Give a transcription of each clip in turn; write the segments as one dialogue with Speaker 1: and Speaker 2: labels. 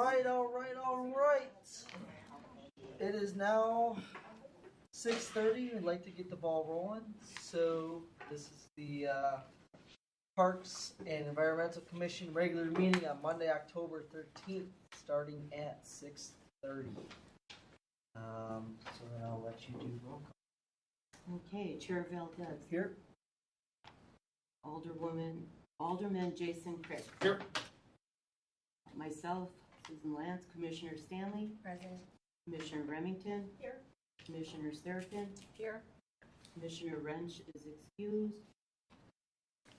Speaker 1: right. It is now 6:30. We'd like to get the ball rolling. So this is the Parks and Environmental Commission regular meeting on Monday, October 13th, starting at 6:30. So then I'll let you do roll call.
Speaker 2: Okay, Chair Valdez.
Speaker 1: Here.
Speaker 2: Alderman Jason Crick.
Speaker 3: Here.
Speaker 2: Myself, Susan Lance, Commissioner Stanley.
Speaker 4: Present.
Speaker 2: Commissioner Remington.
Speaker 4: Here.
Speaker 2: Commissioner Seraphin.
Speaker 4: Here.
Speaker 2: Commissioner Wrench is excused.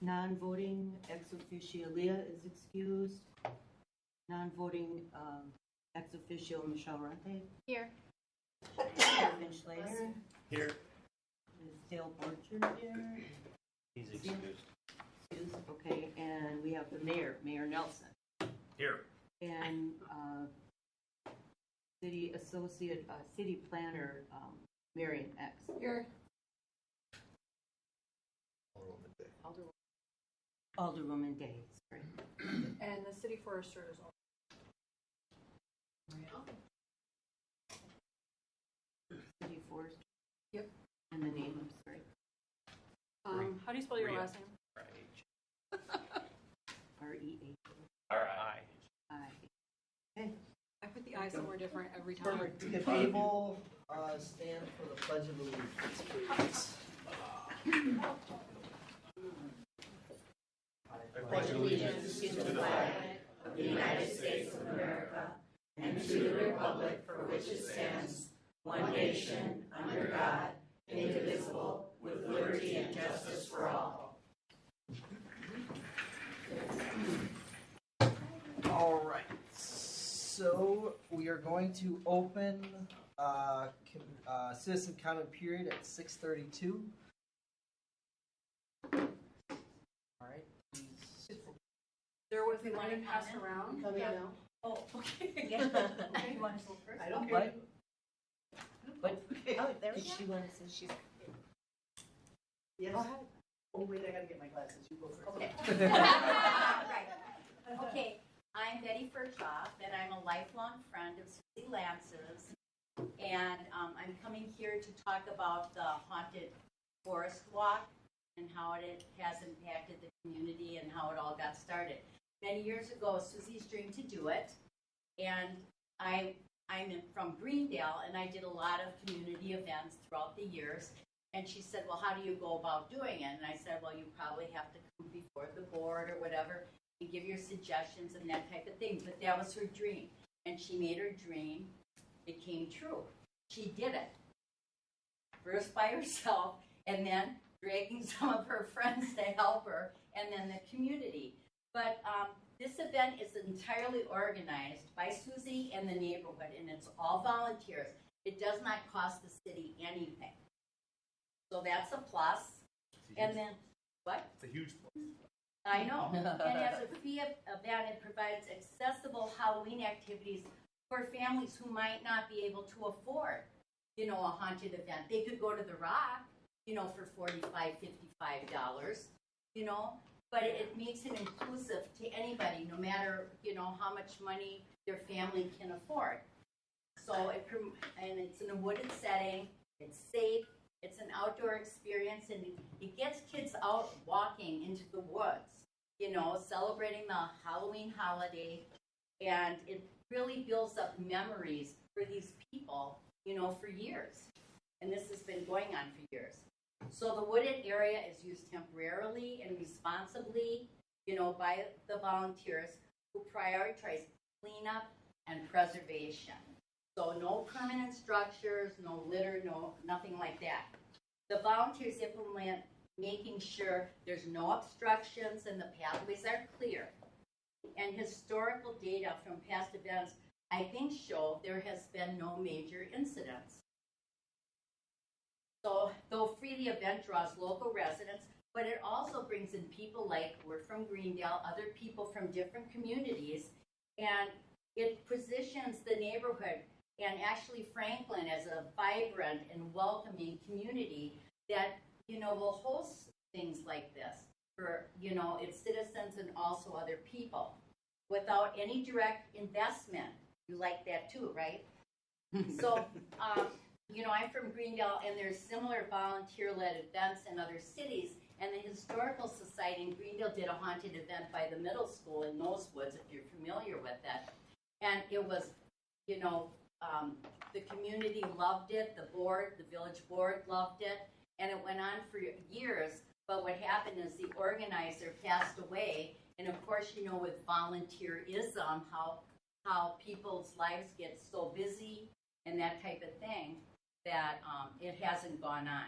Speaker 2: Non-voting ex officio Leah is excused. Non-voting ex officio Michelle Rente.
Speaker 4: Here.
Speaker 2: Kevin Schlater.
Speaker 3: Here.
Speaker 2: Is Dale Borcher here?
Speaker 3: He's excused.
Speaker 2: Excused. Okay, and we have the mayor, Mayor Nelson.
Speaker 3: Here.
Speaker 2: And city planner, Marion X.
Speaker 4: Here.
Speaker 2: Alderwoman Day, sorry.
Speaker 4: And the city forester is on.
Speaker 2: City forest.
Speaker 4: Yep.
Speaker 2: And the name, I'm sorry.
Speaker 4: How do you spell your last name?
Speaker 2: R-E-H.
Speaker 3: R-I.
Speaker 2: Okay.
Speaker 4: I put the I somewhere different every time.
Speaker 1: Perfect. If able, stand for the Pledge of Allegiance, please.
Speaker 5: I pledge allegiance to the flag of the United States of America and to the republic for which it stands, one nation, under God, indivisible, with liberty and justice for all.
Speaker 1: All right. So we are going to open citizen comment period at 6:32. All right.
Speaker 4: There was one passed around.
Speaker 5: Oh, okay.
Speaker 4: Yeah.
Speaker 5: Okay. You want to go first?
Speaker 1: I don't care.
Speaker 2: But
Speaker 5: Oh, there we
Speaker 2: did
Speaker 5: go.
Speaker 2: she want to say she's?
Speaker 5: Yes.
Speaker 2: Go ahead.
Speaker 5: Oh, wait, I gotta get my glasses. You go first.
Speaker 6: Okay. Right. Okay, I'm Betty Furchoff, and I'm a lifelong friend of Susie Lance's. And I'm coming here to talk about the Haunted Forest Walk and how it has impacted the community and how it all got started. Many years ago, Susie's dreamed to do it, and I'm from Greendale, and I did a lot of community events throughout the years. And she said, well, how do you go about doing it? And I said, well, you probably have to come before the board or whatever and give your suggestions and that type of thing. But that was her dream. And she made her dream. It came true. She did it. First by herself, and then dragging some of her friends to help her, and then the community. But this event is entirely organized by Susie and the neighborhood, and it's all volunteers. It does not cost the city anything. So that's a plus. And then, what?
Speaker 3: It's a huge plus.
Speaker 6: I know. And as a free event, it provides accessible Halloween activities for families who might not be able to afford, a haunted event. They could go to the Rock, for $45, $55, but it makes it inclusive to anybody, no matter, how much money their family can afford. So and it's in a wooded setting, it's safe, it's an outdoor experience, and it gets kids out walking into the woods, celebrating the Halloween holiday, and it really builds up memories for these people, for years. And this has been going on for years. So the wooded area is used temporarily and responsibly, by the volunteers who prioritize cleanup and preservation. So no permanent structures, no litter, nothing like that. The volunteers implement making sure there's no obstructions and the pathways are clear. And historical data from past events, I think, show there has been no major incidents. So though free, the event draws local residents, but it also brings in people like, we're from Greendale, other people from different communities, and it positions the neighborhood and actually Franklin as a vibrant and welcoming community that, will host things like this for, its citizens and also other people without any direct investment You like that too, right? So, you know, I'm from Greendale, and there's similar volunteer-led events in other cities. And the Historical Society in Greendale did a haunted event by the middle school in Nosewoods, if you're familiar with it. And it was, you know, the community loved it, the village board loved it, and it went on for years. But what happened is the organizer passed away, and of course, you know, with volunteerism, how people's lives get so busy and that type of thing, that it hasn't gone on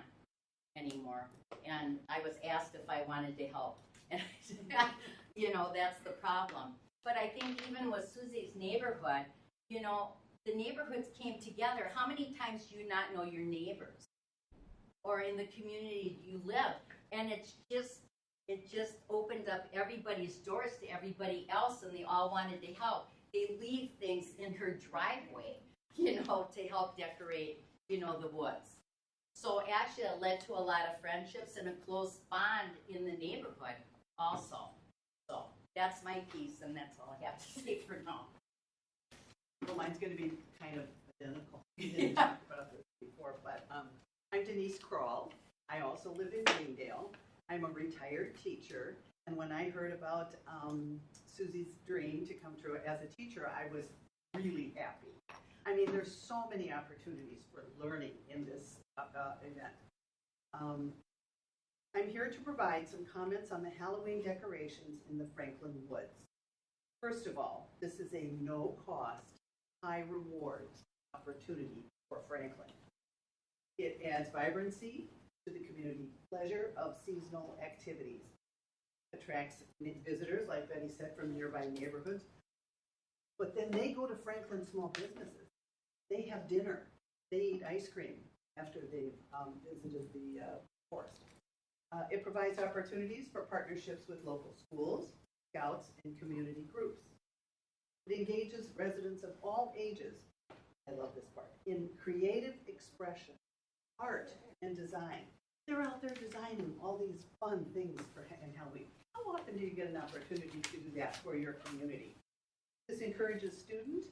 Speaker 6: anymore. And I was asked if I wanted to help, and I said, you know, that's the problem. But I think even with Susie's neighborhood, you know, the neighborhoods came together. How many times do you not know your neighbors, or in the community you live? And it just opened up everybody's doors to everybody else, and they all wanted to help. They leave things in her driveway, you know, to help decorate, you know, the woods. So actually it led to a lot of friendships and a close bond in the neighborhood also. So that's my piece, and that's all I have to say for now.
Speaker 7: Well, mine's going to be kind of identical. We didn't talk about this before, but I'm Denise Kroll. I also live in Greendale. I'm a retired teacher, and when I heard about Susie's dream to come true as a teacher, I was really happy. I mean, there's so many opportunities for learning in this event. I'm here to provide some comments on the Halloween decorations in the Franklin Woods. First of all, this is a no-cost, high-reward opportunity for Franklin. It adds vibrancy to the community pleasure of seasonal activities, attracts visitors, like Betty said, from nearby neighborhoods. But then they go to Franklin small businesses. They have dinner. They eat ice cream after they've visited the forest. It provides opportunities for partnerships with local schools, scouts, and community groups. It engages residents of all ages, I love this part, in creative expression, art, and design. They're out there designing all these fun things for Halloween. How often do you get an opportunity to do that for your community? This encourages student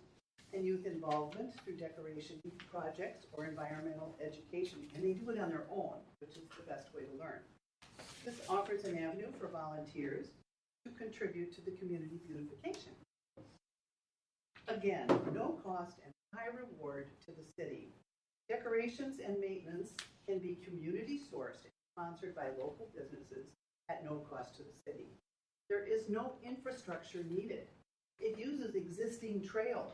Speaker 7: and youth involvement through decoration projects or environmental education, and they do it on their own, which is the best way to learn. This offers an avenue for volunteers to contribute to the community beautification. Again, no cost and high reward to the city. Decorations and maintenance can be community sourced and sponsored by local businesses at no cost to the city. There is no infrastructure needed. It uses existing trails.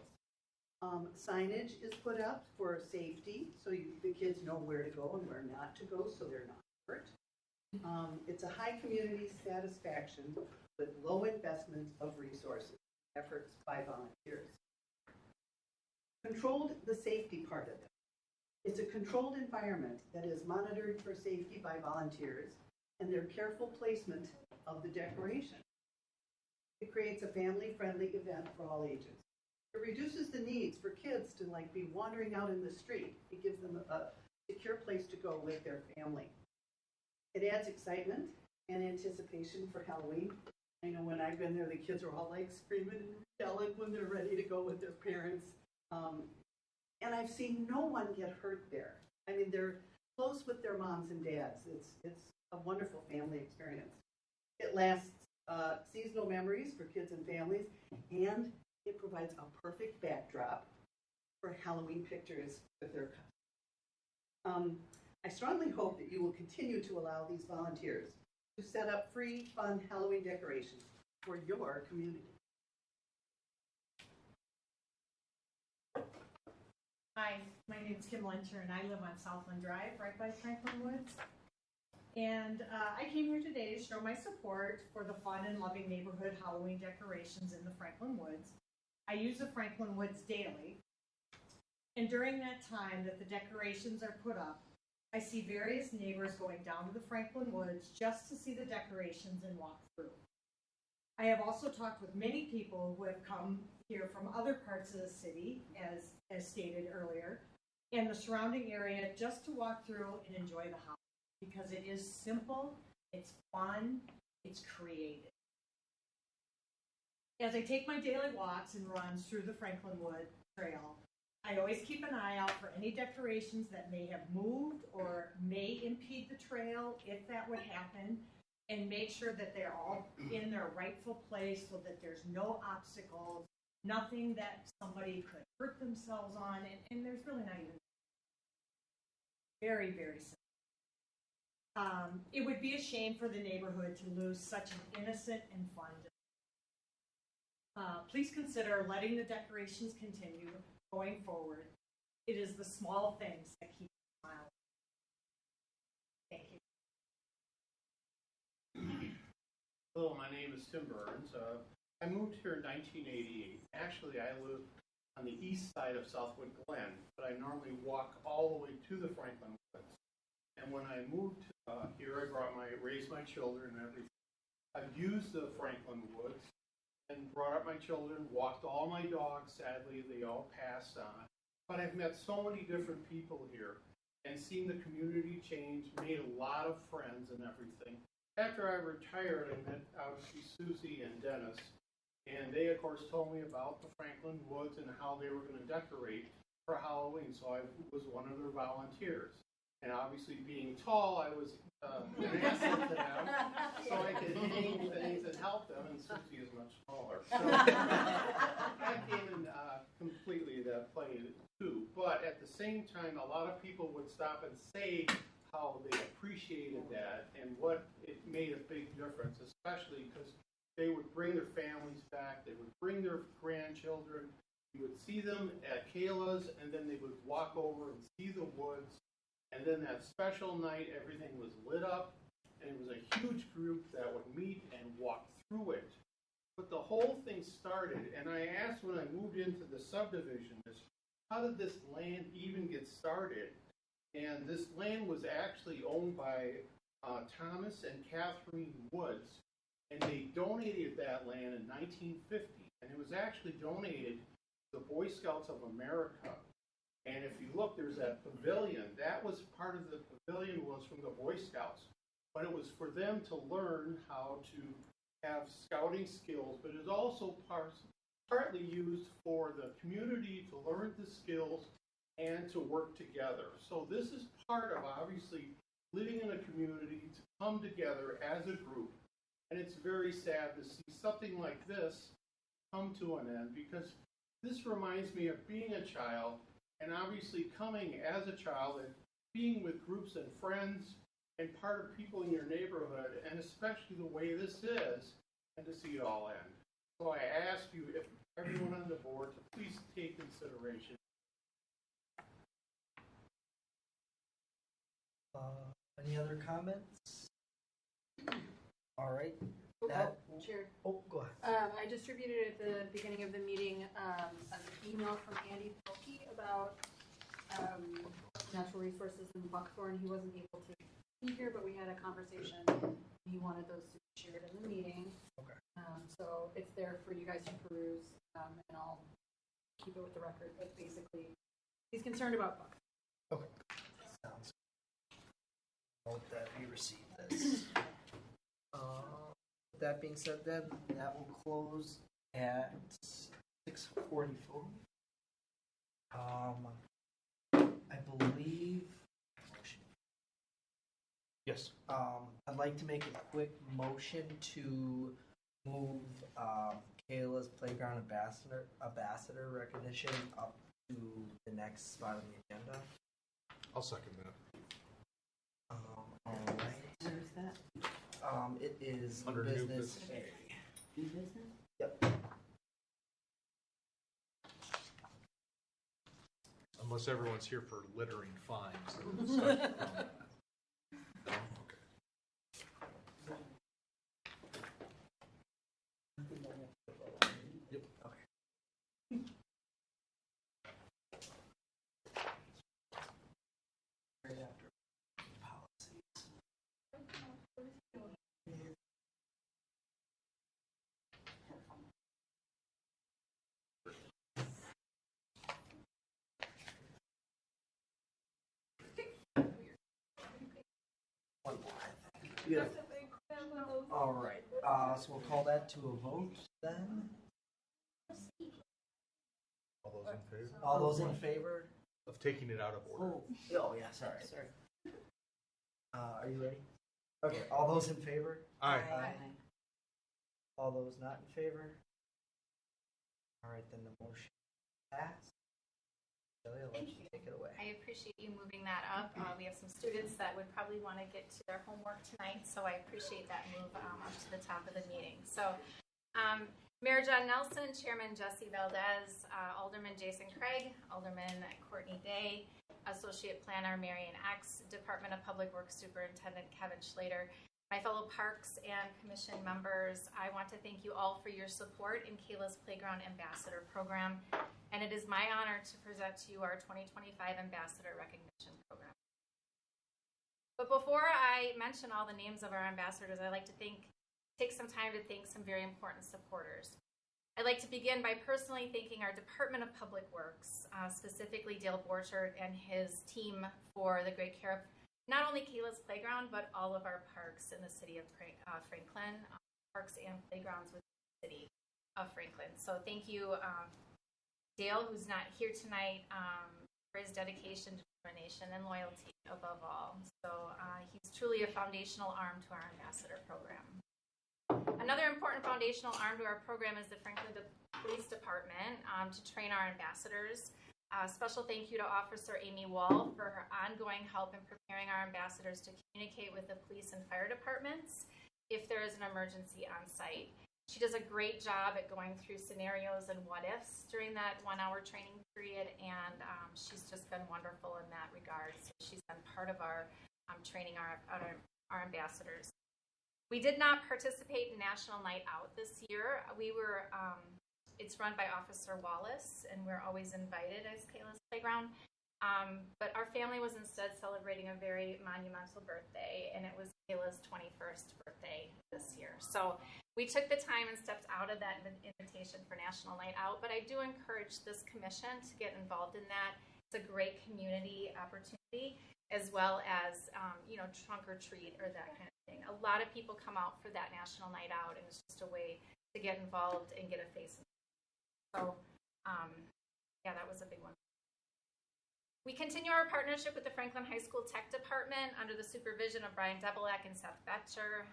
Speaker 7: Signage is put up for safety, so the kids know where to go and where not to go, so they're not hurt. It's a high community satisfaction with low investment of resources, efforts by volunteers. Controlled the safety part of it. It's a controlled environment that is monitored for safety by volunteers and their careful placement of the decoration. It creates a family-friendly event for all ages. It reduces the needs for kids to be wandering out in the street. It gives them a secure place to go with their family. It adds excitement and anticipation for Halloween. I know when I've been there, the kids are all screaming and yelling when they're ready to go with their parents. And I've seen no one get hurt there. I mean, they're close with their moms and dads. It's a wonderful family experience. It lasts seasonal memories for kids and families, and it provides a perfect backdrop for Halloween pictures with their cousins. I strongly hope that you will continue to allow these volunteers to set up free, fun Halloween decorations for your community.
Speaker 8: Hi, my name is Kim Lyncher, and I live on Southland Drive, right by Franklin Woods. And I came here today to show my support for the fun and loving neighborhood Halloween decorations in the Franklin Woods. I use the Franklin Woods daily, and during that time that the decorations are put up, I see various neighbors going down to the Franklin Woods just to see the decorations and walk through. I have also talked with many people who have come here from other parts of the city, as stated earlier, and the surrounding area just to walk through and enjoy the house, because it is simple, it's fun, it's creative. as I take my daily walks and runs through the Franklin Wood Trail, I always keep an eye out for any decorations that may have moved or may impede the trail, if that would happen, and make sure that they're all in their rightful place so that there's no obstacles, nothing that somebody could hurt themselves on, and there's really not even. Very, very simple. It would be a shame for the neighborhood to lose such an innocent and fun day. Please consider letting the decorations continue going forward. It is the small things that keep you smiling. Thank you.
Speaker 9: Hello, my name is Tim Burns. I moved here in 1988. Actually, I live on the east side of Southwood Glen, but I normally walk all the way to the Franklin Woods. And when I moved here, I raised my children and everything. I've used the Franklin Woods and brought up my children, walked all my dogs. Sadly, they all passed on. But I've met so many different people here and seen the community change, made a lot of friends and everything. After I retired, I met obviously Susie and Dennis, and they, of course, told me about the Franklin Woods and how they were going to decorate for Halloween, so I was one of their volunteers. And obviously, being tall, I was an asset to them, so I could hang things and help them, and Susie is much smaller. So that came in completely that play too. But at the same time, a lot of people would stop and say how they appreciated that and what it made a big difference, especially because they would bring their families back, they would bring their grandchildren, you would see them at Kayla's, and then they would walk over and see the woods. And then that special night, everything was lit up, and it was a huge group that would meet and walk through it. But the whole thing started, and I asked when I moved into the subdivision, how did this land even get started? And this land was actually owned by Thomas and Catherine Woods, and they donated that land in 1950, and it was actually donated to the Boy Scouts of America. And if you look, there's that pavilion. That was part of the pavilion was from the Boy Scouts. But it was for them to learn how to have scouting skills, but it's also partly used for the community to learn the skills and to work together. So this is part of, obviously, living in a community to come together as a group. And it's very sad to see something like this come to an end, because this reminds me of being a child and obviously coming as a child and being with groups and friends and part of people in your neighborhood, and especially the way this is, and to see it all end. So I ask you, if everyone on the board, to please take consideration.
Speaker 1: Any other comments? All right.
Speaker 4: Chair.
Speaker 1: Oh, go ahead.
Speaker 4: I distributed at the beginning of the meeting an email from Andy Pilkey about natural resources in Buckthorn. He wasn't able to be here, but we had a conversation. He wanted those to be shared in the meeting.
Speaker 1: Okay.
Speaker 4: So it's there for you guys to peruse, and I'll keep it with the record. But basically, he's concerned about Buckthorn.
Speaker 1: Okay. Sounds good. Note that we received this. That being said, then that will close at 6:44. I believe.
Speaker 3: Yes.
Speaker 1: I'd like to make a quick motion to move Kayla's Playground Ambassador recognition up to the next spot on the agenda.
Speaker 10: I'll second that.
Speaker 1: All right.
Speaker 2: Where's that?
Speaker 1: It is
Speaker 10: Under
Speaker 1: new
Speaker 10: new
Speaker 1: business
Speaker 10: business.
Speaker 1: A.
Speaker 2: New business?
Speaker 1: Yep.
Speaker 10: Unless everyone's here for littering fines. then it's like, no? Okay.
Speaker 1: Yep. Okay. Right after policies. One more. Yeah. All right. So we'll call that to a vote then.
Speaker 10: those in favor
Speaker 1: All those in favor?
Speaker 10: of taking it out of order.
Speaker 1: Oh, yeah, sorry. Are you ready? Okay, all those in favor?
Speaker 10: Aye.
Speaker 1: All those not in favor? All right, then the motion passed. Shelley, I'll let
Speaker 5: Thank
Speaker 1: you
Speaker 5: you.
Speaker 1: take it away.
Speaker 5: I appreciate you moving that up. We have some students that would probably want to get to their homework tonight, so I appreciate that move up to the top of the meeting. So, Mayor John Nelson, Chairman Jesse Valdez, Alderman Jason Craig, Alderman Courtney Day, Associate Planner Marion X, Department of Public Works Superintendent Kevin Schlater, my fellow Parks and Commission members, I want to thank you all for your support in Kayla's Playground Ambassador Program, and it is my honor to present to you our 2025 Ambassador Recognition Program. But before I mention all the names of our ambassadors, I'd like to take some time to thank some very important supporters. I'd like to begin by personally thanking our Department of Public Works, specifically Dale Borchert and his team for the great care of not only Kayla's Playground, but all of our parks in the city of Franklin, parks and playgrounds within the city of Franklin. So thank you, Dale, who's not here tonight, for his dedication, determination, and loyalty above all. So he's truly a foundational arm to our ambassador program. Another important foundational arm to our program is the Franklin Police Department to train our ambassadors. Special thank you to Officer Amy Wall for her ongoing help in preparing our ambassadors to communicate with the police and fire departments if there is an emergency on site. She does a great job at going through scenarios and what ifs during that 1 hour training period, and she's just been wonderful in that regard. So she's been part of our training our ambassadors. We did not participate in National Night Out this year. We were it's run by Officer Wallace, and we're always invited as Kayla's Playground. But our family was instead celebrating a very monumental birthday, and it was Kayla's 21st birthday this year. So we took the time and stepped out of that invitation for National Night Out, but I do encourage this commission to get involved in that. It's a great community opportunity, as well as, trunk or treat or that kind of thing. A lot of people come out for that National Night Out, and it's just a way to get involved and get a face. So, that was a big one. We continue our partnership with the Franklin High School Tech Department under the supervision of Brian Debelak and Seth Betcher.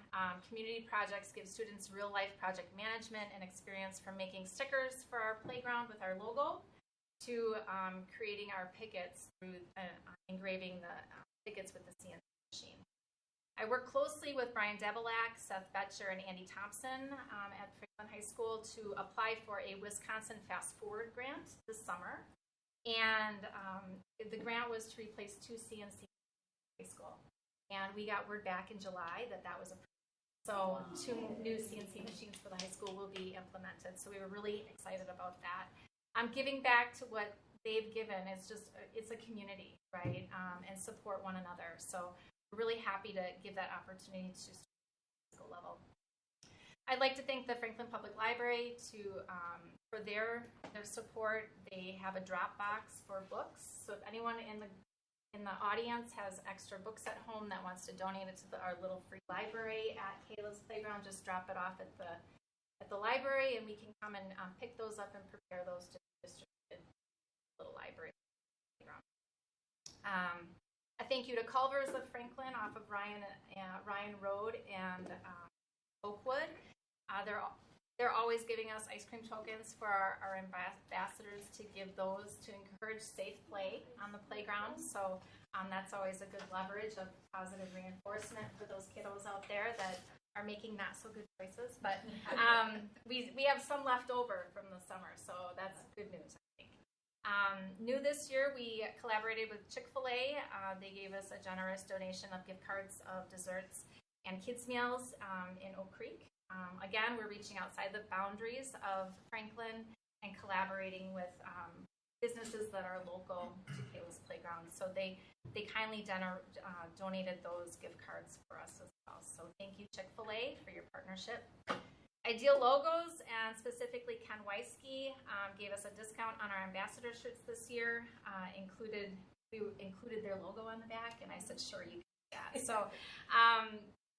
Speaker 5: Community projects give students real-life project management and experience from making stickers for our playground with our logo to creating our pickets through engraving the pickets with the CNC machine. I work closely with Brian Debelak, Seth Betcher, and Andy Thompson at Franklin High School to apply for a Wisconsin Fast Forward grant this summer. And the grant was to replace 2 CNC high school. And we got word back in July that was approved. So 2 new CNC machines for the high school will be implemented. So we were really excited about that. Giving back to what they've given is it's a community, right? And support one another. So we're really happy to give that opportunity to students at the school level. I'd like to thank the Franklin Public Library for their support. They have a drop box for books. So if anyone in the audience has extra books at home that wants to donate it to our little free library at Kayla's Playground, just drop it off at the library, and we can come and pick those up and prepare those to be distributed in the little library playground. A thank you to Culver's of Franklin off of Ryan Road and Oakwood. They're always giving us ice cream tokens for our ambassadors to give those to encourage safe play on the playground. So that's always a good leverage of positive reinforcement for those kiddos out there that are making not so good choices. But we have some left over from the summer, so that's good news, I think. New this year, we collaborated with Chick-fil-A. They gave us a generous donation of gift cards of desserts and kids' meals in Oak Creek. Again, we're reaching outside the boundaries of Franklin and collaborating with businesses that are local to Kayla's Playground. So they kindly donated those gift cards for us as well. So thank you, Chick-fil-A, for your partnership. Ideal Logos, and specifically Ken Weisky, gave us a discount on our ambassador shirts this year. We included their logo on the back, and I said, sure, you can do that. So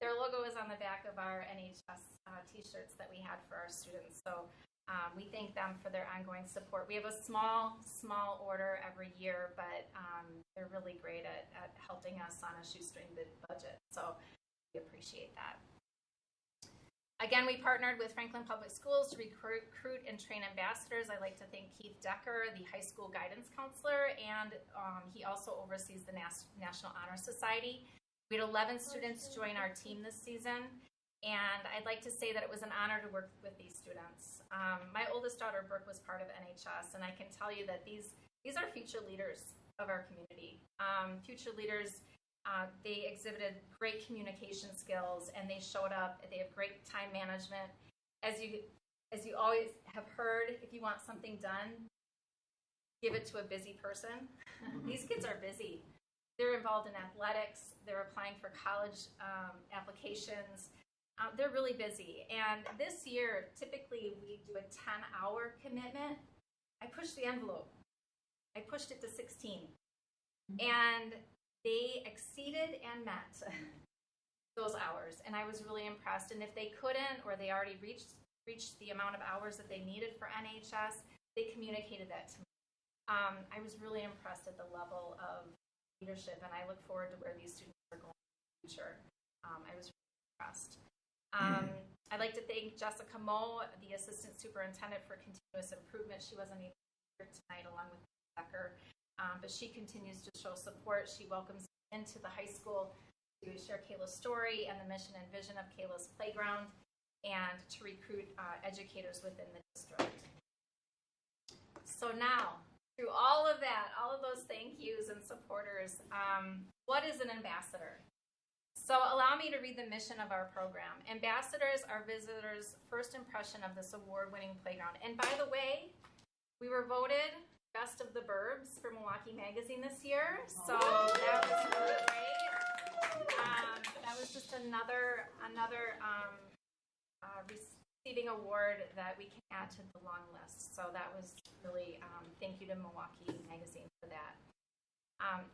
Speaker 5: their logo is on the back of our NHS t-shirts that we had for our students. So
Speaker 11: We thank them for their ongoing support. We have a small order every year, but they're really great at helping us on a shoestring budget. So we appreciate that. Again, we partnered with Franklin Public Schools to recruit and train ambassadors. I'd like to thank Keith Decker, the high school guidance counselor, and he also oversees the National Honor Society. We had 11 students join our team this season, and I'd like to say that it was an honor to work with these students. My oldest daughter, Brooke, was part of NHS, and I can tell you that these are future leaders of our community. Future leaders. They exhibited great communication skills, and they showed up. They have great time management. As you always have heard, if you want something done, give it to a busy person. These kids are busy. They're involved in athletics. They're applying for college applications. They're really busy. And this year, typically, we do a 10-hour commitment. I pushed the envelope. I pushed it to 16. And they exceeded and met those hours, and I was really impressed. And if they couldn't, or they already reached the amount of hours that they needed for NHS, they communicated that to me. I was really impressed at the level of leadership, and I look forward to where these students are going in the future. I was really impressed. I'd like to thank Jessica Moe, the Assistant Superintendent for Continuous Improvement. She wasn't able to be here tonight along with Becker. But she continues to show support. She welcomes into the high school to share Kayla's story and the mission and vision of Kayla's Playground, and to recruit educators within the district. So now, through all of that, all of those thank yous and supporters, what is an ambassador? So allow me to read the mission of our program. Ambassadors are visitors' first impression of this award-winning playground. And by the way, we were voted Best of the Burbs for Milwaukee Magazine this year, so that was really great. That was just another receiving award that we can add to the long list. So that was really thank you to Milwaukee Magazine for that.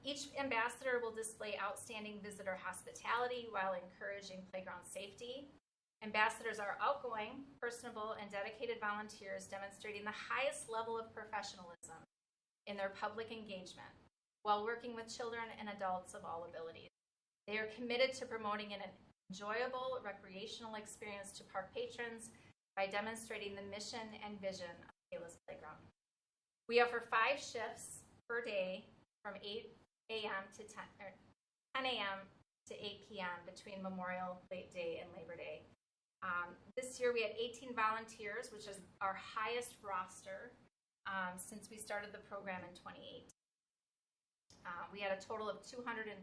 Speaker 11: Each ambassador will display outstanding visitor hospitality while encouraging playground safety. Ambassadors are outgoing, personable, and dedicated volunteers demonstrating the highest level of professionalism in their public engagement while working with children and adults of all abilities. They are committed to promoting an enjoyable recreational experience to park patrons by demonstrating the mission and vision of Kayla's Playground. We offer 5 shifts per day from 8 a.m. to 10 a.m. to 8 p.m. between Memorial Day and Labor Day. This year we had 18 volunteers, which is our highest roster since we started the program in 2018. We had a total of 232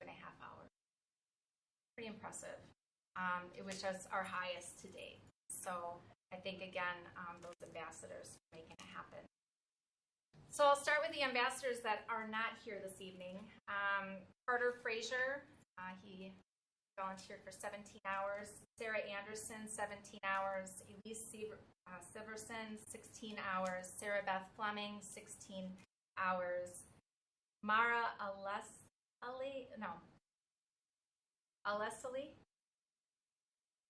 Speaker 11: and a half hours. Pretty impressive, which is our highest to date. So I think, again, those ambassadors are making it happen. So I'll start with the ambassadors that are not here this evening. Carter Frazier, he volunteered for 17 hours. Sarah Anderson, 17 hours. Elise Siverson, 16 hours. Sarah Beth Fleming, 16 hours. Mara Alessali?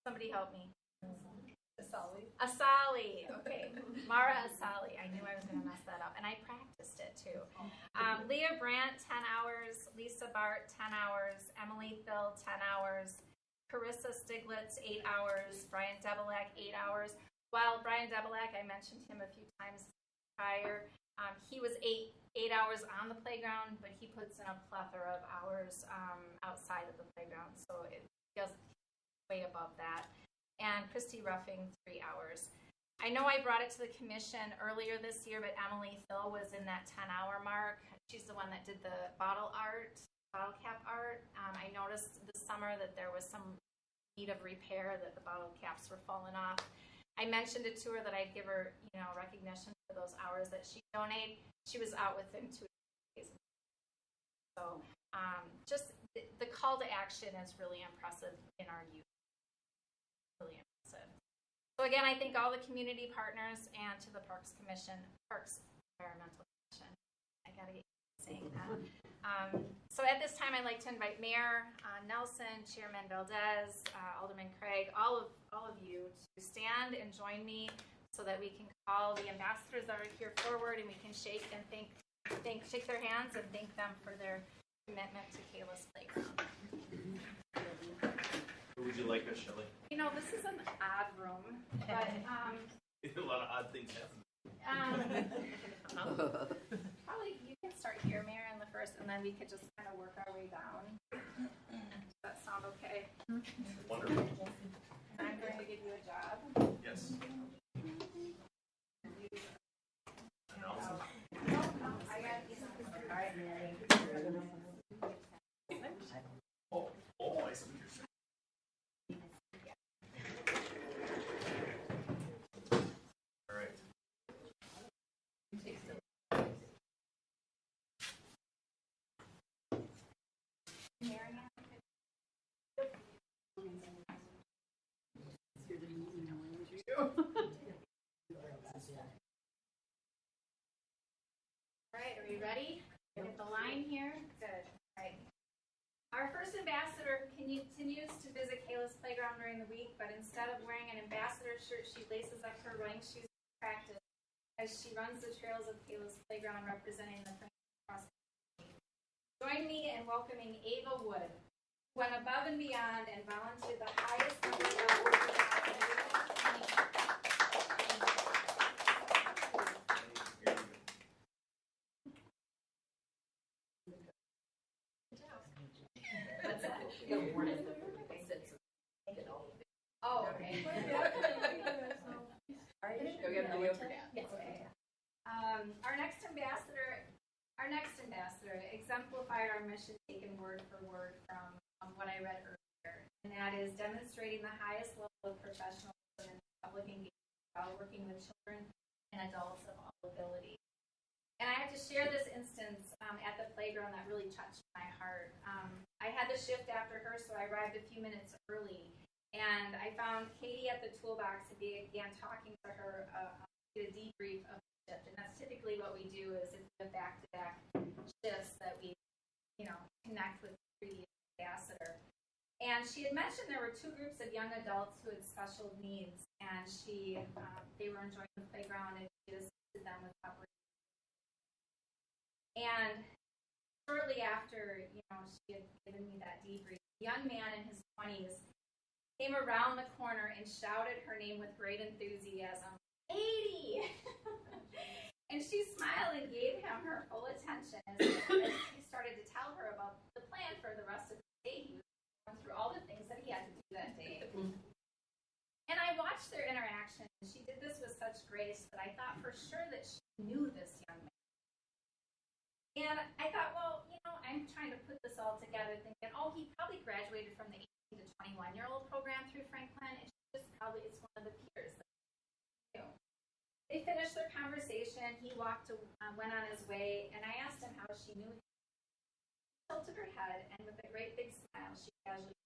Speaker 11: Somebody help me. Asali. Okay. Mara Asali. I knew I was going to mess that up, and I practiced it too. Leah Brandt, 10 hours. Lisa Bart, 10 hours. Emily Phil, 10 hours. Carissa Stiglitz, 8 hours. Brian Debelak, 8 hours. While Brian Debelak, I mentioned him a few times prior, he was 8 hours on the playground, but he puts in a plethora of hours outside of the playground, so it goes way above that. And Christy Ruffing, 3 hours. I know I brought it to the commission earlier this year, but Emily Phil was in that 10-hour mark. She's the one that did the bottle cap art. I noticed this summer that there was some need of repair, that the bottle caps were falling off. I mentioned it to her that I'd give her, recognition for those hours that she donated. She was out within 2 days. So just the call to action is really impressive in our youth. Really impressive. So again, I thank all the community partners and to the Parks Environmental Commission. I gotta get saying that. So at this time, I'd like to invite Mayor Nelson, Chairman Valdez, Alderman Craig, all of you to stand and join me so that we can call the ambassadors that are here forward and we can shake their hands and thank them for their commitment to Kayla's Playground.
Speaker 3: Who would you like us, Shelley?
Speaker 11: You know, this is an odd room, but
Speaker 3: A lot of odd things happen.
Speaker 11: probably you can start here, Mayor, in the first, and then we could just kind of work our way down. Does that sound okay?
Speaker 3: Wonderful.
Speaker 11: And I'm going to give you a job.
Speaker 3: Yes.
Speaker 11: I got these.
Speaker 3: Oh, I see what you're saying. All right.
Speaker 11: All right, are you ready? Get the line here. Good. All right. Our first ambassador continues to visit Kayla's Playground during the week, but instead of wearing an ambassador shirt, she laces up her running shoes to practice as she runs the trails of Kayla's Playground representing the Franklin Cross Country. Join me in welcoming Ava Wood, who went above and beyond and volunteered the highest number of hours in Oh, okay. Our next ambassador exemplified our mission taken word for word from what I read earlier, and that is demonstrating the highest level of professionalism in public engagement while working with children and adults of all ability. And I have to share this instance at the playground that really touched my heart. I had the shift after her, so I arrived a few minutes early. And I found Katie at the toolbox and began talking to her to a debrief of the shift. And that's typically what we do is if we have back-to-back shifts that we, connect with the previous ambassador. And she had mentioned there were two groups of young adults who had special needs, and they were enjoying the playground, and she assisted them with operations. And shortly after, she had given me that debrief, a young man in his 20s came around the corner and shouted her name with great enthusiasm, Katie! And she smiled and gave him her full attention as he started to tell her about the plan for the rest of the day. He was going through all the things that he had to do that day. And I watched their interaction. She did this with such grace that I thought for sure that she knew this young man. And I thought, well, I'm trying to put this all together thinking, he probably graduated from the 18 to 21-year-old program through Franklin, and it's one of the peers that he knew. They finished their conversation. He went on his way, and I asked him how she knew him. She tilted her head, and with a great big smile, she casually said,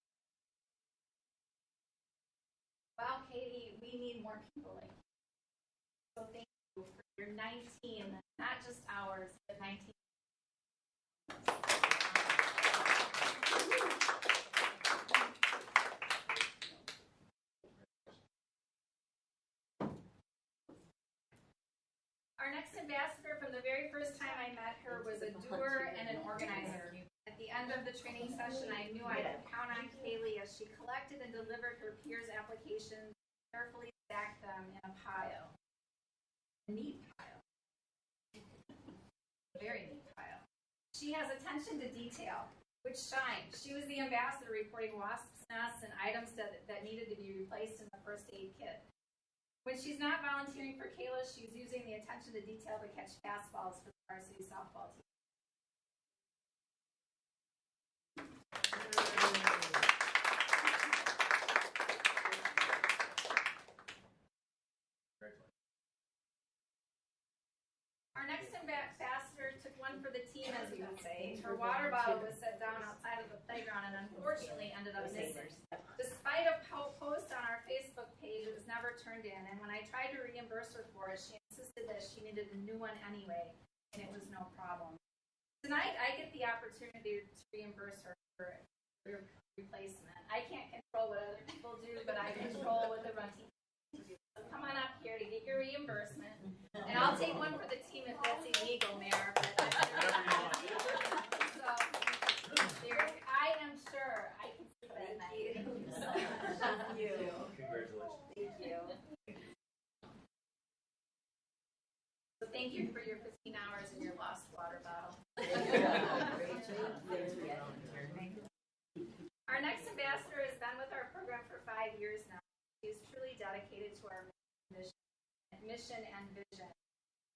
Speaker 11: well, Katie, we need more people like you. So thank you for your 19, not just hours, but 19. Our next ambassador, from the very first time I met her, was a doer and an organizer. At the end of the training session, I knew I could count on Kaylee as she collected and delivered her peers' applications, carefully stacked them in a pile. A neat pile. A very neat pile. She has attention to detail, which shines. She was the ambassador reporting wasps' nests and items that needed to be replaced in the first aid kit. When she's not volunteering for Kayla, she's using the attention to detail to catch fastballs for the varsity softball team. Our next ambassador took one for the team, as you would say. Her water bottle was set down outside of the playground and unfortunately ended up missing. Despite a post on our Facebook page, it was never turned in, and when I tried to reimburse her for it, she insisted that she needed a new one anyway, and it was no problem. Tonight, I get the opportunity to reimburse her for replacement. I can't control what other people do, but I control what the run team do. So So come on up here to get your reimbursement. And I'll take one for the team if that's illegal, Mayor. But so, there, I am sure I can sleep at night. So, thank you.
Speaker 3: Congratulations.
Speaker 11: Thank you. So thank you for your 15 hours and your lost water bottle. Our next ambassador has been with our program for 5 years now. She is truly dedicated to our mission and vision.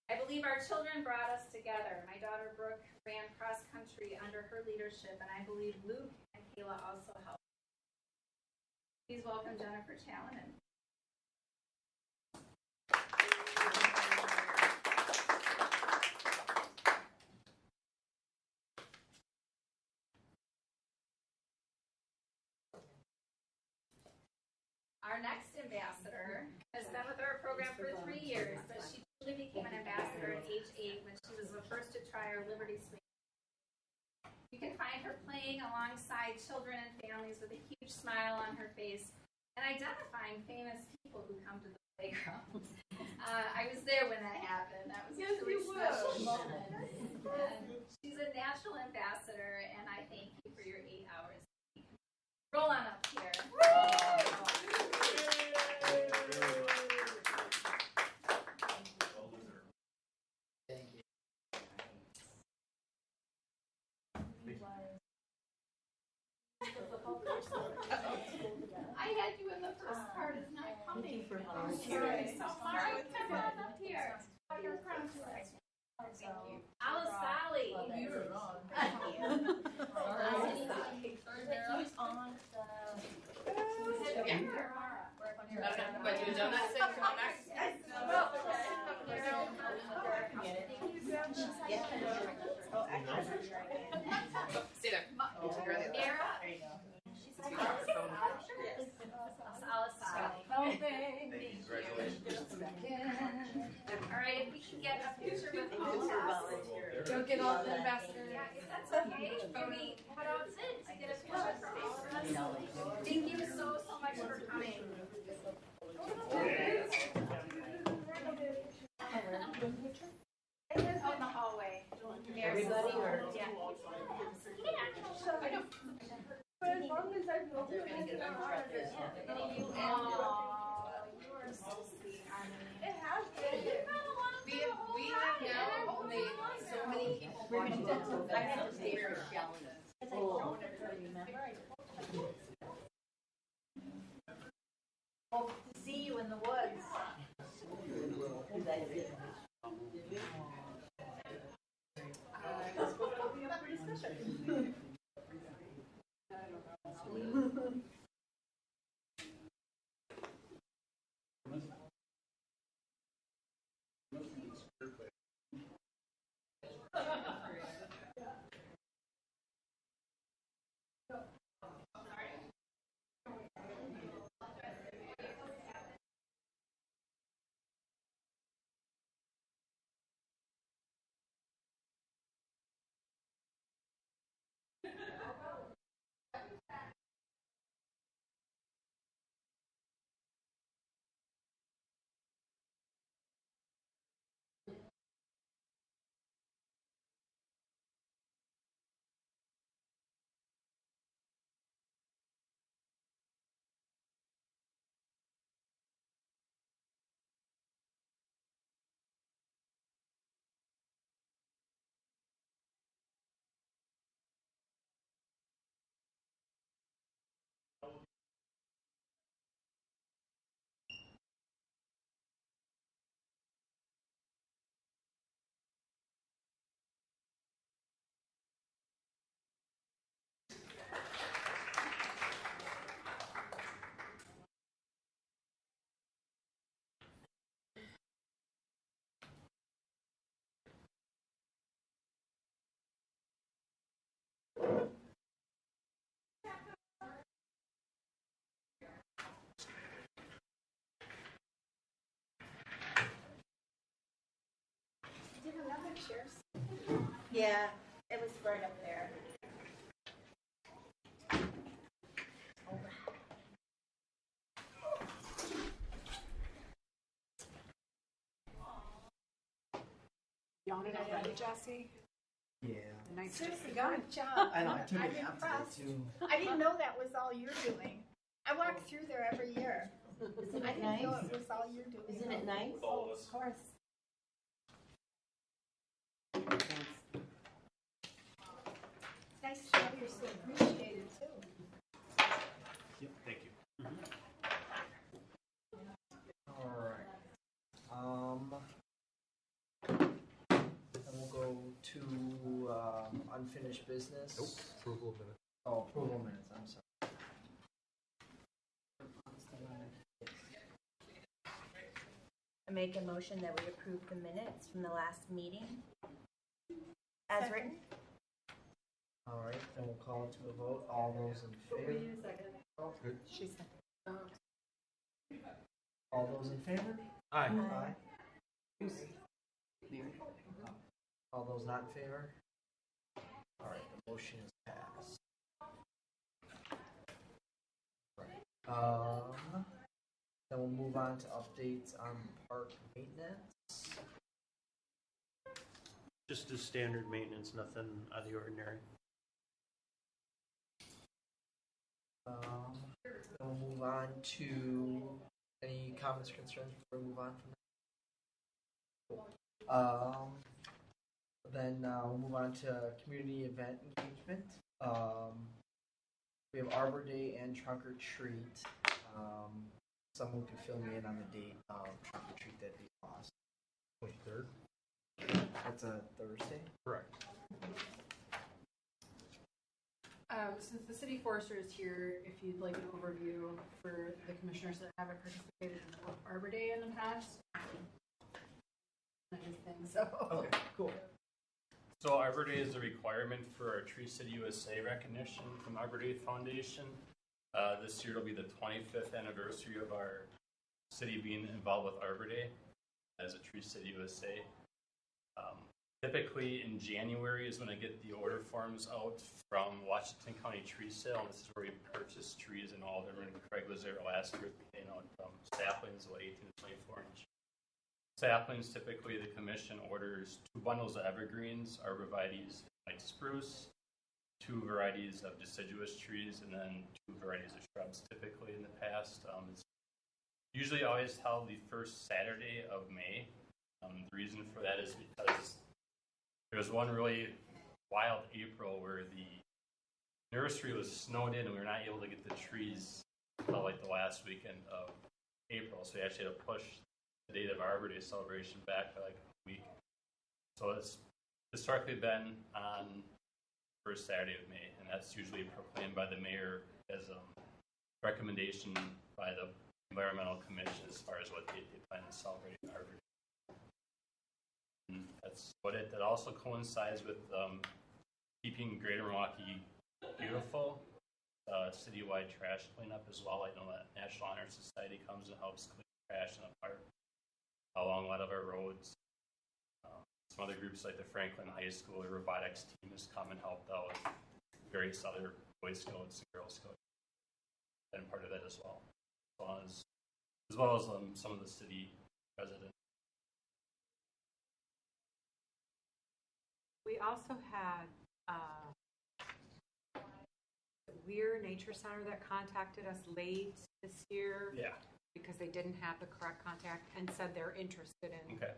Speaker 11: I believe our children brought us together. My daughter Brooke ran cross country under her leadership, and I believe Luke and Kayla also helped. Please welcome Jennifer Challonen. Our next ambassador has been with our program for 3 years, but she truly became an ambassador at age 8 when she was the first to try our Liberty Swing. You can find her playing alongside children and families with a huge smile on her face and identifying famous people who come to the playground. I was there when that happened. That was a truly special moment. And she's a natural ambassador, and I thank you for your 8 hours. Roll on up here.
Speaker 1: Thank you.
Speaker 11: I had you in the first part. It's not coming. I'm sorry. So sorry. Come on up here. Oh, you're from Thank you. Alisali.
Speaker 4: You were wrong.
Speaker 11: Thank you.
Speaker 5: Stay there.
Speaker 11: Mara. Alisali.
Speaker 3: Thank you. Congratulations.
Speaker 11: All right, if we can get a picture with all of us.
Speaker 4: Don't get all the ambassadors.
Speaker 11: Yeah, if that's okay, can we head outside to get a picture for all of us? Thank you so much for coming. Out in the hallway.
Speaker 2: Everybody or?
Speaker 11: Yeah.
Speaker 5: As long as I'm not
Speaker 11: You are so sweet, Harmony.
Speaker 5: It has been.
Speaker 11: We have now only so many people.
Speaker 2: We're going to do I had to stay for Shelley. Oh, remember?
Speaker 5: Hope to see you in the woods. This book will be pretty special. Yeah, it was right up there.
Speaker 4: done it already, Jesse?
Speaker 1: Yeah.
Speaker 4: The night
Speaker 5: Seriously, good job.
Speaker 1: I know, I took
Speaker 5: I'm
Speaker 1: it half today
Speaker 5: impressed.
Speaker 1: too.
Speaker 5: I didn't know that was all you're doing. I walk through there every year.
Speaker 2: Isn't
Speaker 5: I
Speaker 2: it
Speaker 5: didn't know
Speaker 2: nice?
Speaker 5: it was all you're doing.
Speaker 2: Isn't it nice?
Speaker 3: All of us.
Speaker 2: Of course.
Speaker 5: It's nice to know you're so appreciated too.
Speaker 10: Yep, thank you.
Speaker 1: Alright. And we'll go to, unfinished business.
Speaker 10: Nope, approval of minutes.
Speaker 1: Oh, approval minutes, I'm sorry.
Speaker 12: I make a motion that we approve the minutes from the last meeting as written.
Speaker 1: Alright, then we'll call it to a vote. All those in favor? Oh,
Speaker 10: Good.
Speaker 4: She said.
Speaker 1: all those in favor?
Speaker 10: Aye.
Speaker 1: Aye. All those not in favor? Alright, the motion is passed. Right. Then we'll move on to updates on park maintenance.
Speaker 13: Just do standard maintenance, nothing out of the ordinary.
Speaker 1: Then we'll move on to any comments or concerns before we move on from that. Then we'll move on to community event engagement. We have Arbor Day and Trunk or Treat. Someone could fill me in on the date of Trunk or Treat that'd be awesome.
Speaker 10: 23rd?
Speaker 1: That's a Thursday?
Speaker 10: Correct.
Speaker 4: Since the city forester is here, if you'd like an overview for the commissioners that haven't participated in Arbor Day in the past. Not his thing, so.
Speaker 1: Okay, cool.
Speaker 3: So Arbor Day is a requirement for our Tree City USA recognition from Arbor Day Foundation. This year it'll be the 25th anniversary of our city being involved with Arbor Day as a Tree City USA. Typically in January is when I get the order forms out from Washington County Tree Sale. This is where we purchase trees in Alderman. Craig was there last year, paying out saplings, 18 to 24 inch. Saplings, typically the commission orders 2 bundles of evergreens, arborvitaes, like spruce, 2 varieties of deciduous trees, and then 2 varieties of shrubs typically in the past. It's usually always held the first Saturday of May. The reason for that is because there was one really wild April where the nursery was snowed in and we were not able to get the trees until like the last weekend of April. So we actually had to push the date of Arbor Day celebration back by like a week. So it's historically been on first Saturday of May, and that's usually proclaimed by the mayor as a recommendation by the environmental commission as far as what date they plan to celebrate Arbor Day. And that's what that also coincides with keeping Greater Milwaukee beautiful. Citywide trash cleanup as well. I know that National Honor Society comes and helps clean trash in the park along a lot of our roads. Some other groups like the Franklin High School robotics team has come and helped out with various other Boy Scouts and Girl Scouts. Been part of that as well. As well as some of the city residents.
Speaker 4: We also had Weir Nature Center that contacted us late this year.
Speaker 3: Yeah.
Speaker 4: Because they didn't have the correct contact and said they're interested in
Speaker 3: Okay.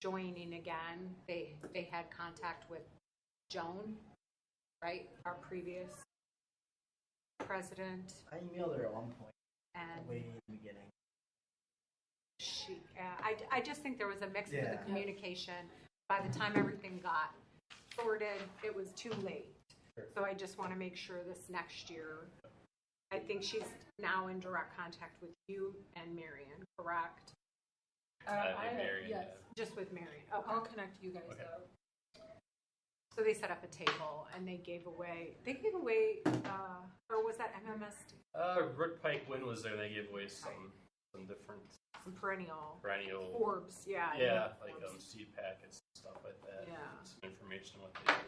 Speaker 4: joining again. They had contact with Joan, right, our previous president,
Speaker 1: I emailed her at one point,
Speaker 4: and
Speaker 1: way in the beginning.
Speaker 4: she. I just think there was a mix with
Speaker 1: Yeah.
Speaker 4: the communication. By the time everything got sorted, it was too late.
Speaker 1: Sure.
Speaker 4: So I just want to make sure this next year. I think she's now in direct contact with you and Marion, correct?
Speaker 3: Marion,
Speaker 4: yes,
Speaker 3: yeah.
Speaker 4: just with Marion. Okay. I'll connect you guys
Speaker 3: Okay.
Speaker 4: though. So they set up a table and they gave away, or was that MMSD?
Speaker 3: Rick Pike Wynn was there. They gave away some different
Speaker 4: Some perennial
Speaker 3: perennial
Speaker 4: orbs, yeah.
Speaker 3: Yeah, like
Speaker 4: orbs.
Speaker 3: seed packets and stuff like that.
Speaker 4: Yeah.
Speaker 3: Some information on what they do.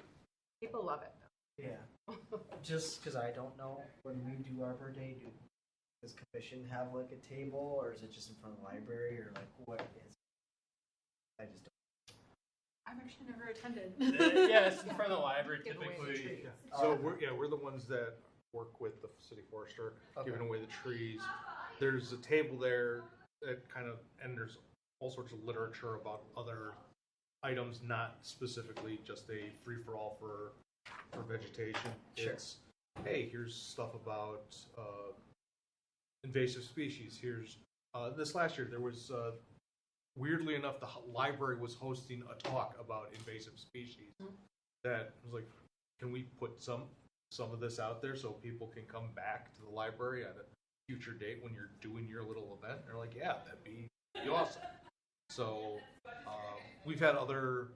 Speaker 4: People love it.
Speaker 1: Yeah. Just because I don't know, when we do Arbor Day, does commission have like a table, or is it just in front of the library, or like what is? I just don't.
Speaker 4: I've actually never attended.
Speaker 3: Yeah, it's in front of the library
Speaker 4: Give away the
Speaker 3: typically.
Speaker 4: trees.
Speaker 10: So we're the ones that work with the city forester, giving away the trees. There's a table there that and there's all sorts of literature about other items, not specifically just a free-for-all for vegetation.
Speaker 1: Sure.
Speaker 10: It's, hey, here's stuff about invasive species. Here's this last year there was weirdly enough the library was hosting a talk about invasive species. That was like, can we put some of this out there so people can come back to the library at a future date when you're doing your little event? And they're like, yeah, that'd be awesome. So we've had other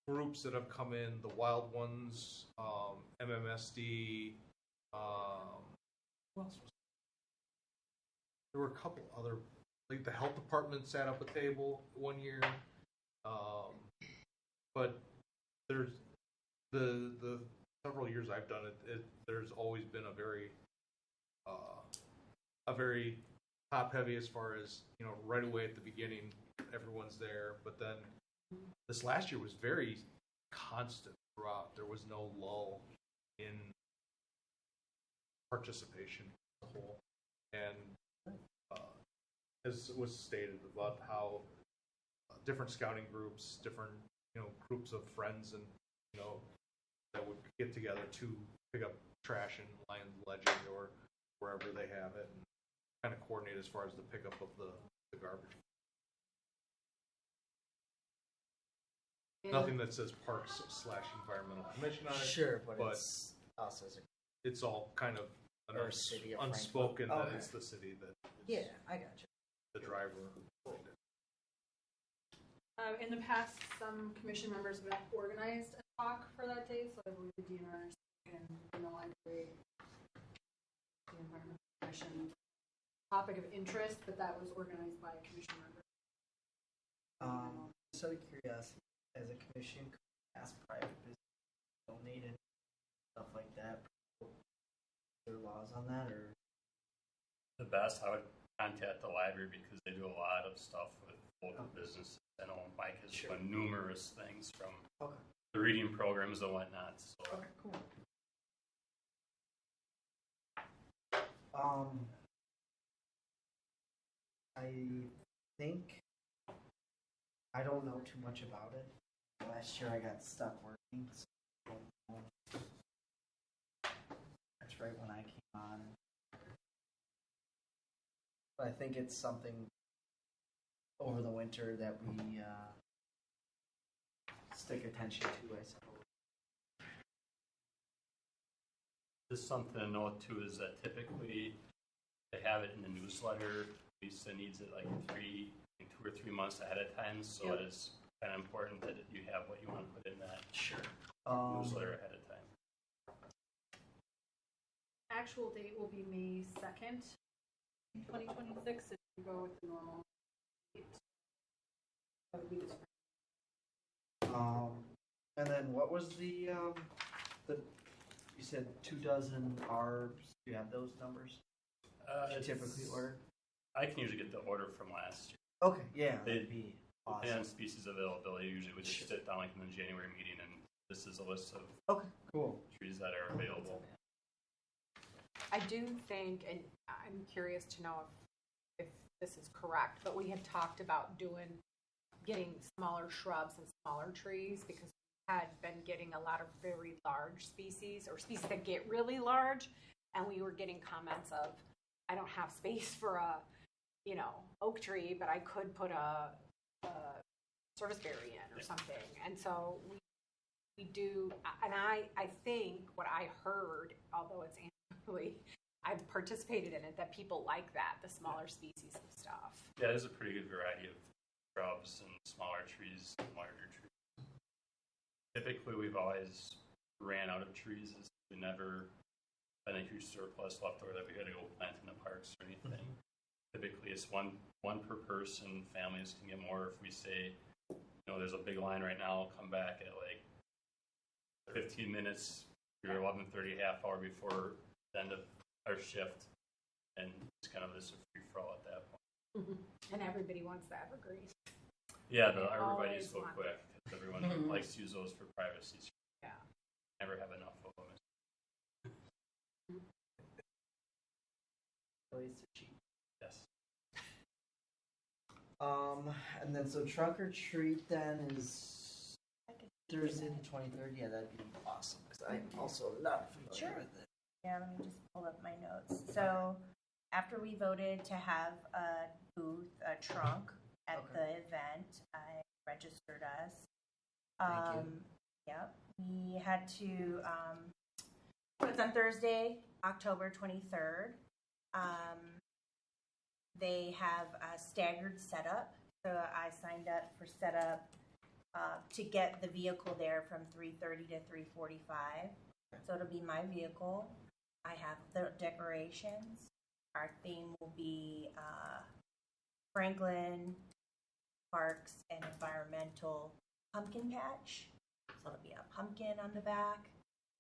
Speaker 10: groups that have come in, the Wild Ones, MMSD, who else was there? Were a couple other, like the health department sat up a table one year, but there's the several years I've done it, there's always been a very top heavy as far as, right away at the beginning, everyone's there. But then this last year was very constant throughout. There was no lull in participation as a whole. And as was stated about how different scouting groups, different, groups of friends and, that would get together to pick up trash in Lions Legend or wherever they have it, and kind of coordinate as far as the pickup of the garbage. Nothing that says Parks / Environmental Commission on it.
Speaker 1: Sure, but it's us as a
Speaker 10: it's all kind of
Speaker 1: Or city of
Speaker 10: unspoken
Speaker 1: Franklin.
Speaker 10: that
Speaker 1: Okay.
Speaker 10: it's the city that
Speaker 1: yeah, I got you.
Speaker 10: the driver.
Speaker 4: In the past, some commission members have organized a talk for that day, so I believe the DNR and the library, the Environmental Commission, topic of interest, but that was organized by a commission member.
Speaker 1: Just out of curiosity, as a commission, could we ask private business to donate and stuff like that? Are there laws on that, or?
Speaker 3: The best, I would contact the library because they do a lot of stuff with local businesses. I know Mike has done numerous things from the reading programs and whatnot. So.
Speaker 1: Okay, cool. I think I don't know too much about it. Last year I got stuck working, so I don't know. That's right when I came on. But I think it's something over the winter that we stick attention to, I suppose.
Speaker 3: Just something to note too is that typically they have it in the newsletter. Lisa needs it like 2 or 3 months ahead of time, so it is kind of important that you have what you want to put in that newsletter ahead of time.
Speaker 4: Actual date will be May 2nd, 2026, if you go with the normal date. That would be this.
Speaker 1: And then what was the you said 24 arbs? Do you have those numbers? You typically order?
Speaker 3: I can usually get the order from last year.
Speaker 1: Okay, yeah,
Speaker 3: They'd
Speaker 1: that'd be
Speaker 3: depend on
Speaker 1: awesome.
Speaker 3: species availability. Usually we just sit down like in the January meeting and this is a list of
Speaker 1: cool
Speaker 3: trees that are available.
Speaker 14: I do think, and I'm curious to know if this is correct, but we had talked about getting smaller shrubs and smaller trees because we had been getting a lot of very large species or species that get really large, and we were getting comments of, I don't have space for a, oak tree, but I could put a serviceberry in or something. And so we do, and I think what I heard, although it's anecdotally, I've participated in it, that people like that, the smaller species of stuff.
Speaker 3: Yeah, there's a pretty good variety of shrubs and smaller trees and larger trees. Typically, we've always ran out of trees. We never been a huge surplus left over that we had to go plant in the parks or anything. Typically, it's one per person. Families can get more. If we say, there's a big line right now, I'll come back at like 15 minutes, you're 11:30, half hour before the end of our shift, and it's kind of this free-for-all at that point.
Speaker 14: And everybody wants the evergreens.
Speaker 3: Yeah,
Speaker 14: They
Speaker 3: everybody's
Speaker 14: always
Speaker 3: so
Speaker 14: want
Speaker 3: quick. The everyone likes to use those for privacy.
Speaker 14: Yeah.
Speaker 3: Never have enough of them.
Speaker 1: Ways to cheat.
Speaker 3: Yes.
Speaker 1: And then so trunk or treat then is Thursday the 23rd. Yeah, that'd be awesome because I'm also not familiar with it.
Speaker 12: Yeah, let me just pull up my notes. So after we voted to have a booth, a trunk at the event, I registered us.
Speaker 1: Thank you.
Speaker 12: Yep. We had to, it's on Thursday, October 23rd. They have a staggered setup. So I signed up for setup to get the vehicle there from 3:30 to 3:45. So it'll be my vehicle. I have the decorations. Our theme will be Franklin Parks and Environmental Pumpkin Patch. So it'll be a pumpkin on the back.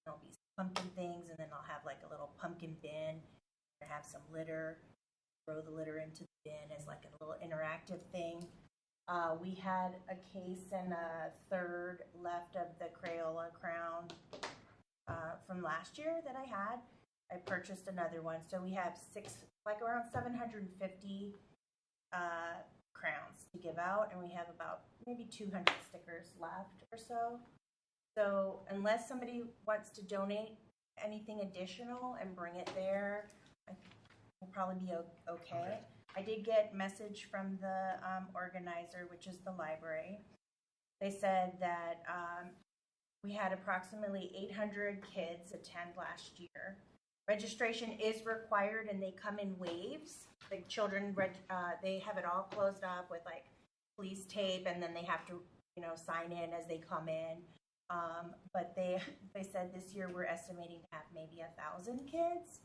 Speaker 12: There'll be some pumpkin things, and then I'll have like a little pumpkin bin. I have some litter. Throw the litter into the bin as like a little interactive thing. We had a case and a third left of the Crayola crown from last year that I had. I purchased another one. So we have around 750 crowns to give out, and we have about maybe 200 stickers left or so. So unless somebody wants to donate anything additional and bring it there, I think we'll probably be okay. I did get message from the organizer, which is the library. They said that we had approximately 800 kids attend last year. Registration is required, and they come in waves. The children, they have it all closed up with like police tape, and then they have to, sign in as they come in. But they said this year we're estimating to have maybe 1,000 kids.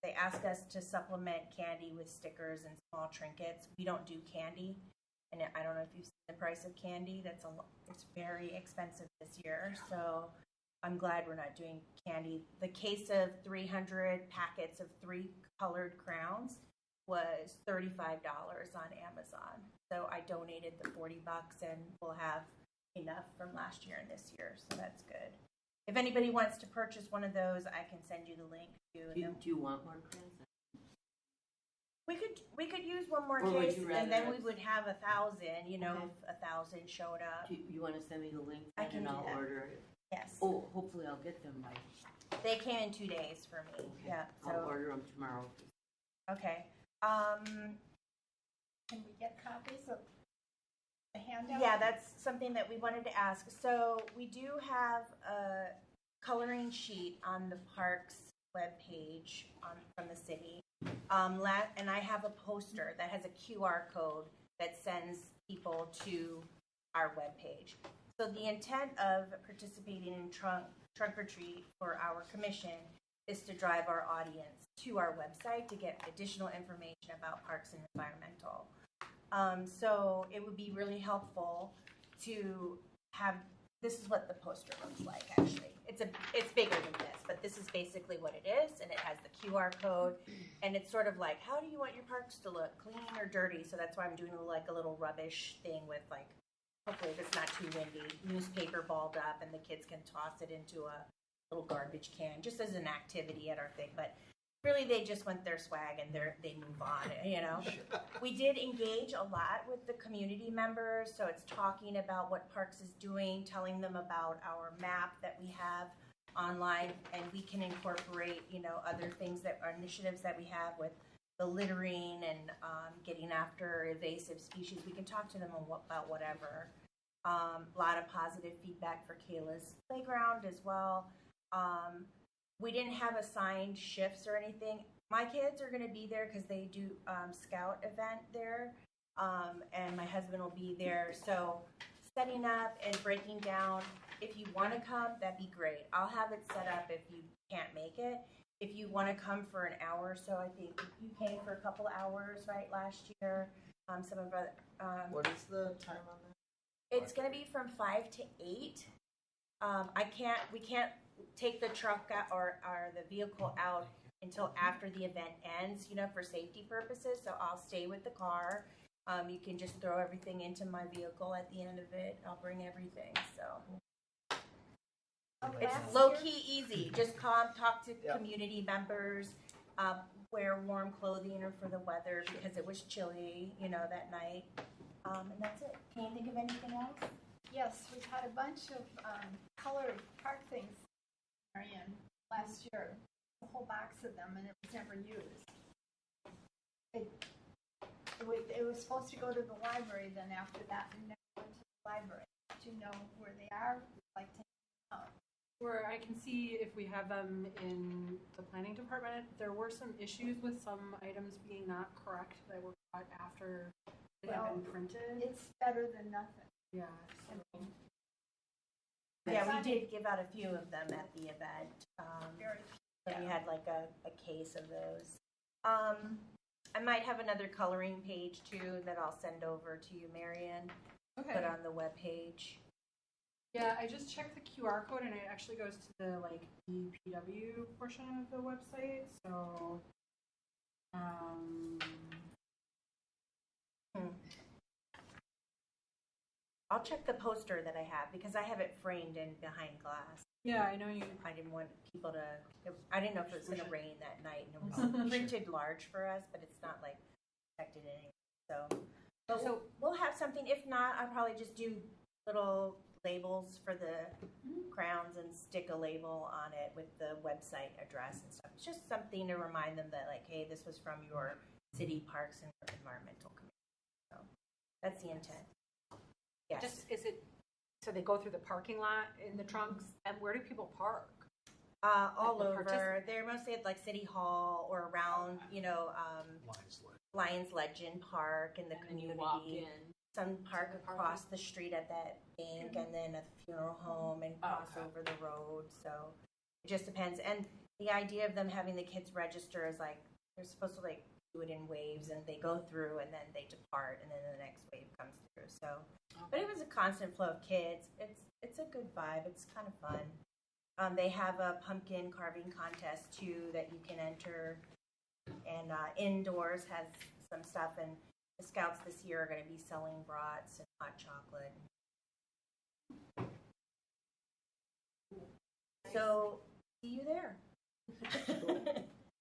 Speaker 12: They ask us to supplement candy with stickers and small trinkets. We don't do candy, and I don't know if you've seen the price of candy. It's very expensive this year. So I'm glad we're not doing candy. The case of 300 packets of 3 colored crowns was $35 on Amazon. So I donated the $40, and we'll have enough from last year and this year. So that's good. If anybody wants to purchase one of those, I can send you the link too.
Speaker 2: Do you want more crayons?
Speaker 12: We could use one more
Speaker 2: Or would
Speaker 12: case,
Speaker 2: you
Speaker 12: and
Speaker 2: rather
Speaker 12: then
Speaker 2: us-
Speaker 12: we would have 1,000. If
Speaker 2: Okay.
Speaker 12: 1,000 showed up.
Speaker 2: Do you want to send me the link?
Speaker 12: I can
Speaker 2: and
Speaker 12: do
Speaker 2: I'll
Speaker 12: that.
Speaker 2: order it.
Speaker 12: Yes.
Speaker 2: Oh, hopefully I'll get them by.
Speaker 12: They came in 2 days for me.
Speaker 2: Okay.
Speaker 12: Yeah.
Speaker 2: I'll
Speaker 12: So
Speaker 2: order them tomorrow.
Speaker 12: okay.
Speaker 11: Can we get copies of the handout?
Speaker 12: Yeah, that's something that we wanted to ask. So we do have a coloring sheet on the parks webpage from the city. And I have a poster that has a QR code that sends people to our webpage. So the intent of participating in trunk or treat for our commission is to drive our audience to our website to get additional information about parks and environmental. So it would be really helpful to have, this is what the poster looks like actually. It's bigger than this, but this is basically what it is, and it has the QR code, and it's sort of like, how do you want your parks to look, clean or dirty? So that's why I'm doing like a little rubbish thing with like, hopefully if it's not too windy, newspaper balled up, and the kids can toss it into a little garbage can, just as an activity at our thing. But really, they just want their swag and they move on, We did engage a lot with the community members, so it's talking about what Parks is doing, telling them about our map that we have online, and we can incorporate, other things initiatives that we have with the littering and getting after invasive species. We can talk to them about whatever. A lot of positive feedback for Kayla's playground as well. We didn't have assigned shifts or anything. My kids are going to be there because they do scout event there, and my husband will be there. So setting up and breaking down, if you want to come, that'd be great. I'll have it set up if you can't make it. If you want to come for an hour or so, I think you came for a couple hours, right, last year. Some of our,
Speaker 1: What is the time on that?
Speaker 12: it's going to be from 5 to 8. We can't take the truck out or the vehicle out until after the event ends, for safety purposes. So I'll stay with the car, You can just throw everything into my vehicle at the end of it. I'll bring everything. So it's low key easy. Just talk to community members. Wear warm clothing or for the weather because it was chilly, that night. And that's it. Can you think of anything else?
Speaker 5: Yes, we've had a bunch of colored park things, Marion, last year. A whole box of them, and it was never used. It was supposed to go to the library. Then after that, we never went to the library to know where they are. We'd like to know.
Speaker 14: Where I can see if we have them in the planning department, there were some issues with some items being not correct that were caught after they had been printed.
Speaker 5: It's better than nothing.
Speaker 14: Yeah.
Speaker 12: Yeah, we did give out a few of them at the event. So we had like a case of those. I might have another coloring page too that I'll send over to you, Marion.
Speaker 14: Okay.
Speaker 12: Put on the webpage.
Speaker 14: Yeah, I just checked the QR code and it actually goes to the DPW portion of the website. So,
Speaker 12: I'll check the poster that I have because I have it framed in behind glass.
Speaker 14: Yeah, I know you.
Speaker 12: I didn't want people to. I didn't know if it was going to rain that night, and it was printed large for us, but it's not like protected anything. So, we'll have something. If not, I'll probably just do little labels for the crowns and stick a label on it with the website address and stuff. It's just something to remind them that, hey, this was from your city parks and environmental committee. So that's the intent. Yes.
Speaker 14: So they go through the parking lot in the trunks, and where do people park?
Speaker 12: All over. They're mostly at City Hall or around, Lions Legend Park in the community. Some park across the street at that bank, and then a funeral home and cross over the road. So it just depends. And the idea of them having the kids register is they're supposed to do it in waves, and they go through and then they depart, and then the next wave comes through. So, but it was a constant flow of kids. It's a good vibe. It's kind of fun. They have a pumpkin carving contest too that you can enter, and indoors has some stuff. And the scouts this year are going to be selling brats and hot chocolate. So see you there.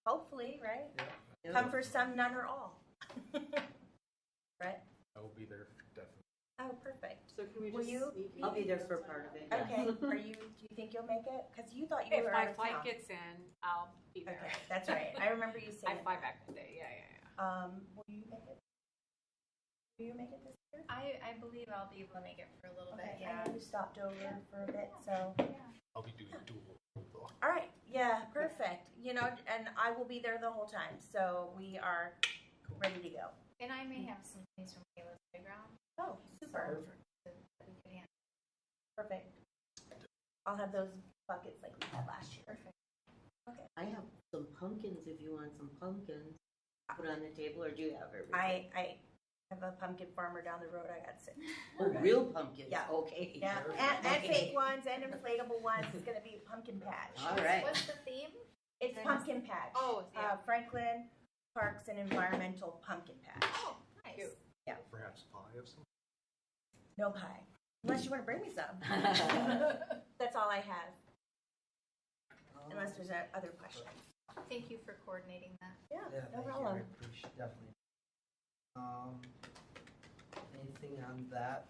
Speaker 12: Hopefully, right?
Speaker 10: Yeah.
Speaker 12: Come for some, none, or all. Right?
Speaker 10: I will be there, definitely.
Speaker 12: Oh, perfect.
Speaker 2: So can we
Speaker 12: Will
Speaker 2: just
Speaker 12: you?
Speaker 2: I'll be there for part of it.
Speaker 12: Okay. Do you think you'll make it? Because you thought you
Speaker 14: If
Speaker 12: were
Speaker 14: my
Speaker 12: out of
Speaker 14: flight
Speaker 12: town.
Speaker 14: gets in, I'll be there.
Speaker 12: Okay, that's right. I remember you saying.
Speaker 14: I fly back today. Yeah.
Speaker 12: Will you make it? Will you make it this year?
Speaker 11: I believe I'll be able to make it for a little bit.
Speaker 12: Okay.
Speaker 11: Yeah.
Speaker 12: I know you stopped over for a bit, so.
Speaker 10: I'll be doing dual though.
Speaker 12: All right. Yeah. Perfect. And I will be there the whole time, so we are ready to go.
Speaker 11: And I may have some things from Kayla's playground.
Speaker 12: Oh, super.
Speaker 11: That we could handle.
Speaker 12: Perfect. I'll have those buckets like we had last year.
Speaker 11: Perfect.
Speaker 12: Okay.
Speaker 2: I have some pumpkins if you want some pumpkins. Put on the table, or do you have everything?
Speaker 12: I have a pumpkin farmer down the road. I got sick.
Speaker 2: Oh, real pumpkins?
Speaker 12: Yeah.
Speaker 2: Okay.
Speaker 12: Yeah, and fake ones and inflatable ones. It's going to be a pumpkin patch.
Speaker 2: All right.
Speaker 11: What's the theme?
Speaker 12: It's pumpkin patch.
Speaker 14: Oh, yeah.
Speaker 12: Franklin Parks and Environmental Pumpkin Patch.
Speaker 11: Oh, nice.
Speaker 10: Perhaps pie of some.
Speaker 12: No pie, unless you want to bring me some. That's all I have. Unless there's other questions.
Speaker 11: Thank you for coordinating that.
Speaker 12: Yeah, no
Speaker 1: thank
Speaker 12: problem.
Speaker 1: you. I appreciate definitely. Anything on that?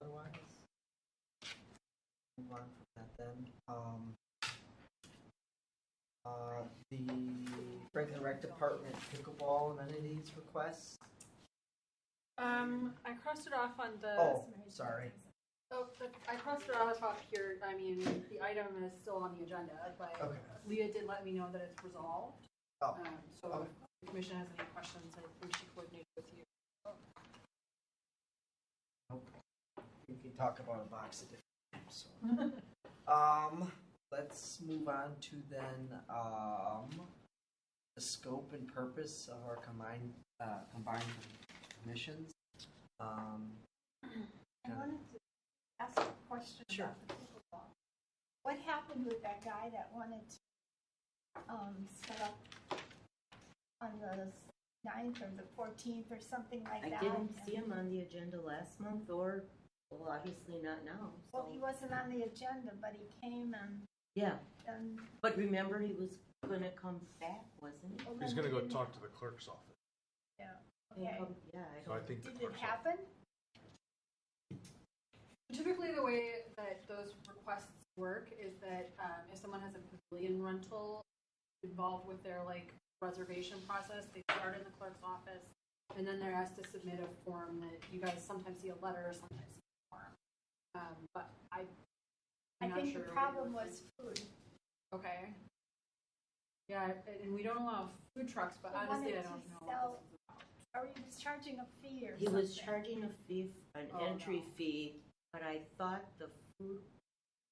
Speaker 1: Otherwise, move on from that then. The Franklin Rec Department pickleball amenities requests.
Speaker 14: I crossed it off on the.
Speaker 1: Oh, sorry.
Speaker 14: Oh, but I crossed it off up here. I mean, the item is still on the agenda, but
Speaker 1: Okay.
Speaker 14: Leah did let me know that it's resolved.
Speaker 1: Oh.
Speaker 14: So
Speaker 1: Okay.
Speaker 14: if the commission has any questions, I think she coordinated with you.
Speaker 1: Nope. We can talk about a box of different things. So. Let's move on to then the scope and purpose of our combined commissions.
Speaker 5: I wanted to ask a question about the pickleball. What happened with that guy that wanted to set up on the
Speaker 12: 9th or the 14th or something like
Speaker 2: I
Speaker 12: that.
Speaker 2: didn't see him on the agenda last month or, well, obviously not now.
Speaker 12: Well,
Speaker 2: So.
Speaker 12: he wasn't on the agenda, but he came and,
Speaker 2: Yeah,
Speaker 12: and
Speaker 2: but remember he was gonna come back, wasn't he?
Speaker 12: well,
Speaker 10: He's
Speaker 12: then
Speaker 10: gonna
Speaker 12: we
Speaker 10: go
Speaker 12: didn't-
Speaker 10: talk to the clerk's office.
Speaker 12: Yeah,
Speaker 2: He'll
Speaker 12: okay.
Speaker 2: come- Yeah, I
Speaker 10: So I
Speaker 2: don't.
Speaker 10: think the
Speaker 12: Did it
Speaker 10: clerk's
Speaker 12: happen?
Speaker 4: Typically, the way that those requests work is that if someone has a pavilion rental involved with their like reservation process, they start in the clerk's office, and then they're asked to submit a form that you guys sometimes see a letter, sometimes see a form. But
Speaker 12: I
Speaker 4: I'm not
Speaker 12: think
Speaker 4: sure
Speaker 12: the
Speaker 4: what
Speaker 12: problem
Speaker 4: you're
Speaker 12: was food.
Speaker 4: okay. Yeah, and we don't allow food trucks, but
Speaker 12: They
Speaker 4: honestly, I
Speaker 12: wanted
Speaker 4: don't
Speaker 12: to
Speaker 4: know.
Speaker 12: sell-
Speaker 4: What this is about.
Speaker 12: Or he was charging a fee or
Speaker 2: He
Speaker 12: something.
Speaker 2: was charging a fee, an
Speaker 4: Oh,
Speaker 2: entry
Speaker 4: no.
Speaker 2: fee, but I thought the food.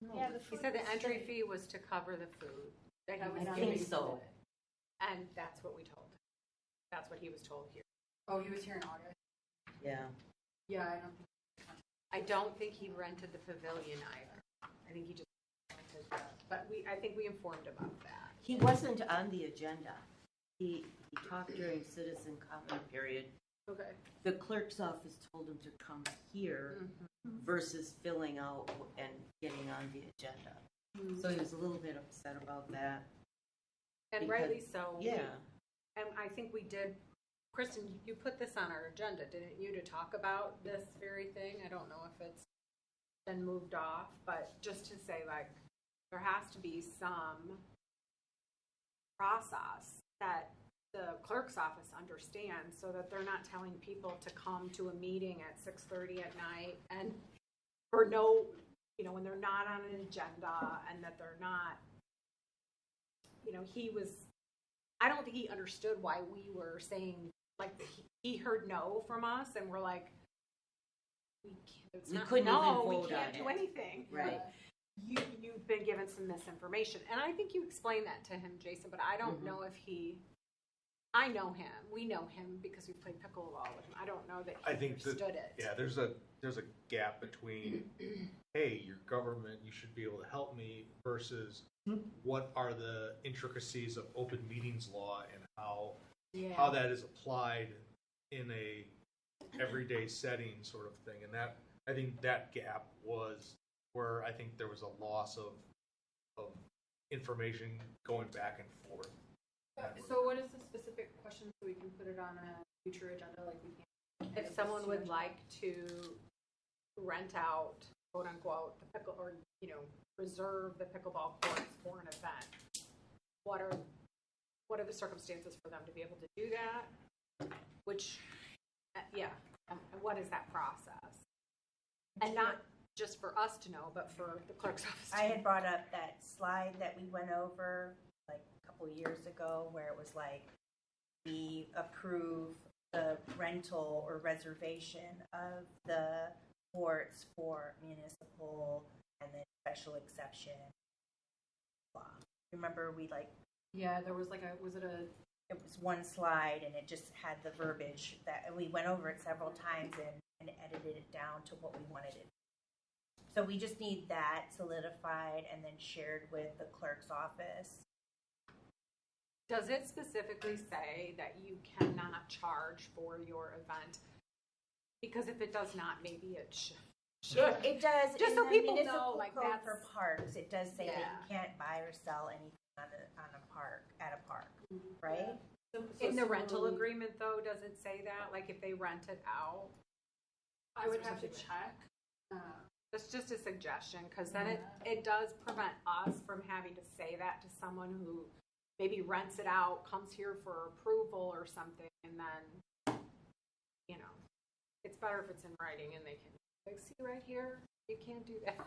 Speaker 2: No,
Speaker 12: Yeah, the
Speaker 14: He
Speaker 12: food
Speaker 14: said the
Speaker 12: was
Speaker 14: entry
Speaker 12: free.
Speaker 14: fee was to cover the food. That he
Speaker 4: That
Speaker 14: was
Speaker 4: was
Speaker 2: I
Speaker 14: giving,
Speaker 2: think so.
Speaker 14: and that's what we told him. That's what he was told here.
Speaker 4: Oh, he was here in August.
Speaker 2: Yeah.
Speaker 4: Yeah, I don't think.
Speaker 14: I don't think he rented the pavilion either. I think he just rented the, but I think we informed about that.
Speaker 2: He wasn't on the agenda. He talked during citizen comment period.
Speaker 4: Okay.
Speaker 2: The clerk's office told him to come here versus filling out and getting on the agenda. So he was a little bit upset about that.
Speaker 14: And
Speaker 2: Because-
Speaker 14: rightly so.
Speaker 2: Yeah.
Speaker 14: And I think we did, Kristen, you put this on our agenda, didn't you, to talk about this very thing? I don't know if it's been moved off, but just to say, like, there has to be some process that the clerk's office understands so that they're not telling people to come to a meeting at 6:30 at night and for no, you know, when they're not on an agenda and that they're not, you know, I don't think he understood why we were saying, like, he heard no from us, and we're like, we
Speaker 2: couldn't even vote
Speaker 14: we
Speaker 2: on
Speaker 14: can't do
Speaker 2: it.
Speaker 14: anything.
Speaker 2: Right.
Speaker 14: You've been given some misinformation, and I think you explained that to him, Jason. But I don't know if I know him. We know him because we played pickleball with him. I don't know that he
Speaker 10: I think that,
Speaker 14: understood it.
Speaker 10: yeah, there's a gap between, hey, your government, you should be able to help me, versus what are the intricacies of open meetings law and how that is applied in a everyday setting sort of thing. And that, I think that gap was where I think there was a loss of information going back and forth.
Speaker 4: So what is the specific question so we can put it on a future agenda, like we can?
Speaker 14: If someone would like to rent out, quote unquote, the pickle, or, you know, reserve the pickleball courts for an event, what are the circumstances for them to be able to do that? Which, and what is that process? And not just for us to know, but for the clerk's office to
Speaker 12: I
Speaker 14: know.
Speaker 12: had brought up that slide that we went over like a couple years ago where it was like we approve the rental or reservation of the courts for municipal and then special exception. Blah. Remember we like
Speaker 4: Yeah, there was like
Speaker 12: it was one slide and it just had the verbiage that, and we went over it several times and edited it down to what we wanted it. So we just need that solidified and then shared with the clerk's office.
Speaker 14: Does it specifically say that you cannot charge for your event? Because if it does not, maybe it should.
Speaker 12: It does.
Speaker 14: Just
Speaker 12: in
Speaker 14: so
Speaker 12: the
Speaker 14: people
Speaker 12: municipal
Speaker 14: know, like,
Speaker 12: code
Speaker 14: that's-
Speaker 12: for parks. It does say that
Speaker 14: Yeah.
Speaker 12: you can't buy or sell anything on a park, at a park, right?
Speaker 14: In the rental agreement, though, does it say that? Like, if they rent it out?
Speaker 4: I would have to check.
Speaker 14: That's just a suggestion, because then it does prevent us from having to say that to someone who maybe rents it out, comes here for approval or something, and then, you know, it's better if it's in writing and they can, like, see right here, you can't do that.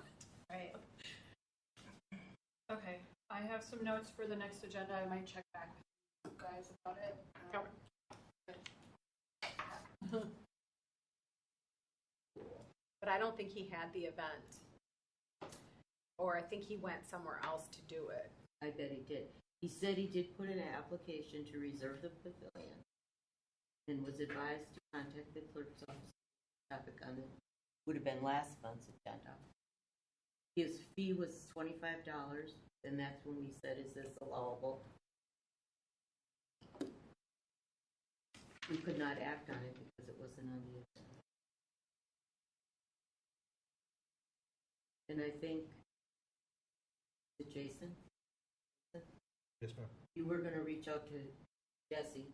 Speaker 12: Right.
Speaker 4: Okay, I have some notes for the next agenda. I might check back with you guys about it.
Speaker 14: But I don't think he had the event. Or I think he went somewhere else to do it.
Speaker 2: I bet he did. He said he did put in an application to reserve the pavilion and was advised to contact the clerk's office. Topic on it would have been last month's agenda. His fee was $25, and that's when we said, is this allowable? we could not act on it because it wasn't on the agenda. And I think, to Jason,
Speaker 10: Yes, ma'am.
Speaker 2: you were gonna reach out to Jesse,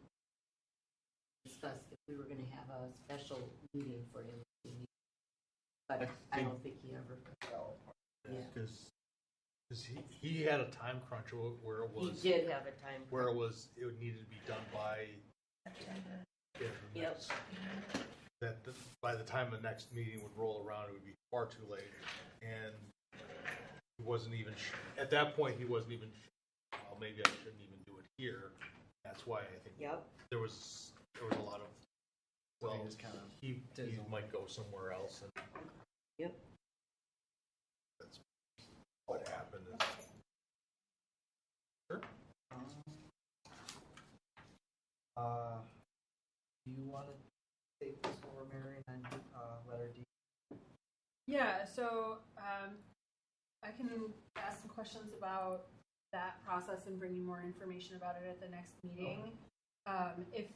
Speaker 2: discuss if we were gonna have a special meeting for him. But I don't think he ever. Yeah.
Speaker 10: Because he had a time crunch where it
Speaker 2: He
Speaker 10: was,
Speaker 2: did have a time.
Speaker 10: where it was, it would needed to be done by. Yeah, the
Speaker 2: Yep.
Speaker 10: next- That by the time the next meeting would roll around, it would be far too late. And he wasn't even, at that point, he wasn't even, well, maybe I shouldn't even do it here. That's why I think
Speaker 2: Yep.
Speaker 10: there was a lot of, well,
Speaker 1: he just kind of
Speaker 10: he might go somewhere else. And
Speaker 2: Yep.
Speaker 10: that's what happened. Sure.
Speaker 1: Do you want to take this over, Mary, and then letter D?
Speaker 4: Yeah, so I can ask some questions about that process and bring you more information about it at the next meeting. If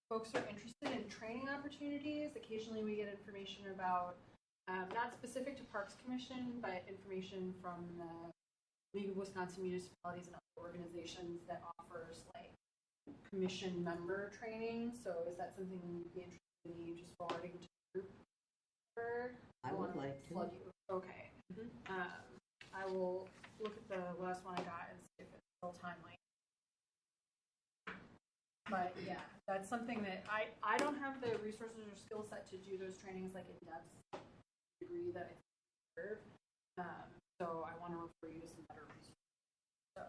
Speaker 4: folks are interested in training opportunities, occasionally we get information about, not specific to Parks Commission, but information from the League of Wisconsin Municipalities and other organizations that offers like commission member training. So is that something you'd be interested in me just forwarding to the group?
Speaker 2: I would
Speaker 4: wanna
Speaker 2: like to.
Speaker 4: plug you. Okay. I will look at the last one I got and see if it's still timely. But yeah, that's something that I don't have the resources or skill set to do those trainings like in depth degree that I deserve. So I want to refer you to some better resources. So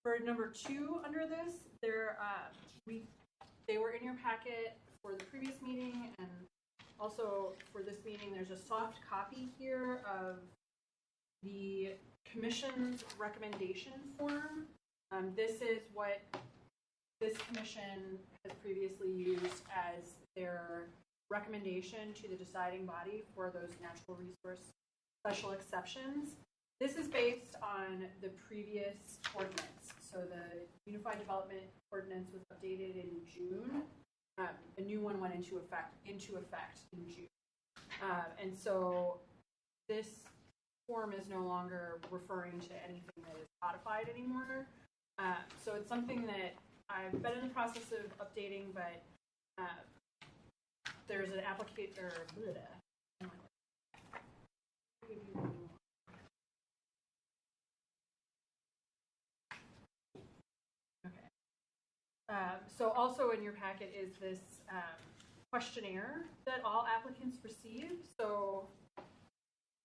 Speaker 4: for number 2 under this, they were in your packet for the previous meeting, and also for this meeting, there's a soft copy here of the commission's recommendation form. This is what this commission has previously used as their recommendation to the deciding body for those natural resource special exceptions. This is based on the previous ordinance. So the Unified Development Ordinance was updated in June. A new one went into effect in June. And so this form is no longer referring to anything that is codified anymore. So it's something that I've been in the process of updating, but there's an application. So also in your packet is this questionnaire that all applicants receive. So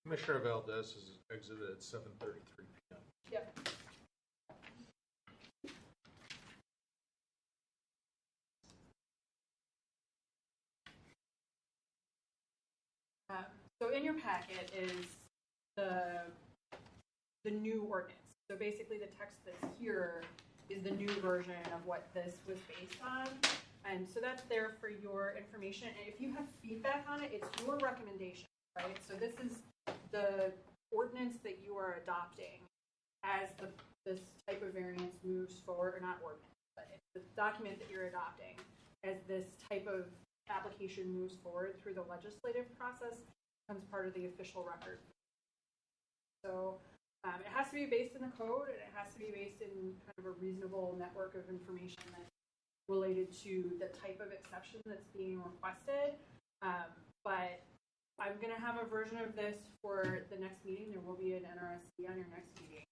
Speaker 10: Commissioner Valdez is exited at 7:33 p.m.
Speaker 4: Yep. So in your packet is the new ordinance. So basically the text that's here is the new version of what this was based on. And so that's there for your information. And if you have feedback on it, it's your recommendation, right? So this is the ordinance that you are adopting as this type of variance moves forward, or not ordinance, but it's the document that you're adopting as this type of application moves forward through the legislative process, becomes part of the official record. So it has to be based in the code, and it has to be based in kind of a reasonable network of information that's related to the type of exception that's being requested. But I'm going to have a version of this for the next meeting. There will be an NRSC on your next meeting.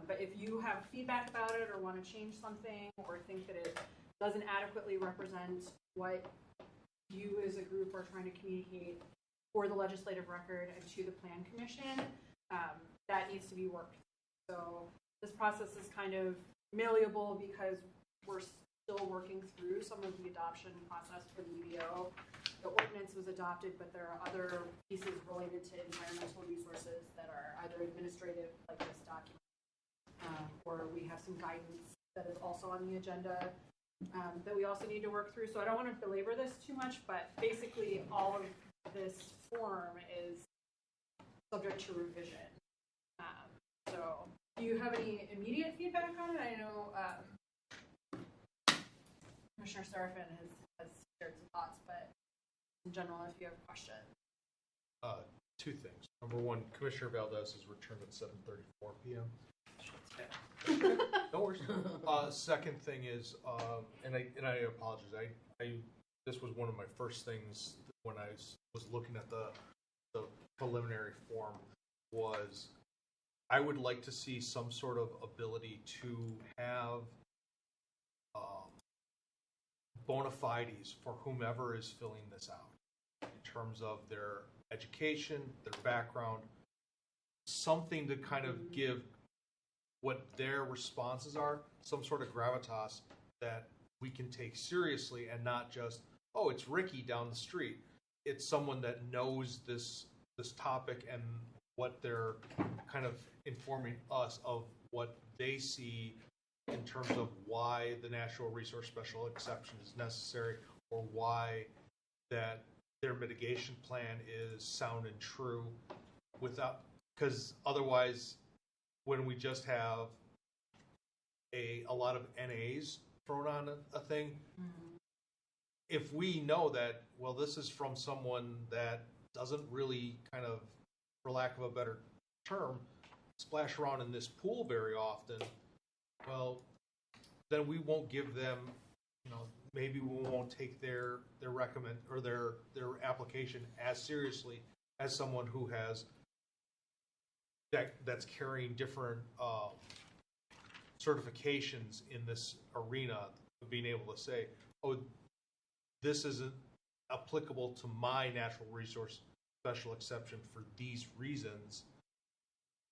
Speaker 4: But if you have feedback about it or want to change something or think that it doesn't adequately represent what you as a group are trying to communicate for the legislative record and to the Plan Commission, that needs to be worked. So this process is kind of malleable because we're still working through some of the adoption process for the UDO. The ordinance was adopted, but there are other pieces related to environmental resources that are either administrative, like this document, or we have some guidance that is also on the agenda that we also need to work through. So I don't want to belabor this too much, but basically all of this form is subject to revision. So Do you have any immediate feedback on it? I know Commissioner Serafin has shared some thoughts, but in general, if you have questions.
Speaker 10: Two things. Number one, Commissioner Valdez is returned at 7:34 p.m. No worries. Second thing is, and I apologize. This was one of my first things when I was looking at the preliminary form. Was I would like to see some sort of ability to have bona fides for whomever is filling this out in terms of their education, their background, something to kind of give what their responses are, some sort of gravitas that we can take seriously and not just, oh, it's Ricky down the street. It's someone that knows this topic and what they're kind of informing us of what they see in terms of why the natural resource special exception is necessary or why that their mitigation plan is sound and true without, because otherwise when we just have a lot of NAs thrown on a thing, if we know that, well, this is from someone that doesn't really kind of, for lack of a better term, splash around in this pool very often, well, then we won't give them, maybe we won't take their recommend or their application as seriously as someone who has that's carrying different certifications in this arena of being able to say, oh, this isn't applicable to my natural resource special exception for these reasons,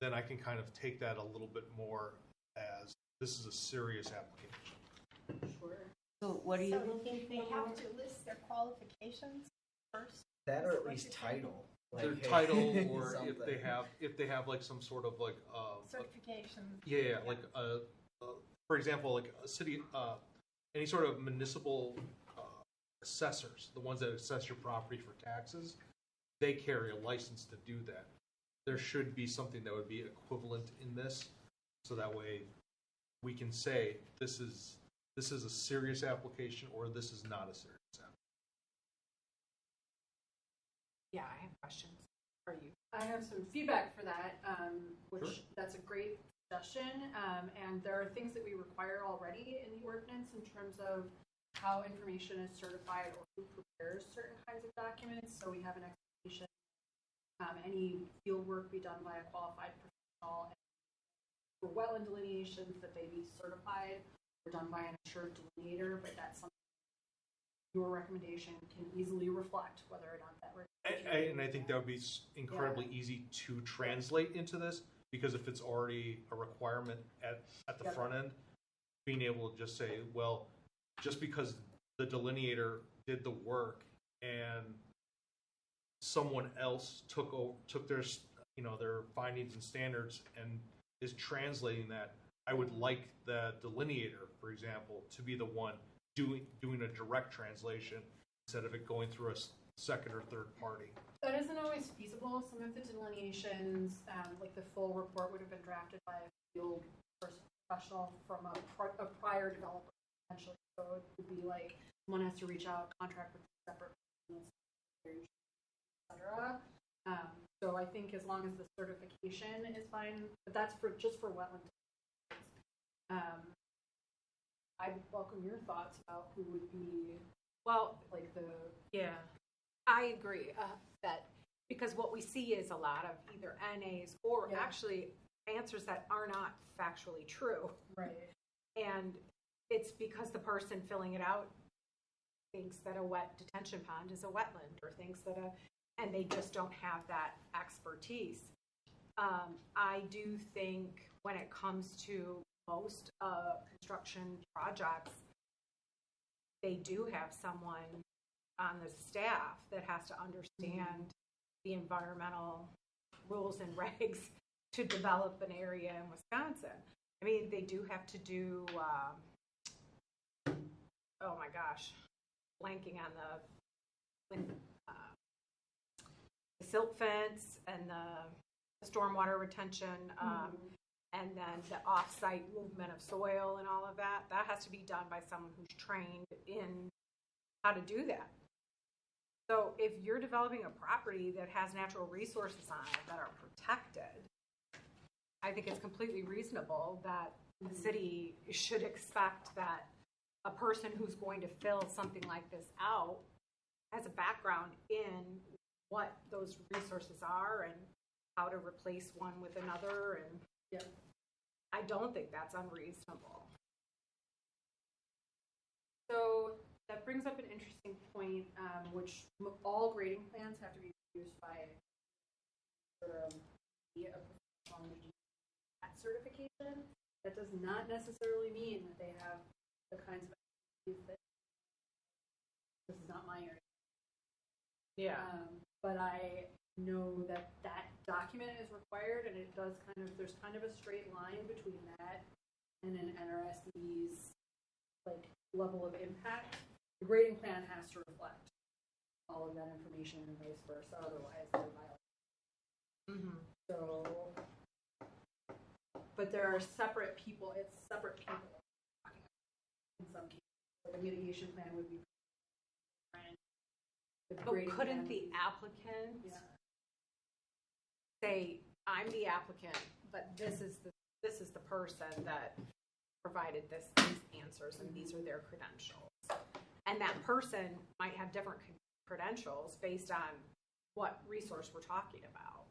Speaker 10: then I can kind of take that a little bit more as this is a serious application.
Speaker 4: Sure.
Speaker 2: So what are you looking
Speaker 12: They
Speaker 2: for?
Speaker 12: have to list their qualifications first.
Speaker 1: That or at least title.
Speaker 10: Their
Speaker 1: hey,
Speaker 10: title, or
Speaker 1: something.
Speaker 10: if they have like some sort of like
Speaker 12: Certification.
Speaker 10: like for example, like a city, any sort of municipal assessors, the ones that assess your property for taxes, they carry a license to do that. There should be something that would be equivalent in this, so that way we can say this is a serious application or this is not a serious application.
Speaker 14: Yeah, I have questions. Are you?
Speaker 4: I have some feedback for that, which
Speaker 10: Sure.
Speaker 4: that's a great suggestion. And there are things that we require already in the ordinance in terms of how information is certified or who prepares certain kinds of documents. So we have an expectation any field work be done by a qualified professional. And for wetland delineations, that they be certified or done by an assured delineator, but that's something your recommendation can easily reflect whether or not that recommendation.
Speaker 10: And I think that would be incredibly easy to translate into this, because if it's already a requirement at the front end, being able to just say, well, just because the delineator did the work and someone else took their their findings and standards and is translating that, I would like the delineator, for example, to be the one doing a direct translation instead of it going through a second or third party.
Speaker 4: That isn't always feasible. Some of the delineations, like the full report, would have been drafted by a field professional from a prior developer, potentially. So it would be like someone has to reach out, contract with a separate person, etc. So I think as long as the certification is fine, but that's just for wetland. I welcome your thoughts about who would be like the.
Speaker 14: Yeah, I agree that because what we see is a lot of either NAs or actually answers that are not factually true.
Speaker 4: Right.
Speaker 14: And it's because the person filling it out thinks that a wet detention pond is a wetland, or thinks that and they just don't have that expertise. I do think when it comes to most construction projects, they do have someone on the staff that has to understand the environmental rules and regs to develop an area in Wisconsin. I mean, they do have to do, oh my gosh, blanking on the silt fence and the stormwater retention, and then the off-site movement of soil and all of that, that has to be done by someone who's trained in how to do that. So if you're developing a property that has natural resources on it that are protected, I think it's completely reasonable that the city should expect that a person who's going to fill something like this out has a background in what those resources are and how to replace one with another, and I don't think that's unreasonable.
Speaker 4: So that brings up an interesting point, which all grading plans have to be produced by a professional that certification. That does not necessarily mean that they have the kinds of expertise that this is not my area.
Speaker 14: Yeah.
Speaker 4: But I know that that document is required, and it does there's kind of a straight line between that and an NRSD's like level of impact. The grading plan has to reflect all of that information and vice versa, otherwise they're violating. So, but there are separate people, it's separate people in some cases. The mitigation plan would be different. The
Speaker 14: But
Speaker 4: grading
Speaker 14: couldn't
Speaker 4: plan
Speaker 14: the
Speaker 4: would be-
Speaker 14: applicant
Speaker 4: Yeah.
Speaker 14: say, I'm the applicant, but this is the person that provided these answers and these are their credentials. And that person might have different credentials based on what resource we're talking about.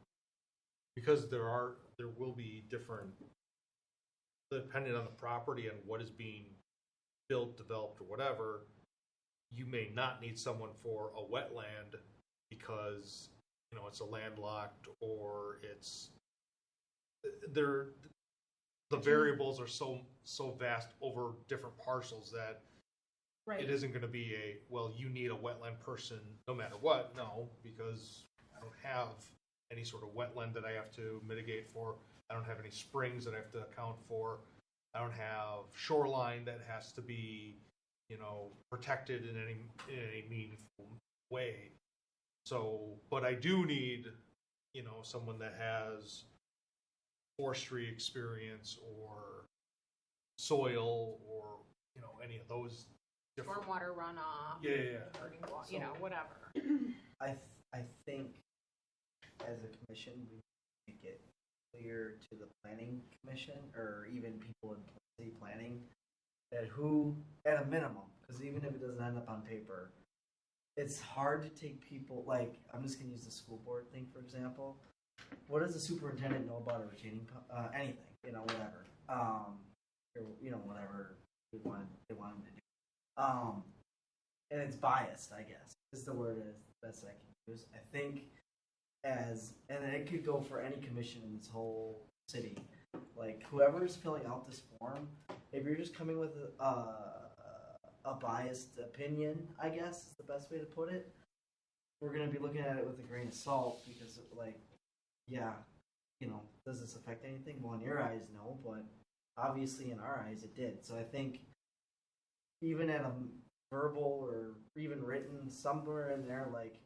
Speaker 10: Because there will be different, depending on the property and what is being built, developed, or whatever, you may not need someone for a wetland because, you know, it's a landlocked or it's, the variables are so vast over different parcels that it isn't going to be you need a wetland person no matter what. No, because I don't have any sort of wetland that I have to mitigate for. I don't have any springs that I have to account for. I don't have shoreline that has to be, you know, protected in any meaningful way. So, but I do need, you know, someone that has forestry experience or soil or, you know, any of those different.
Speaker 14: Stormwater runoff.
Speaker 10: Yeah.
Speaker 14: You know, whatever.
Speaker 1: I think as a commission, we make it clear to the planning commission or even people in city planning that who, at a minimum, because even if it doesn't end up on paper, it's hard to take people, like, I'm just going to use the school board thing, for example. What does the superintendent know about a retaining, anything, you know, whatever, or, you know, whatever they want him to do. And it's biased, I guess, is the word is best I can use. I think and it could go for any commission in this whole city. Like, whoever's filling out this form, if you're just coming with a biased opinion, I guess is the best way to put it, we're going to be looking at it with a grain of salt because, like, yeah, you know, does this affect anything? Well, in your eyes, no, but obviously in our eyes it did. So I think even at a verbal or even written somewhere in there, like,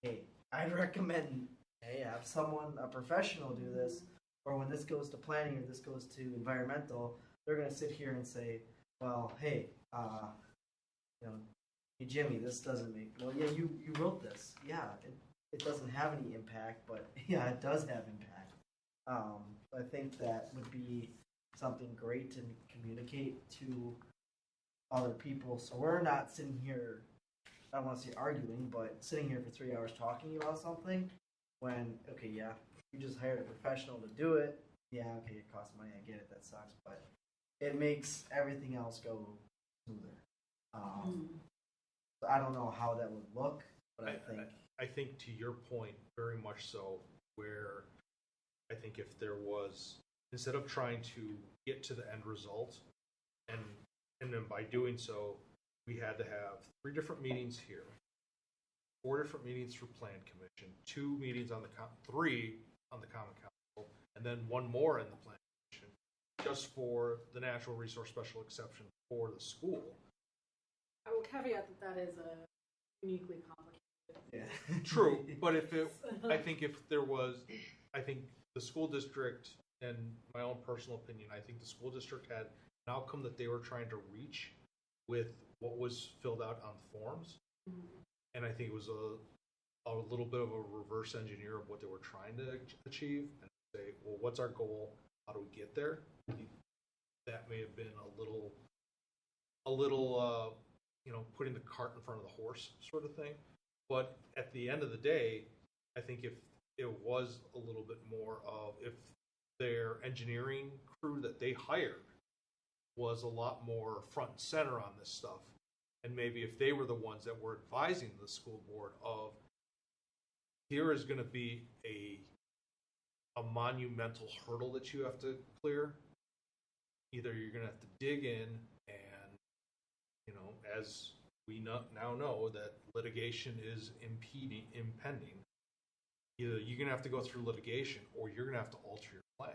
Speaker 1: hey, I'd recommend, hey, have someone, a professional do this, or when this goes to planning or this goes to environmental, they're going to sit here and say, well, hey, you know, hey, Jimmy, this doesn't make, well, yeah, you wrote this. Yeah, it doesn't have any impact, but yeah, it does have impact. I think that would be something great to communicate to other people. So we're not sitting here, I don't want to say arguing, but sitting here for 3 hours talking about something when, okay, yeah, you just hired a professional to do it. Yeah, okay, it costs money, I get it, that sucks, but it makes everything else go smoother. So I don't know how that would look, but
Speaker 10: I think to your point, very much so, where I think if there was, instead of trying to get to the end result, and then by doing so, we had to have 3 different meetings here, 4 different meetings for Plan Commission, 2 meetings on 3 on the Common Council, and then 1 more in the Plan Commission, just for the Natural Resource Special Exception for the school.
Speaker 4: I will caveat that is a uniquely complicated.
Speaker 10: Yeah. True, but I think if there was, I think the school district and my own personal opinion, I think the school district had an outcome that they were trying to reach with what was filled out on the forms. And I think it was a little bit of a reverse engineer of what they were trying to achieve, and say, well, what's our goal? How do we get there? That may have been a little putting the cart in front of the horse sort of thing. But at the end of the day, I think if it was a little bit more of, if their engineering crew that they hired was a lot more front and center on this stuff, and maybe if they were the ones that were advising the school board of, here is going to be a monumental hurdle that you have to clear. Either you're going to have to dig in and, as we now know that litigation is impending. Either you're going to have to go through litigation or you're going to have to alter your plan.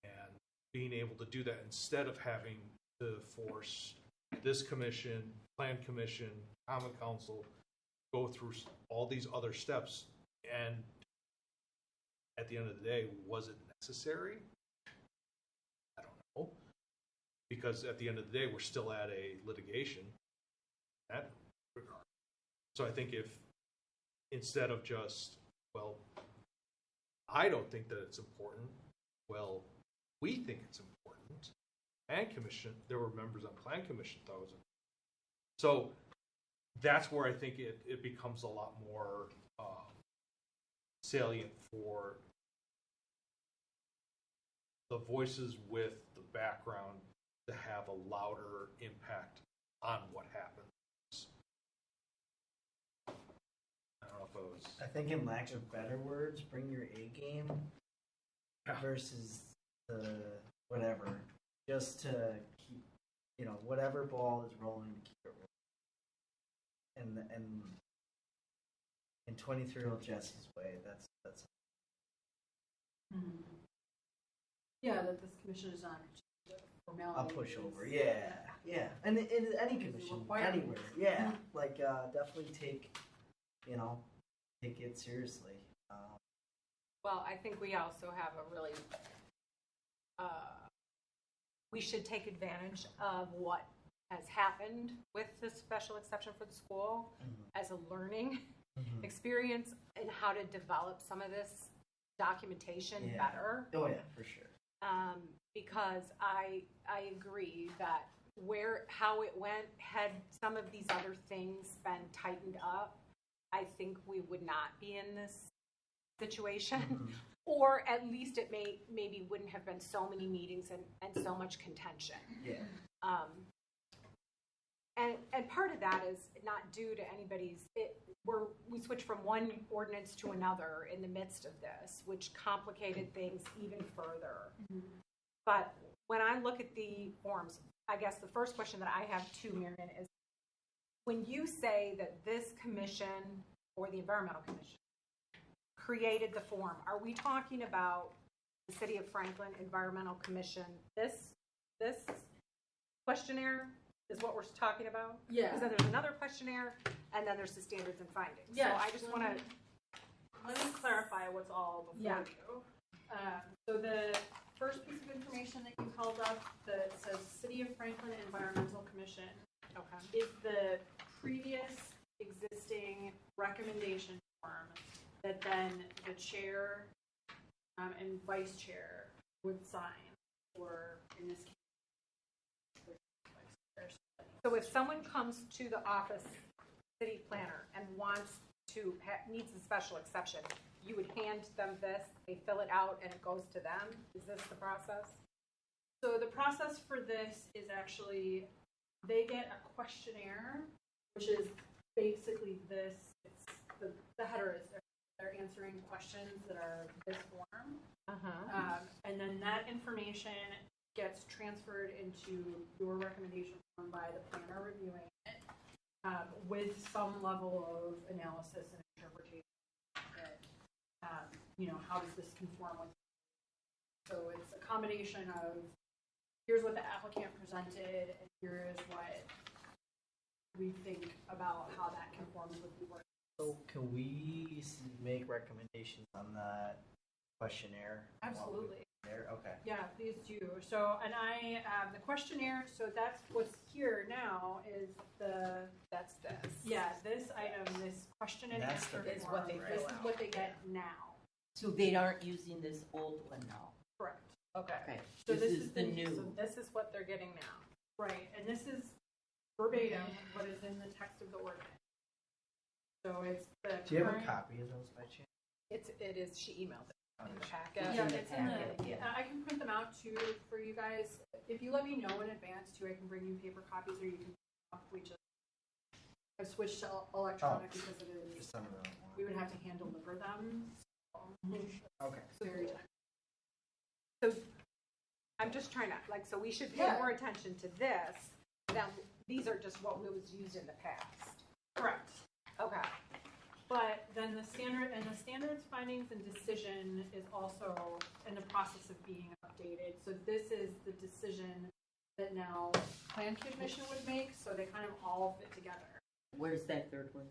Speaker 10: And being able to do that instead of having to force this commission, plan commission, common council, go through all these other steps, and at the end of the day, was it necessary? I don't know. Because at the end of the day, we're still at a litigation in that regard. So I think if, instead of just, well, I don't think that it's important, well, we think it's important. Plan commission, there were members on plan commission thought it was important. So that's where I think it becomes a lot more salient for the voices with the background to have a louder impact on what happens. I don't know if it was.
Speaker 1: I think in lack of better words, bring your A game versus the whatever, just to keep, whatever ball is rolling to keep it rolling. And in 23-year-old Jesse's way, that's.
Speaker 4: Yeah, that this commission is not formality.
Speaker 1: A pushover, yeah. And in any commission, anywhere, yeah. Like, definitely take it seriously.
Speaker 14: Well, I think we also have a really, we should take advantage of what has happened with this special exception for the school as a learning experience and how to develop some of this documentation better.
Speaker 1: Oh yeah, for sure.
Speaker 14: Because I agree that how it went, had some of these other things been tightened up, I think we would not be in this situation. Or at least it maybe wouldn't have been so many meetings and so much contention.
Speaker 1: Yeah.
Speaker 14: And part of that is not due to anybody's. We switched from one ordinance to another in the midst of this, which complicated things even further. But when I look at the forms, I guess the first question that I have to Marion is, when you say that this commission or the Environmental Commission created the form, are we talking about the City of Franklin Environmental Commission? This questionnaire is what we're talking about?
Speaker 4: Yeah.
Speaker 14: Because then there's another questionnaire, and then there's the standards and findings.
Speaker 4: Yeah.
Speaker 14: So I just want to let me clarify what's all before you.
Speaker 4: So the first piece of information that you held up that says City of Franklin Environmental Commission is the previous existing recommendation form that then the chair and vice chair would sign, or in this case,
Speaker 14: so if someone comes to the office, city planner, and needs a special exception, you would hand them this, they fill it out, and it goes to them? Is this the process?
Speaker 4: So the process for this is actually, they get a questionnaire, which is basically this. It's the header is they're answering questions that are this form. And then that information gets transferred into your recommendation form by the planner reviewing it with some level of analysis and interpretation that, how does this conform with. So it's a combination of, here's what the applicant presented, and here is what we think about how that conforms with the work.
Speaker 1: So can we make recommendations on that questionnaire?
Speaker 4: Absolutely.
Speaker 1: There, okay.
Speaker 4: Yeah, please do. So, and the questionnaire, so that's what's here now is
Speaker 14: That's this.
Speaker 4: this item, this question and
Speaker 1: That's the
Speaker 4: answer
Speaker 1: big
Speaker 4: form.
Speaker 14: one, right?
Speaker 4: This is what they get now.
Speaker 2: So they aren't using this old one now.
Speaker 4: Correct.
Speaker 14: Okay.
Speaker 2: Okay,
Speaker 4: So
Speaker 2: this is the new.
Speaker 14: So this is what they're getting now.
Speaker 4: Right, and this is verbatim what is in the text of the ordinance. So it's the
Speaker 1: Do you have a
Speaker 4: current-
Speaker 1: copy of those by chance?
Speaker 14: It is, she emailed it in the packet.
Speaker 4: Yeah,
Speaker 2: in the
Speaker 4: it's in the,
Speaker 2: packet, yeah.
Speaker 4: I can print them out too for you guys. If you let me know in advance too, I can bring you paper copies or you can, we just, I've switched to electronic because it
Speaker 1: For
Speaker 4: is,
Speaker 1: some of them.
Speaker 4: we would have to hand deliver them.
Speaker 1: Okay.
Speaker 4: So very time.
Speaker 14: So I'm just trying to, like, so we should pay
Speaker 4: Yeah.
Speaker 14: more attention to this than, these are just what was used in the past.
Speaker 4: Correct.
Speaker 14: Okay.
Speaker 4: But then the standards findings and decision is also in the process of being updated. So this is the decision that now Plan Commission would make, so they kind of all fit together.
Speaker 2: Where's that third one?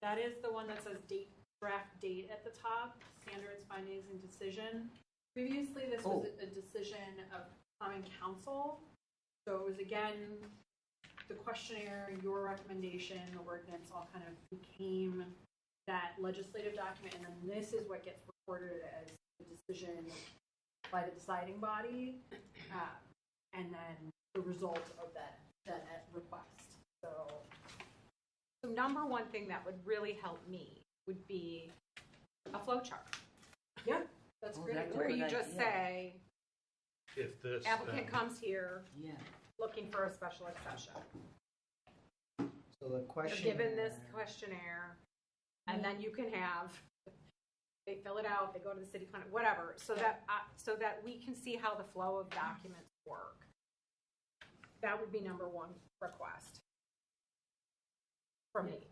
Speaker 4: That is the one that says date, draft date at the top, standards, findings, and decision. Previously, this was a decision of common council. So it was again, the questionnaire, your recommendation, the ordinance all kind of became that legislative document, and then this is what gets recorded as the decision by the deciding body, and then the result of that request.
Speaker 14: So number one thing that would really help me would be a flow chart.
Speaker 4: Yeah, that's
Speaker 2: Oh,
Speaker 4: great.
Speaker 2: that's a
Speaker 14: Where
Speaker 2: good
Speaker 14: you just
Speaker 2: idea.
Speaker 14: say,
Speaker 10: If this,
Speaker 14: applicant
Speaker 10: then-
Speaker 14: comes here
Speaker 2: Yeah.
Speaker 14: looking for a special exception.
Speaker 1: So the
Speaker 14: They're
Speaker 1: question.
Speaker 14: given this questionnaire, and then you can have, they fill it out, they go to the city clinic, whatever, so that we can see how the flow of documents work. That would be number one request from me.